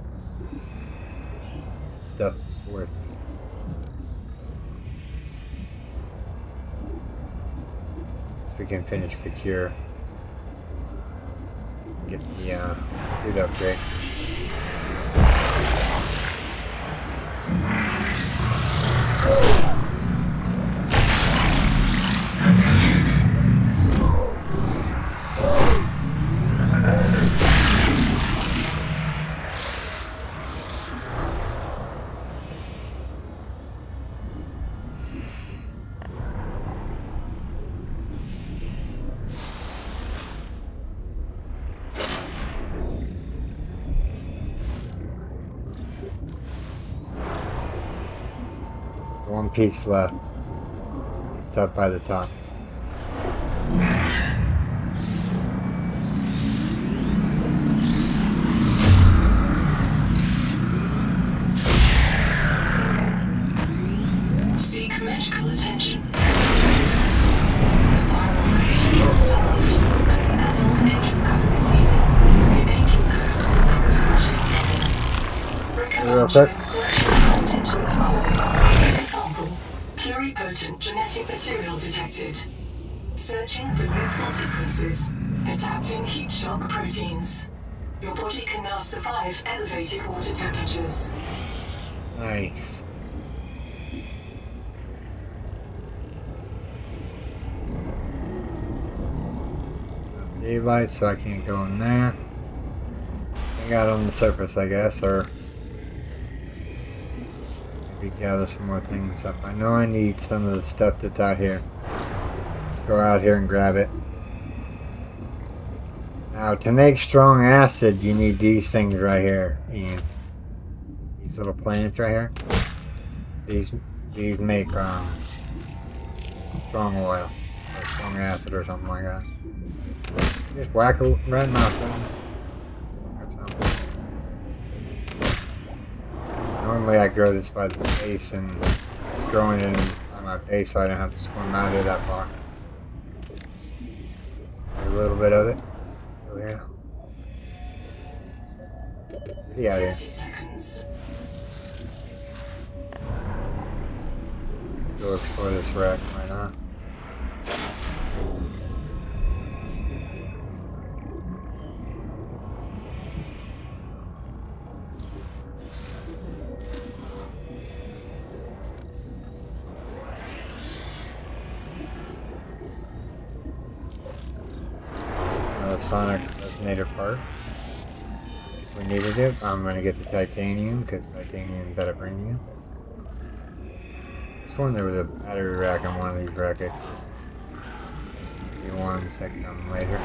is worth it. So we can finish the cure. Get the suit upgrade. One piece left. It's up by the top. real quick. Example, pluripotent genetic material detected. Searching for useful sequences. Adapting heat shock proteins. Your body can now survive elevated water temperatures. Nice. Daylight, so I can't go in there. I got on the surface, I guess, or maybe gather some more things up. I know I need some of the stuff that's out here. Let's go out here and grab it. Now, to make strong acid, you need these things right here, and these little plants right here. These make strong oil, or strong acid, or something like that. Just whack it right in my thing. Normally I grow this by the base, and growing it on my base so I don't have to swim out of that far. A little bit of it. Oh yeah. Pretty out here. 30 seconds. Go explore this wreck, why not? Sonic resonator part. If we needed it, I'm going to get the titanium, because titanium better premium. This one, there was a battery rack on one of these rackets. The ones that come later.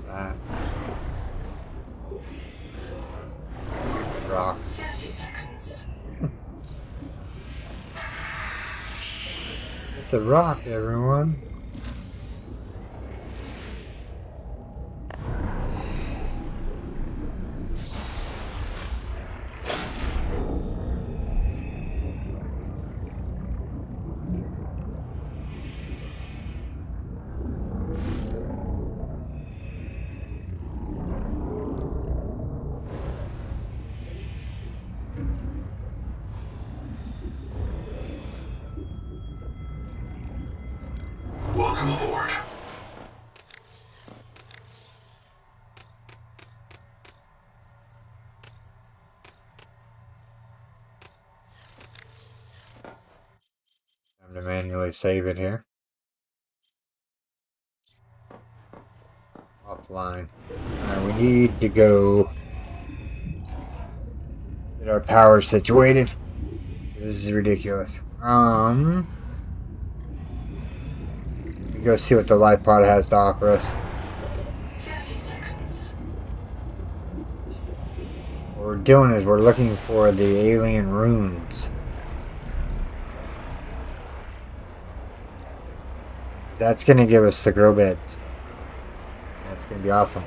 That. Rock. 30 seconds. It's a rock, everyone. Welcome aboard. Time to manually save it here. Offline. Alright, we need to go get our power situated. This is ridiculous. We go see what the life pod has to offer us. 30 seconds. What we're doing is we're looking for the alien runes. That's gonna give us the grow beds. That's gonna be awesome.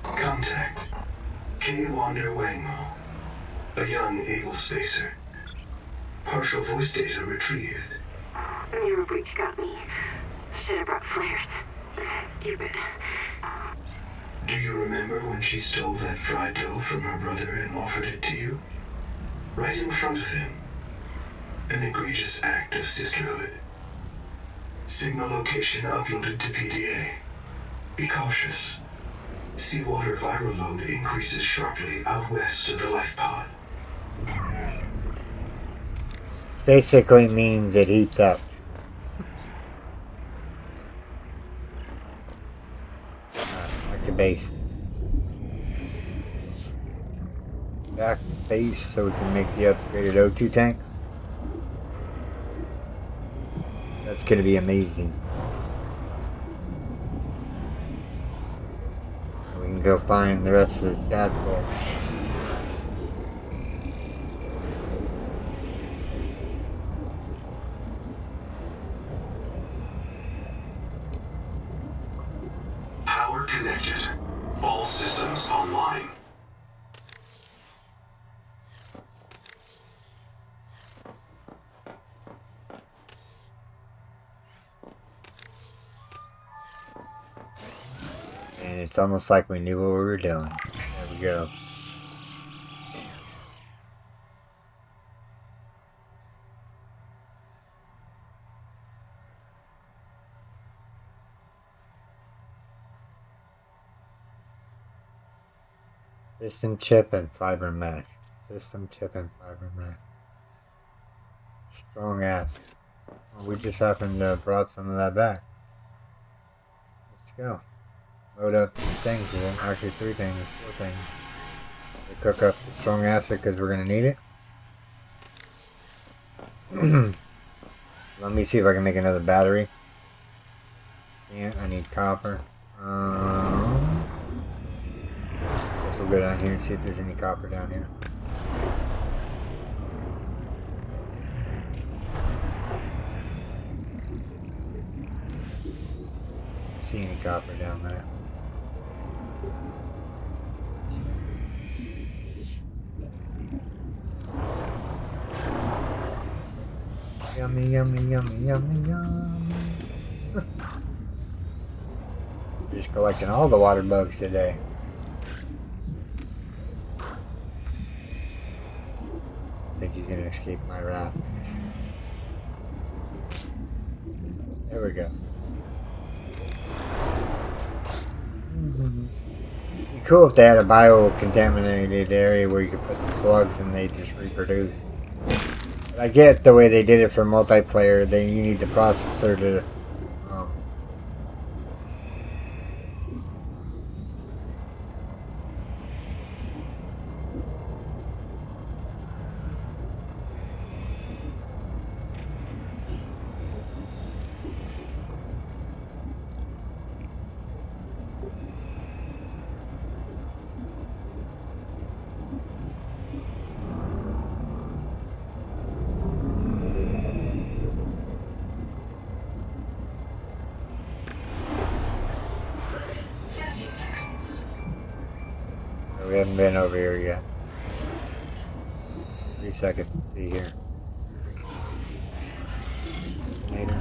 Contact. K. Wander Wangmo. A young able spacer. Partial voice data retrieved. Your breach got me. Should have brought flares. Stupid. Do you remember when she stole that fried dough from her brother and offered it to you? Right in front of him. An egregious act of sisterhood. Signal location uploaded to PDA. Be cautious. Seawater viral load increases sharply out west of the life pod. Basically means it heats up. Like the base. Back to base so we can make the upgraded O2 tank. That's gonna be amazing. We can go find the rest of the tadpole. connected. All systems online. And it's almost like we knew what we were doing. There we go. System chip and fiber mesh. System chip and fiber mesh. Strong ass. Well, we just happened to have brought some of that back. Let's go. Load up 2 things here. Actually 3 things, 4 things. We cook up the strong acid because we're going to need it. Let me see if I can make another battery. Yeah, I need copper. Guess we'll go down here and see if there's any copper down here. Don't see any copper down there. Yummy, yummy, yummy, yummy, yummy. Just collecting all the water bugs today. I think he's gonna escape my wrath. There we go. It'd be cool if they had a bio-contaminated area where you could put the slugs and they just reproduce. I get the way they did it for multiplayer. You need the processor to we haven't been over here yet. 3 seconds to be here. Later.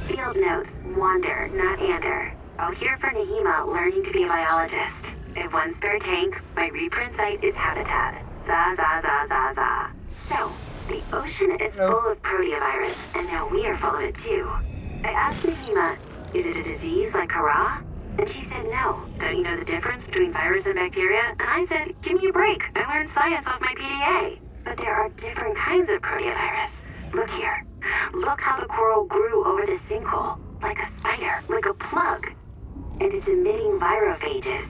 Field notes, wander, not ander. Out here for Nahima, learning to be a biologist. If one spare tank, my reprint site is habitat. Za za za za za. So, the ocean is full of proteovirus, and now we are full of it too. I asked Nahima, is it a disease like Hara? And she said no. Don't you know the difference between virus and bacteria? And I said, give me a break. I learned science off my PDA. But there are different kinds of proteovirus. Look here. Look how the coral grew over the sinkhole. Like a spider, like a plug. And it's emitting virophages.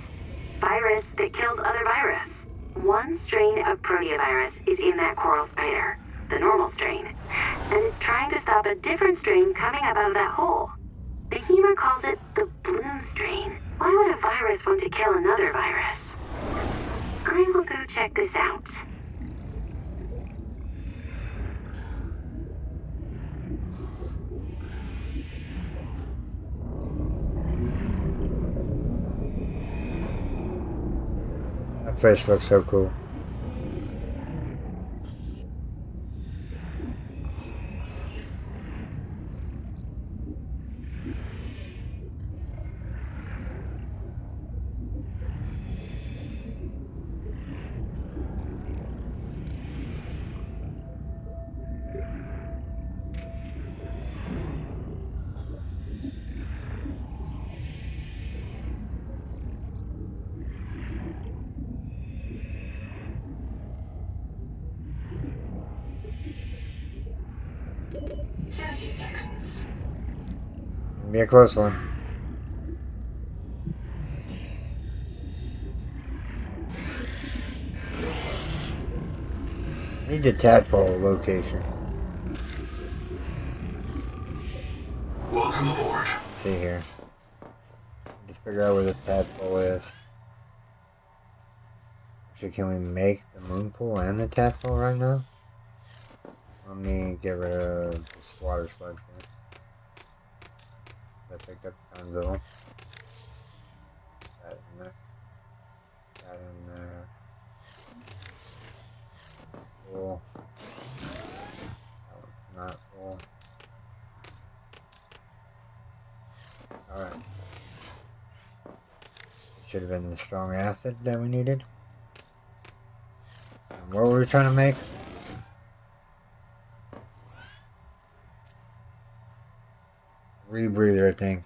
Virus that kills other virus. One strain of proteovirus is in that coral spider. The normal strain. And it's trying to stop a different strain coming up out of that hole. Nahima calls it the bloom strain. Why would a virus want to kill another virus? I will go check this out. That fish looks so cool. Be a close one. Need the tadpole location. Welcome aboard. Let's see here. Need to figure out where the tadpole is. Actually, can we make the moon pool and the tadpole right now? Let me get rid of this water slugs here. I picked up tons of them. That in there. That in there. Cool. That one's not full. Alright. Should have been the strong acid that we needed. And what were we trying to make? Rebreather, I think.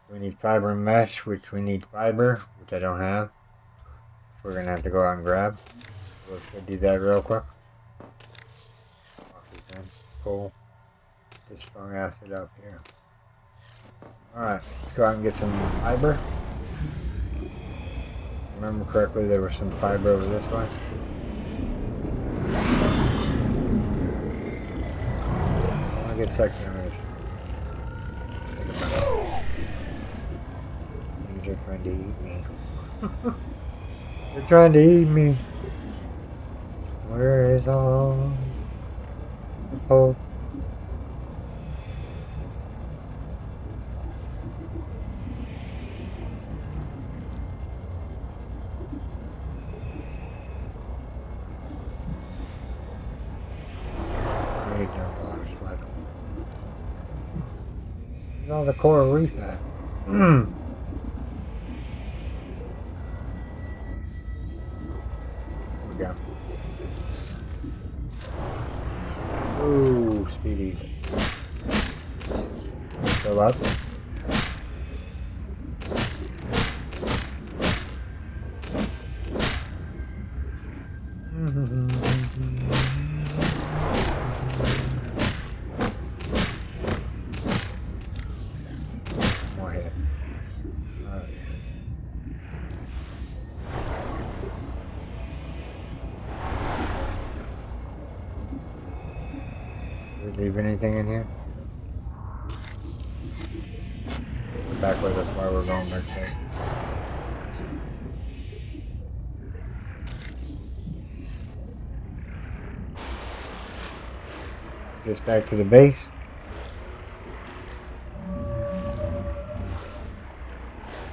We need fiber mesh, which we need fiber, which I don't have. So we're gonna have to go out and grab. So let's go do that real quick. Pull this strong acid up here. Alright, let's go out and get some fiber. If I remember correctly, there was some fiber over this way. I want to get second image. Think about it. Things are trying to eat me. They're trying to eat me. Where is all the hope? Where's all the coral reef at? There we go. Ooh, speedy. Fill up. More hit. Alright. Did we leave anything in here? We're back with us while we're going back there. Just back to the base.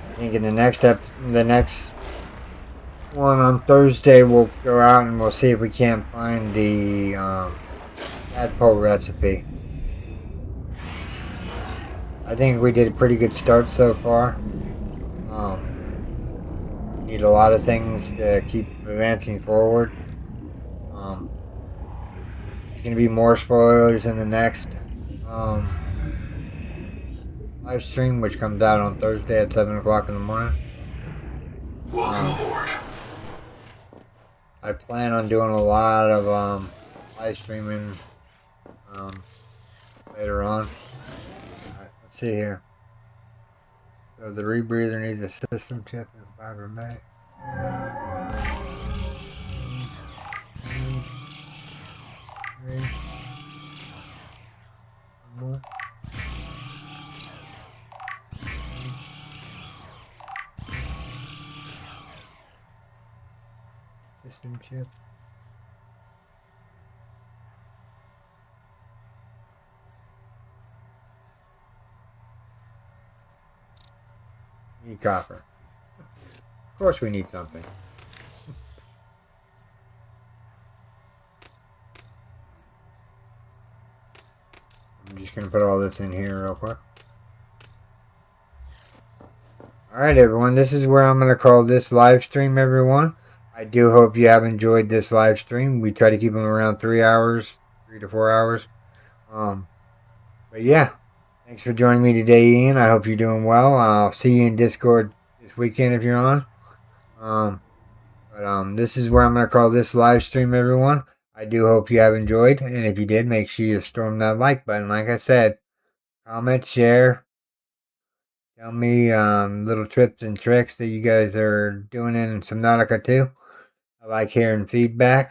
I think in the next one on Thursday, we'll go out and we'll see if we can't find the tadpole recipe. I think we did a pretty good start so far. Need a lot of things to keep advancing forward. There's going to be more spoilers in the next live stream, which comes out on Thursday at 7 o'clock in the morning. Welcome aboard. I plan on doing a lot of live streaming later on. Alright, let's see here. So the rebreather needs a system chip and fiber mat. One more. System chip. Need copper. Of course we need something. I'm just going to put all this in here real quick. Alright everyone, this is where I'm going to call this live stream, everyone. I do hope you have enjoyed this live stream. We try to keep them around 3 hours, 3 to 4 hours. But yeah, thanks for joining me today, Ian. I hope you're doing well. I'll see you in Discord this weekend if you're on. This is where I'm going to call this live stream, everyone. I do hope you have enjoyed, and if you did, make sure you storm that like button. Like I said, comment, share, tell me little tips and tricks that you guys are doing in Subnautica too. I like hearing feedback.